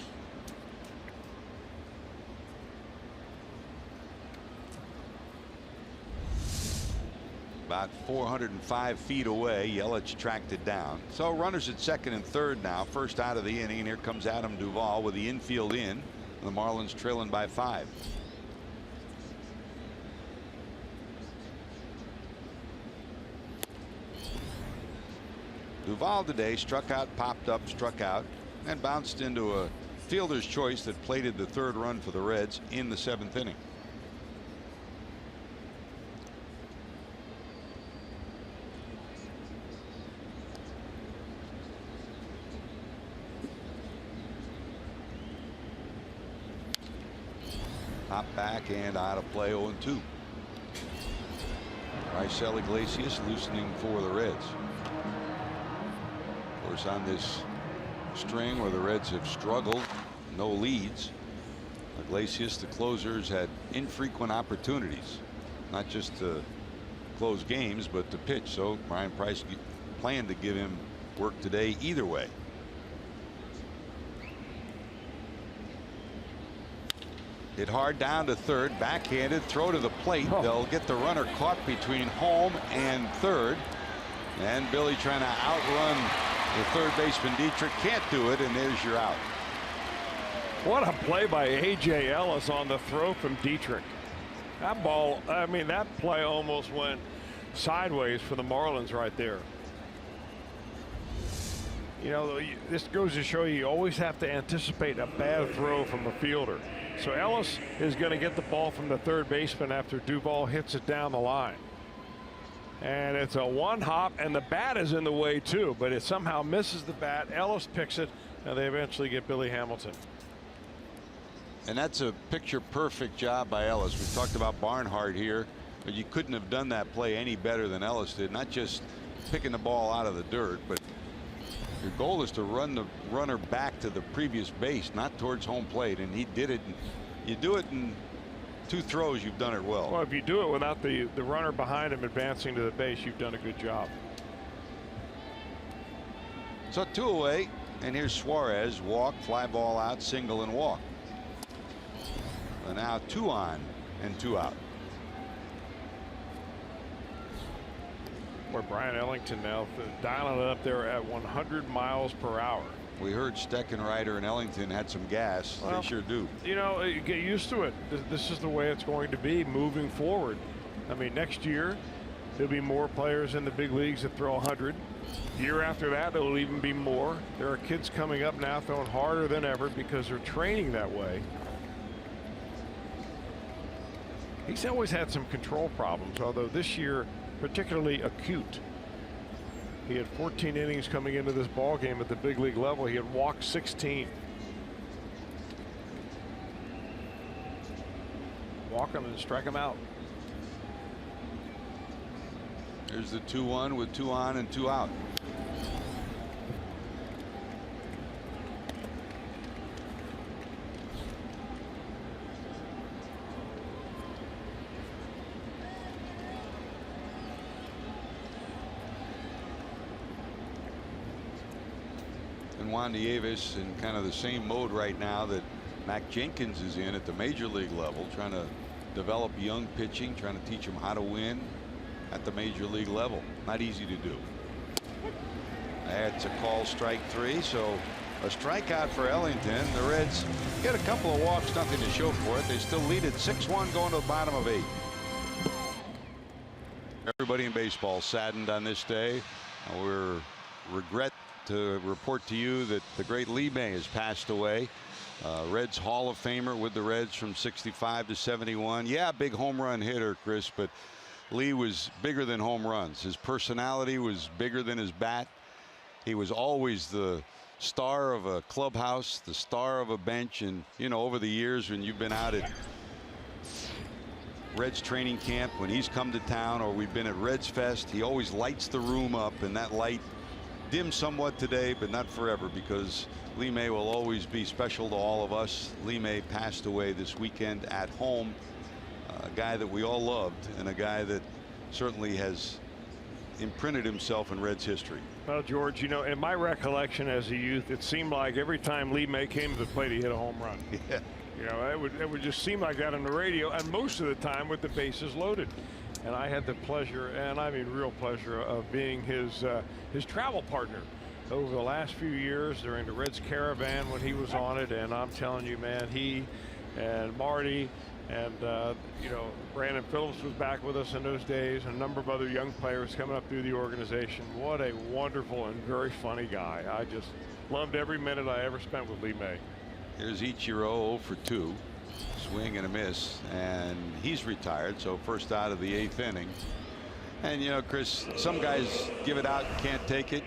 About 405 feet away. Yelich tracked it down. So runners at 2nd and 3rd now. First out of the inning, and here comes Adam Duvall with the infield in. The Marlins trailing by 5. Duvall today struck out, popped up, struck out, and bounced into a fielder's choice that plated the 3rd run for the Reds in the 7th inning. Hop back and out of play, 0-2. Raisel Iglesias loosening for the Reds. Of course, on this string where the Reds have struggled, no leads, Iglesias, the closers, had infrequent opportunities, not just to close games, but to pitch. So Brian Price planned to give him work today either way. Hit hard down to 3rd, backhanded, throw to the plate. They'll get the runner caught between home and 3rd. And Billy trying to outrun the 3rd baseman Dietrich, can't do it, and there's your out. What a play by A.J. Ellis on the throw from Dietrich. That ball, I mean, that play almost went sideways for the Marlins right there. You know, this goes to show you always have to anticipate a bad throw from a fielder. So Ellis is going to get the ball from the 3rd baseman after Duvall hits it down the line. And it's a one hop, and the bat is in the way too, but it somehow misses the bat. Ellis picks it, and they eventually get Billy Hamilton. And that's a picture perfect job by Ellis. We talked about Barnhart here, but you couldn't have done that play any better than Ellis did. Not just picking the ball out of the dirt, but your goal is to run the runner back to the previous base, not towards home plate, and he did it. You do it in 2 throws, you've done it well. Well, if you do it without the runner behind him advancing to the base, you've done a good job. So 2 away, and here's Suarez. Walk, fly ball out, single, and walk. And now 2 on and 2 out. Where Brian Ellington now dialing it up there at 100 miles per hour. We heard Steckenrider and Ellington had some gas. Well, they sure do. You know, you get used to it. This is the way it's going to be moving forward. I mean, next year there'll be more players in the big leagues that throw 100. Year after that, there will even be more. There are kids coming up now throwing harder than ever because they're training that way. He's always had some control problems, although this year particularly acute. He had 14 innings coming into this ball game at the big league level. He had walked 16. Walk him and strike him out. There's the 2-1 with 2 on and 2 out. Juan Nieves in kind of the same mode right now that Mac Jenkins is in at the major league level, trying to develop young pitching, trying to teach them how to win at the major league level. Not easy to do. That's a call, strike 3. So a strikeout for Ellington. The Reds get a couple of walks, nothing to show for it. They still lead at 6-1 going to the bottom of 8. Everybody in baseball saddened on this day. We're regret to report to you that the great Lee May has passed away. Reds Hall of Famer with the Reds from 65 to 71. Yeah, big home run hitter, Chris, but Lee was bigger than home runs. His personality was bigger than his bat. He was always the star of a clubhouse, the star of a bench. And you know, over the years when you've been out at Reds training camp, when he's come to town, or we've been at Reds Fest, he always lights the room up, and that light dimmed somewhat today, but not forever, because Lee May will always be special to all of us. Lee May passed away this weekend at home. A guy that we all loved, and a guy that certainly has imprinted himself in Reds history. Well, George, you know, in my recollection as a youth, it seemed like every time Lee May came to the plate, he hit a home run. Yeah. You know, it would just seem like that on the radio, and most of the time with the bases loaded. And I had the pleasure, and I mean real pleasure, of being his travel partner over the last few years during the Reds Caravan when he was on it. And I'm telling you, man, he and Marty And, you know, Brandon Phillips was back with us in those days, and a number of other young players coming up through the organization. What a wonderful and very funny guy. I just loved every minute I ever spent with Lee May. Here's Ichiro 0 for 2. Swing and a miss, and he's retired, so first out of the 8th inning. And you know, Chris, some guys give it out, can't take it.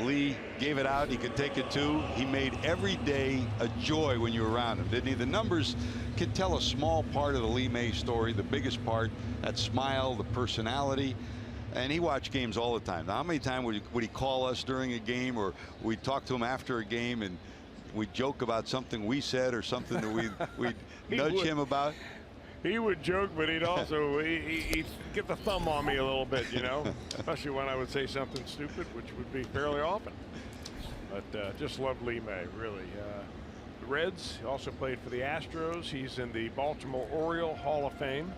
Lee gave it out, he could take it too. He made every day a joy when you were around him, didn't he? The numbers can tell a small part of the Lee May story. The biggest part, that smile, the personality. And he watched games all the time. Now, how many times would he call us during a game, or we'd talk to him after a game and we'd joke about something we said or something that we'd nudge him about? He would joke, but he'd also he'd get the thumb on me a little bit, you know, especially when I would say something stupid, which would be fairly often. But just love Lee May, really. The Reds, he also played for the Astros. He's in the Baltimore Oriole Hall of Fame.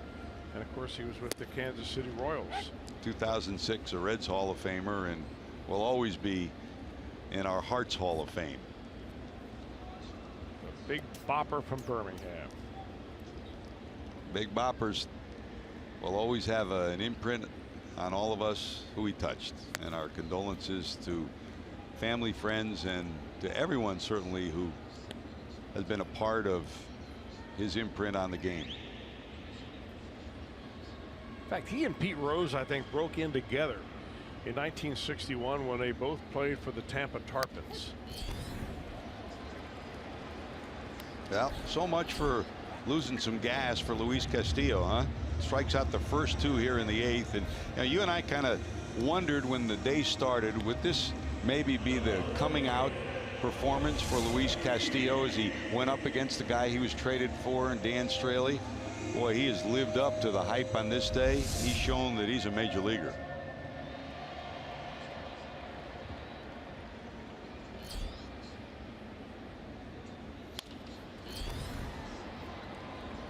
And of course, he was with the Kansas City Royals. 2006, a Reds Hall of Famer, and will always be in our Hearts Hall of Fame. A big bopper from Birmingham. Big boppers will always have an imprint on all of us who he touched, and our condolences to family, friends, and to everyone certainly who has been a part of his imprint on the game. In fact, he and Pete Rose, I think, broke in together in 1961 when they both played for the Tampa Tarpons. Well, so much for losing some gas for Luis Castillo, huh? Strikes out the first 2 here in the 8th. And you know, you and I kind of wondered when the day started, would this maybe be the coming out performance for Luis Castillo as he went up against the guy he was traded for, and Dan Straley? Boy, he has lived up to the hype on this day. He's shown that he's a major leaguer.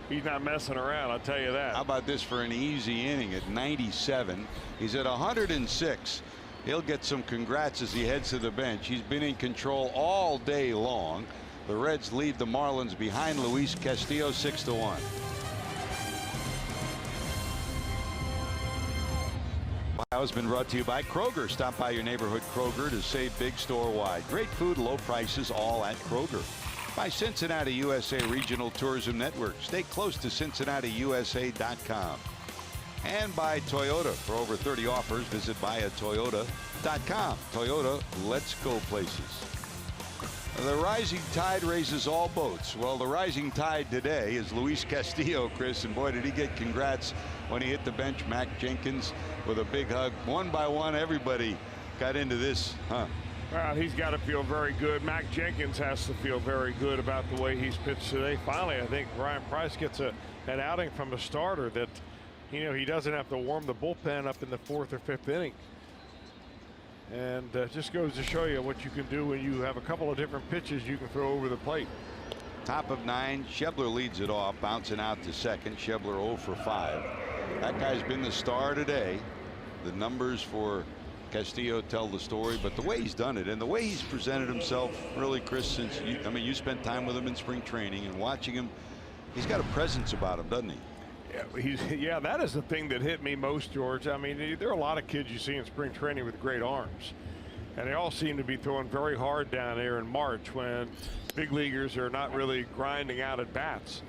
He's not messing around, I'll tell you that. How about this for an easy inning at 97? He's at 106. He'll get some congrats as he heads to the bench. He's been in control all day long. The Reds lead the Marlins behind Luis Castillo 6-1. Has been brought to you by Kroger. Stop by your neighborhood Kroger to save big store-wide. Great food, low prices, all at Kroger. By Cincinnati USA Regional Tourism Network. Stay close to CincinnatiUSA.com. And by Toyota. For over 30 offers, visit buyatoyota.com. Toyota, let's go places. The rising tide raises all boats. Well, the rising tide today is Luis Castillo, Chris, and boy, did he get congrats when he hit the bench. Mac Jenkins with a big hug. One by one, everybody got into this, huh? Well, he's got to feel very good. Mac Jenkins has to feel very good about the way he's pitched today. Finally, I think Ryan Price gets an outing from a starter that, you know, he doesn't have to warm the bullpen up in the 4th or 5th inning. And just goes to show you what you can do when you have a couple of different pitches you can throw over the plate. Top of 9, Schebler leads it off, bouncing out to second. Schebler 0 for 5. That guy's been the star today. The numbers for Castillo tell the story, but the way he's done it and the way he's presented himself, really, Chris, since you spent time with him in spring training and watching him, he's got a presence about him, doesn't he? Yeah, that is the thing that hit me most, George. I mean, there are a lot of kids you see in spring training with great arms, and they all seem to be throwing very hard down there in March when big leaguers are not really grinding out at bats.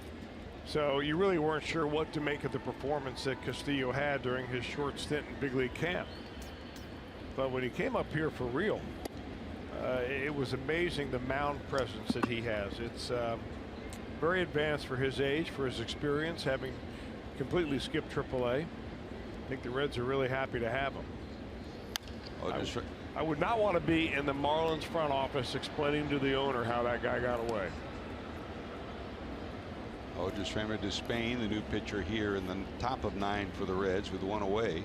So you really weren't sure what to make of the performance that Castillo had during his short stint in big league camp. But when he came up here for real, it was amazing the mound presence that he has. It's very advanced for his age, for his experience, having completely skipped AAA. I think the Reds are really happy to have him. I would not want to be in the Marlins front office explaining to the owner how that guy got away. Just Framer to Spain, the new pitcher here in the top of 9 for the Reds with 1 away.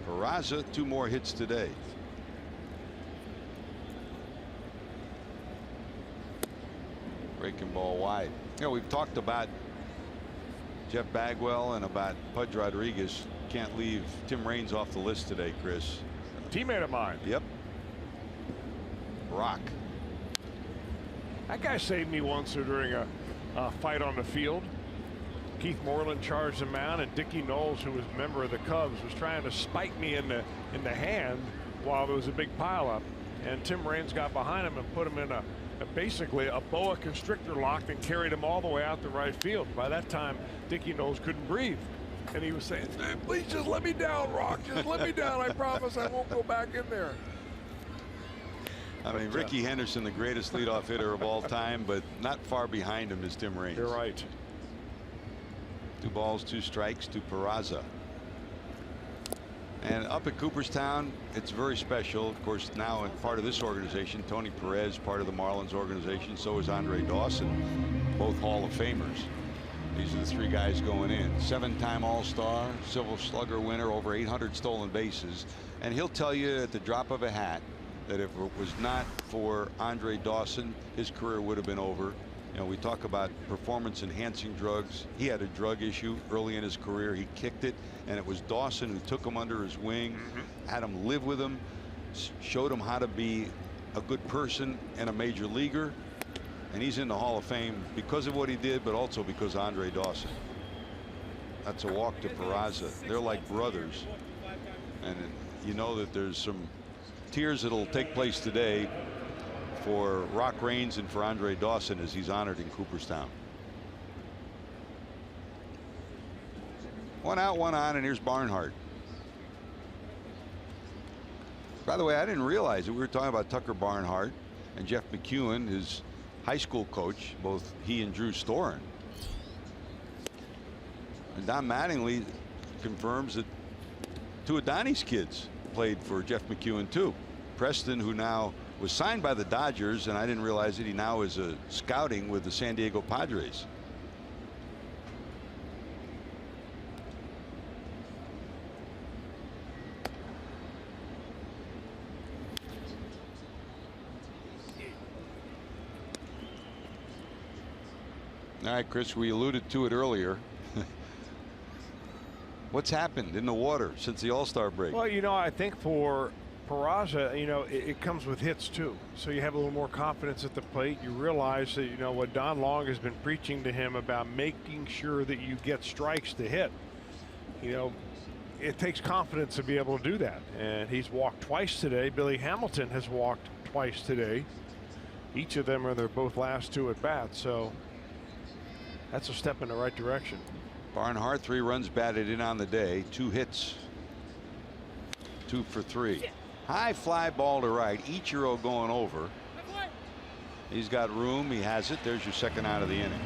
Peraza, 2 more hits today. Breaking ball wide. You know, we've talked about Jeff Bagwell and about Pudge Rodriguez. Can't leave Tim Raines off the list today, Chris. Teammate of mine. Yep. Rock. That guy saved me once during a fight on the field. Keith Moreland charged the mound, and Dickie Knowles, who was a member of the Cubs, was trying to spike me in the hand while there was a big pileup. And Tim Raines got behind him and put him in basically a boa constrictor lock and carried him all the way out to right field. By that time, Dickie Knowles couldn't breathe. And he was saying, please just let me down, Rock. Just let me down. I promise I won't go back in there. I mean, Ricky Henderson, the greatest leadoff hitter of all time, but not far behind him is Tim Raines. You're right. 2 balls, 2 strikes to Peraza. And up at Cooperstown, it's very special. Of course, now part of this organization, Tony Perez, part of the Marlins organization. So is Andre Dawson, both Hall of Famers. These are the 3 guys going in. 7-time All-Star, Silver Slugger winner, over 800 stolen bases. And he'll tell you at the drop of a hat that if it was not for Andre Dawson, his career would have been over. You know, we talk about performance-enhancing drugs. He had a drug issue early in his career. He kicked it, and it was Dawson who took him under his wing, had him live with him, showed him how to be a good person and a major leaguer. And he's in the Hall of Fame because of what he did, but also because of Andre Dawson. That's a walk to Peraza. They're like brothers. And you know that there's some tears that'll take place today for Rock Raines and for Andre Dawson as he's honored in Cooperstown. 1 out, 1 on, and here's Barnhart. By the way, I didn't realize that we were talking about Tucker Barnhart and Jeff McEwen, his high school coach, both he and Drew Storen. And Don Mattingly confirms that 2 of Donnie's kids played for Jeff McEwen too. Preston, who now was signed by the Dodgers, and I didn't realize that he now is scouting with the San Diego Padres. All right, Chris, we alluded to it earlier. What's happened in the water since the All-Star break? Well, you know, I think for Peraza, you know, it comes with hits too. So you have a little more confidence at the plate. You realize that, you know, what Don Long has been preaching to him about making sure that you get strikes to hit. You know, it takes confidence to be able to do that. And he's walked twice today. Billy Hamilton has walked twice today. Each of them are their both last 2 at bats. So that's a step in the right direction. Barnhart, 3 runs batted in on the day, 2 hits, 2 for 3. High fly ball to right. Ichiro going over. He's got room. He has it. There's your 2nd out of the inning.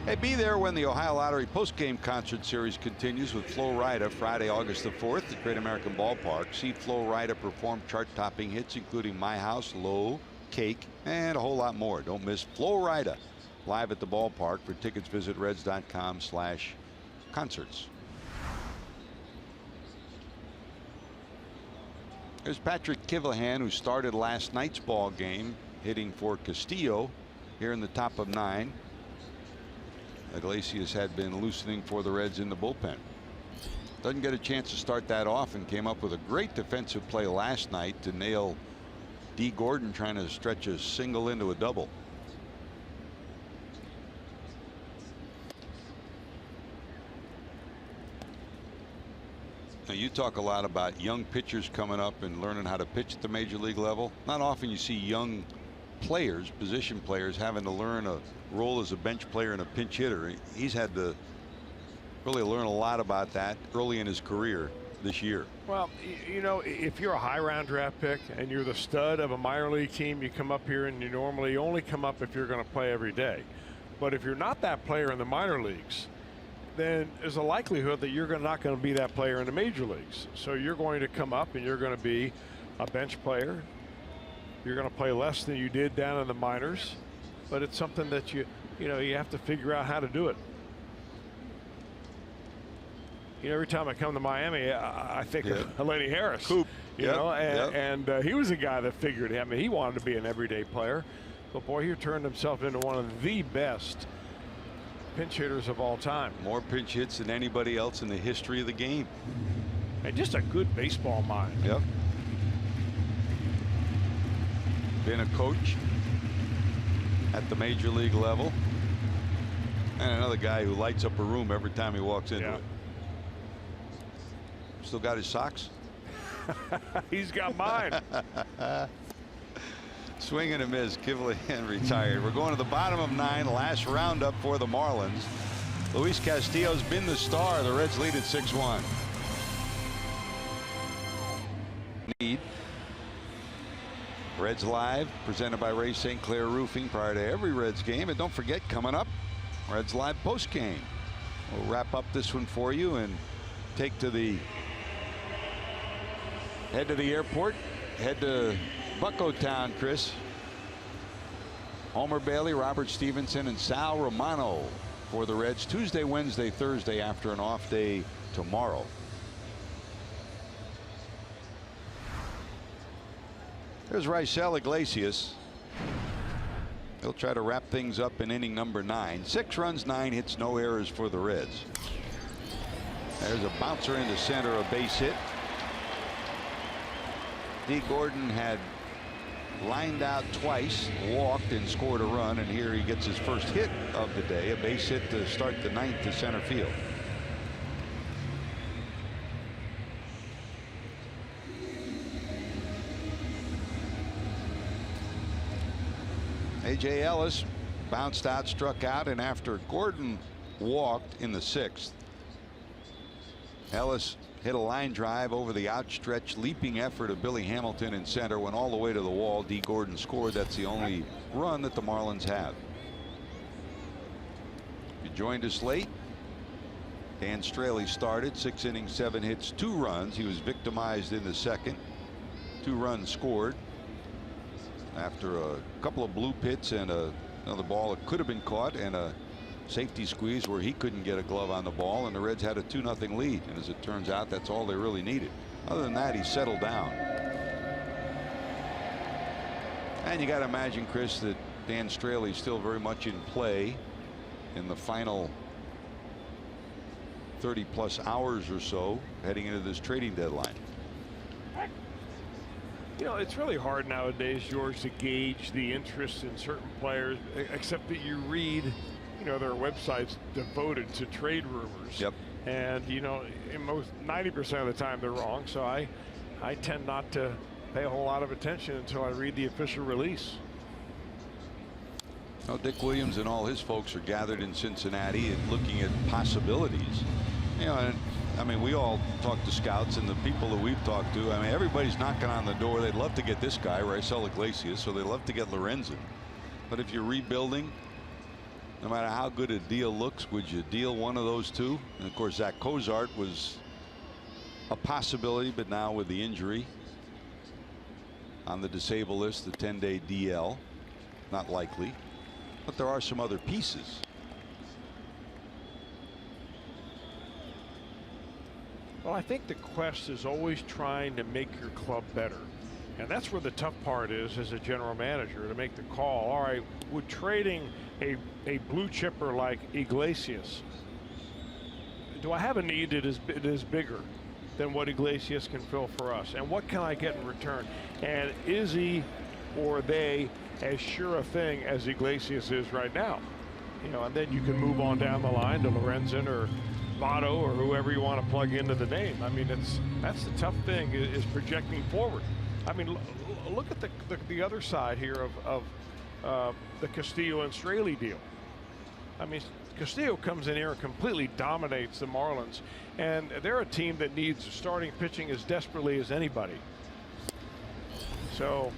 Hey, be there when the Ohio Lottery postgame concert series continues with Flo Rida Friday, August the 4th at Great American Ballpark. See Flo Rida perform chart-topping hits including My House, Low, Cake, and a whole lot more. Don't miss Flo Rida live at the ballpark. For tickets, visit reds.com/concerts. There's Patrick Kivihan, who started last night's ball game, hitting for Castillo here in the top of 9. Iglesias had been loosening for the Reds in the bullpen. Doesn't get a chance to start that off, and came up with a great defensive play last night to nail D. Gordon trying to stretch a single into a double. Now, you talk a lot about young pitchers coming up and learning how to pitch at the major league level. Not often you see young players, position players, having to learn a role as a bench player and a pinch hitter. He's had to really learn a lot about that early in his career this year. Well, you know, if you're a high round draft pick and you're the stud of a minor league team, you come up here and you normally only come up if you're going to play every day. But if you're not that player in the minor leagues, then there's a likelihood that you're not going to be that player in the major leagues. So you're going to come up and you're going to be a bench player. You're going to play less than you did down in the minors, but it's something that you have to figure out how to do it. You know, every time I come to Miami, I think of Lenny Harris. Coop. You know, and he was a guy that figured it. I mean, he wanted to be an everyday player, but boy, he turned himself into one of the best pinch hitters of all time. More pinch hits than anybody else in the history of the game. And just a good baseball mind. Yep. Been a coach at the major league level. And another guy who lights up a room every time he walks into it. Still got his socks? He's got mine. Swing and a miss. Kivlian retired. We're going to the bottom of 9. Last roundup for the Marlins. Luis Castillo's been the star. The Reds lead at 6-1. Need. Reds Live, presented by Ray St. Clair Roofing, prior to every Reds game. And don't forget, coming up, Reds Live post game. We'll wrap up this one for you and head to the airport, head to Bucko Town, Chris. Homer Bailey, Robert Stevenson, and Sal Romano for the Reds Tuesday, Wednesday, Thursday after an off day tomorrow. There's Raisel Iglesias. He'll try to wrap things up in inning number 9. 6 runs, 9 hits, no errors for the Reds. There's a bouncer into center, a base hit. D. Gordon had lined out twice, walked, and scored a run, and here he gets his first hit of the day, a base hit to start the 9th to center field. A.J. Ellis bounced out, struck out, and after Gordon walked in the 6th, Ellis hit a line drive over the outstretched leaping effort of Billy Hamilton in center, went all the way to the wall. D. Gordon scored. That's the only run that the Marlins have. If you joined us late, Dan Straley started 6 innings, 7 hits, 2 runs. He was victimized in the 2nd. 2 runs scored after a couple of bloop hits and another ball that could have been caught, and a safety squeeze where he couldn't get a glove on the ball, and the Reds had a 2-0 lead, and as it turns out, that's all they really needed. Other than that, he settled down. And you got to imagine, Chris, that Dan Straley is still very much in play in the final 30+ hours or so heading into this trading deadline. You know, it's really hard nowadays, George, to gauge the interest in certain players, except that you read, you know, there are websites devoted to trade rumors. Yep. And, you know, in most 90% of the time they're wrong. So I tend not to pay a whole lot of attention until I read the official release. Well, Dick Williams and all his folks are gathered in Cincinnati and looking at possibilities. You know, and I mean, we all talk to scouts, and the people that we've talked to, I mean, everybody's knocking on the door. They'd love to get this guy, Raisel Iglesias, so they'd love to get Lorenzen. But if you're rebuilding, no matter how good a deal looks, would you deal one of those two? And of course, Zach Cozart was a possibility, but now with the injury on the disabled list, the 10-day DL, not likely. But there are some other pieces. Well, I think the quest is always trying to make your club better. And that's where the tough part is as a general manager, to make the call. All right, would trading a blue chipper like Iglesias, do I have a need that is bigger than what Iglesias can fill for us? And what can I get in return? And is he or they as sure a thing as Iglesias is right now? You know, and then you can move on down the line to Lorenzen or Votto or whoever you want to plug into the name. I mean, that's the tough thing, is projecting forward. I mean, look at the other side here of the Castillo and Straley deal. I mean, Castillo comes in here and completely dominates the Marlins, and they're a team that needs starting pitching as desperately as anybody. So,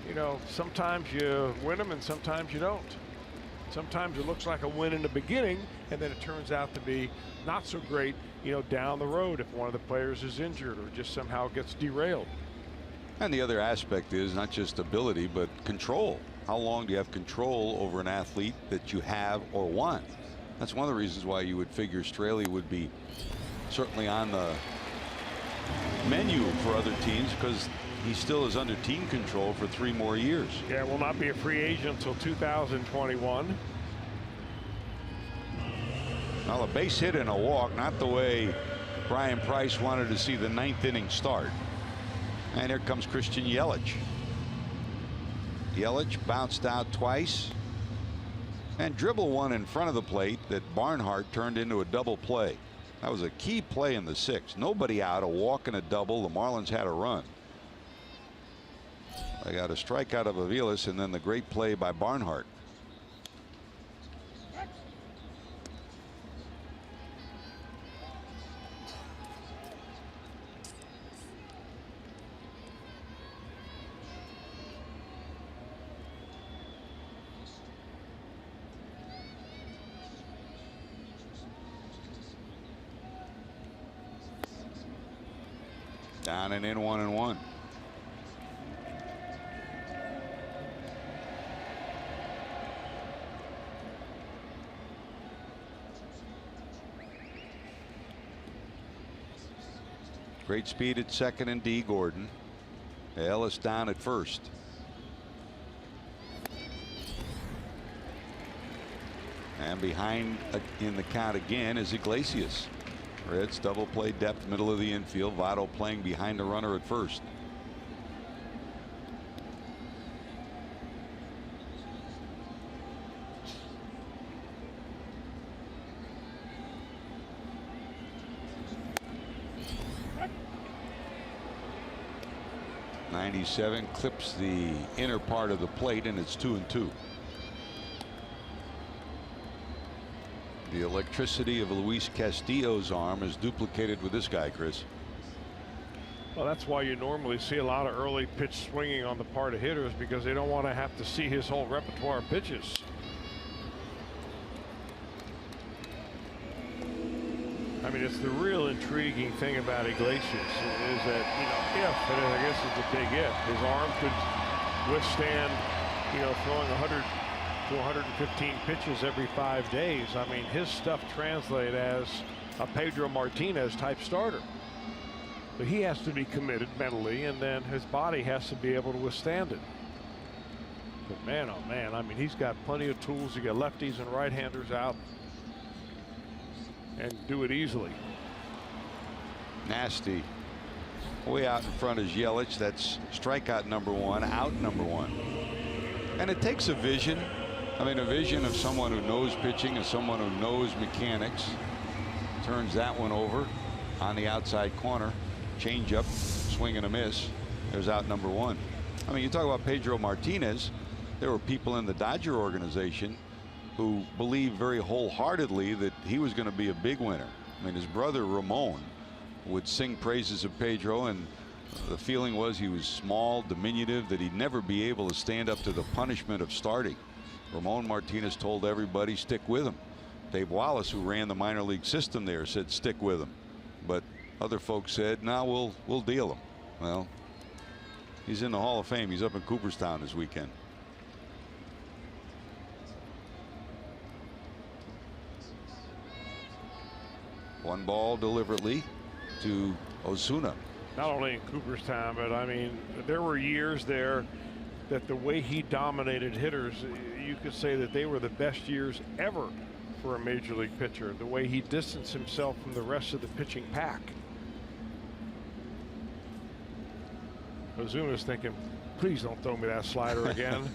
you know, sometimes you win them and sometimes you don't. Sometimes it looks like a win in the beginning, and then it turns out to be not so great, you know, down the road if one of the players is injured or just somehow gets derailed. And the other aspect is not just ability, but control. How long do you have control over an athlete that you have or want? That's one of the reasons why you would figure Straley would be certainly on the menu for other teams, because he still is under team control for 3 more years. Yeah, will not be a free agent until 2021. Well, a base hit and a walk, not the way Brian Price wanted to see the 9th inning start. And here comes Christian Yelich. Yelich bounced out twice and dribble one in front of the plate that Barnhart turned into a double play. That was a key play in the 6th. Nobody out, a walk and a double. The Marlins had a run. They got a strikeout of Aviles and then the great play by Barnhart. Down and in, 1-1. Great speed at second and D. Gordon. Ellis down at first. And behind in the count again is Iglesias. Reds double play depth, middle of the infield. Votto playing behind the runner at first. '97 clips the inner part of the plate, and it's 2-2. The electricity of Luis Castillo's arm is duplicated with this guy, Chris. Well, that's why you normally see a lot of early pitch swinging on the part of hitters, because they don't want to have to see his whole repertoire of pitches. I mean, it's the real intriguing thing about Iglesias is that, you know, if, and I guess it's a big if, his arm could withstand, you know, throwing 100 to 115 pitches every 5 days. I mean, his stuff translates as a Pedro Martinez type starter. But he has to be committed mentally, and then his body has to be able to withstand it. But man, oh man, I mean, he's got plenty of tools to get lefties and right-handers out and do it easily. Nasty. Way out in front is Yelich. That's strikeout number 1, out number 1. And it takes a vision. I mean, a vision of someone who knows pitching and someone who knows mechanics. Turns that one over on the outside corner. Change up, swing and a miss. There's out number 1. I mean, you talk about Pedro Martinez. There were people in the Dodger organization who believed very wholeheartedly that he was going to be a big winner. I mean, his brother Ramon would sing praises of Pedro, and the feeling was he was small, diminutive, that he'd never be able to stand up to the punishment of starting. Ramon Martinez told everybody stick with him. Dave Wallace, who ran the minor league system there, said stick with him. But other folks said, no, we'll deal him. Well, he's in the Hall of Fame. He's up in Cooperstown this weekend. One ball deliberately to Osuna. Not only in Cooperstown, but I mean, there were years there that the way he dominated hitters, you could say that they were the best years ever for a major league pitcher. The way he distanced himself from the rest of the pitching pack. Ozuna's thinking, please don't throw me that slider again.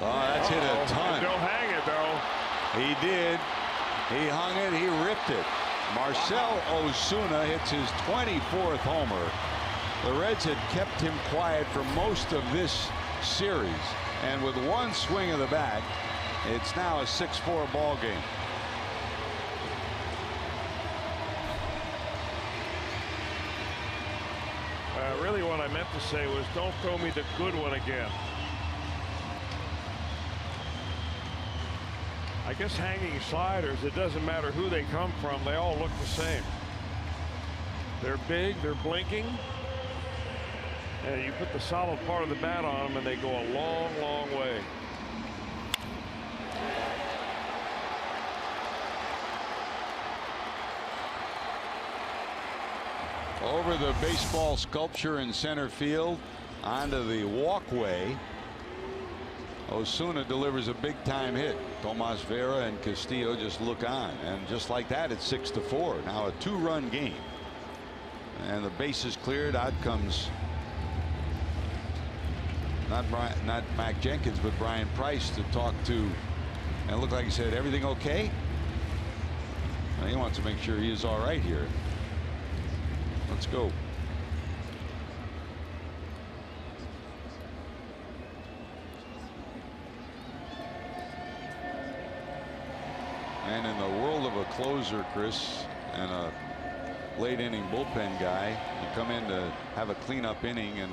Oh, that's hit a ton. Don't hang it, though. He did. He hung it. He ripped it. Marcell Ozuna hits his 24th homer. The Reds had kept him quiet for most of this series, and with one swing of the bat, it's now a 6-4 ball game. Really, what I meant to say was, don't throw me the good one again. I guess hanging sliders, it doesn't matter who they come from, they all look the same. They're big, they're blinking, and you put the solid part of the bat on them and they go a long, long way. Over the baseball sculpture in center field, onto the walkway. Osuna delivers a big-time hit. Tomas Vera and Castillo just look on, and just like that, it's 6-4. Now a 2-run game, and the base is cleared. Out comes not Mac Jenkins, but Brian Price to talk to, and it looked like he said, everything okay? Well, he wants to make sure he is all right here. Let's go. And in the world of a closer, Chris, and a late inning bullpen guy, you come in to have a cleanup inning, and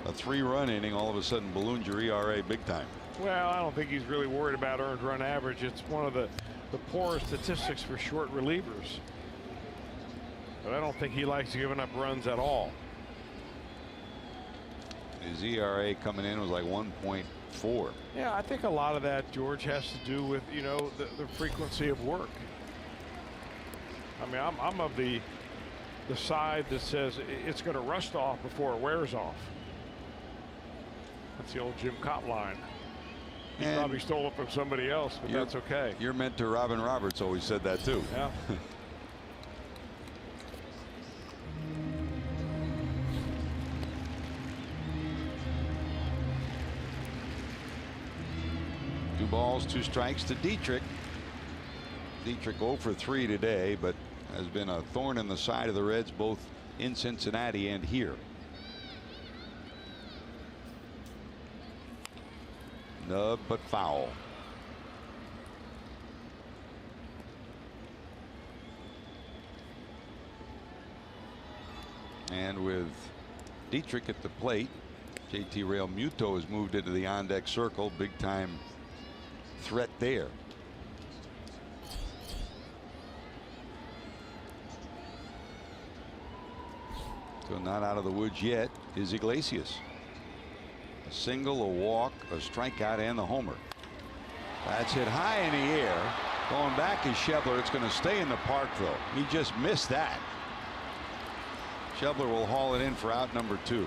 a 3-run inning all of a sudden balloons your ERA big time. Well, I don't think he's really worried about earned run average. It's one of the poorer statistics for short relievers. But I don't think he likes giving up runs at all. His ERA coming in was like 1.4. Yeah, I think a lot of that, George, has to do with, you know, the frequency of work. I mean, I'm of the side that says it's going to rust off before it wears off. That's the old Jim Cott line. He probably stole it from somebody else, but that's okay. Your mentor Robin Roberts always said that too. Yeah. Two balls, 2 strikes to Dietrich. Dietrich 0 for 3 today, but has been a thorn in the side of the Reds both in Cincinnati and here. Nub, but foul. And with Dietrich at the plate, JT Realmuto has moved into the on-deck circle. Big time threat there. So not out of the woods yet is Iglesias. A single, a walk, a strikeout, and the homer. That's hit high in the air. Going back is Schebler. It's going to stay in the park, though. He just missed that. Schebler will haul it in for out number 2.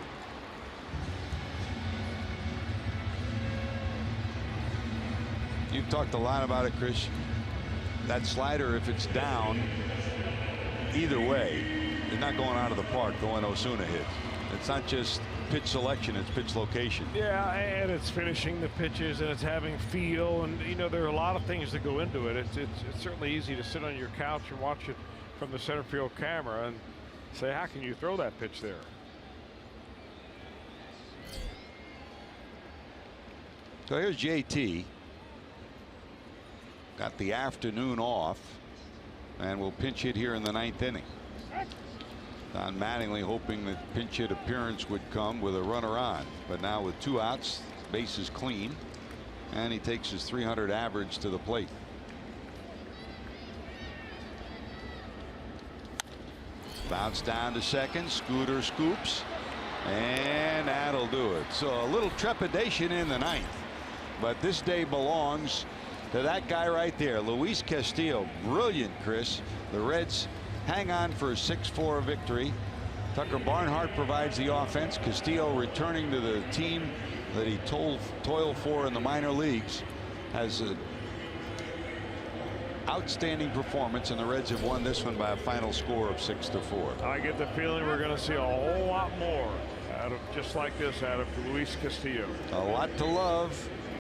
You've talked a lot about it, Chris. That slider, if it's down, either way, is not going out of the park the one Osuna hits. It's not just pitch selection, it's pitch location. Yeah, and it's finishing the pitches, and it's having feel, and you know there are a lot of things that go into it. It's certainly easy to sit on your couch and watch it from the center field camera and say, how can you throw that pitch there? So here's JT. Got the afternoon off and will pinch hit here in the 9th inning. Don Mattingly hoping that pinch hit appearance would come with a runner on, but now with 2 outs, base is clean, and he takes his .300 average to the plate. Bounce down to second. Scooter scoops, and that'll do it. So a little trepidation in the 9th, but this day belongs to that guy right there, Luis Castillo. Brilliant, Chris. The Reds hang on for a 6-4 victory. Tucker Barnhart provides the offense. Castillo, returning to the team that he toiled for in the minor leagues, has an outstanding performance, and the Reds have won this one by a final score of 6-4. I get the feeling we're going to see a whole lot more out of just like this out of Luis Castillo. A lot to love.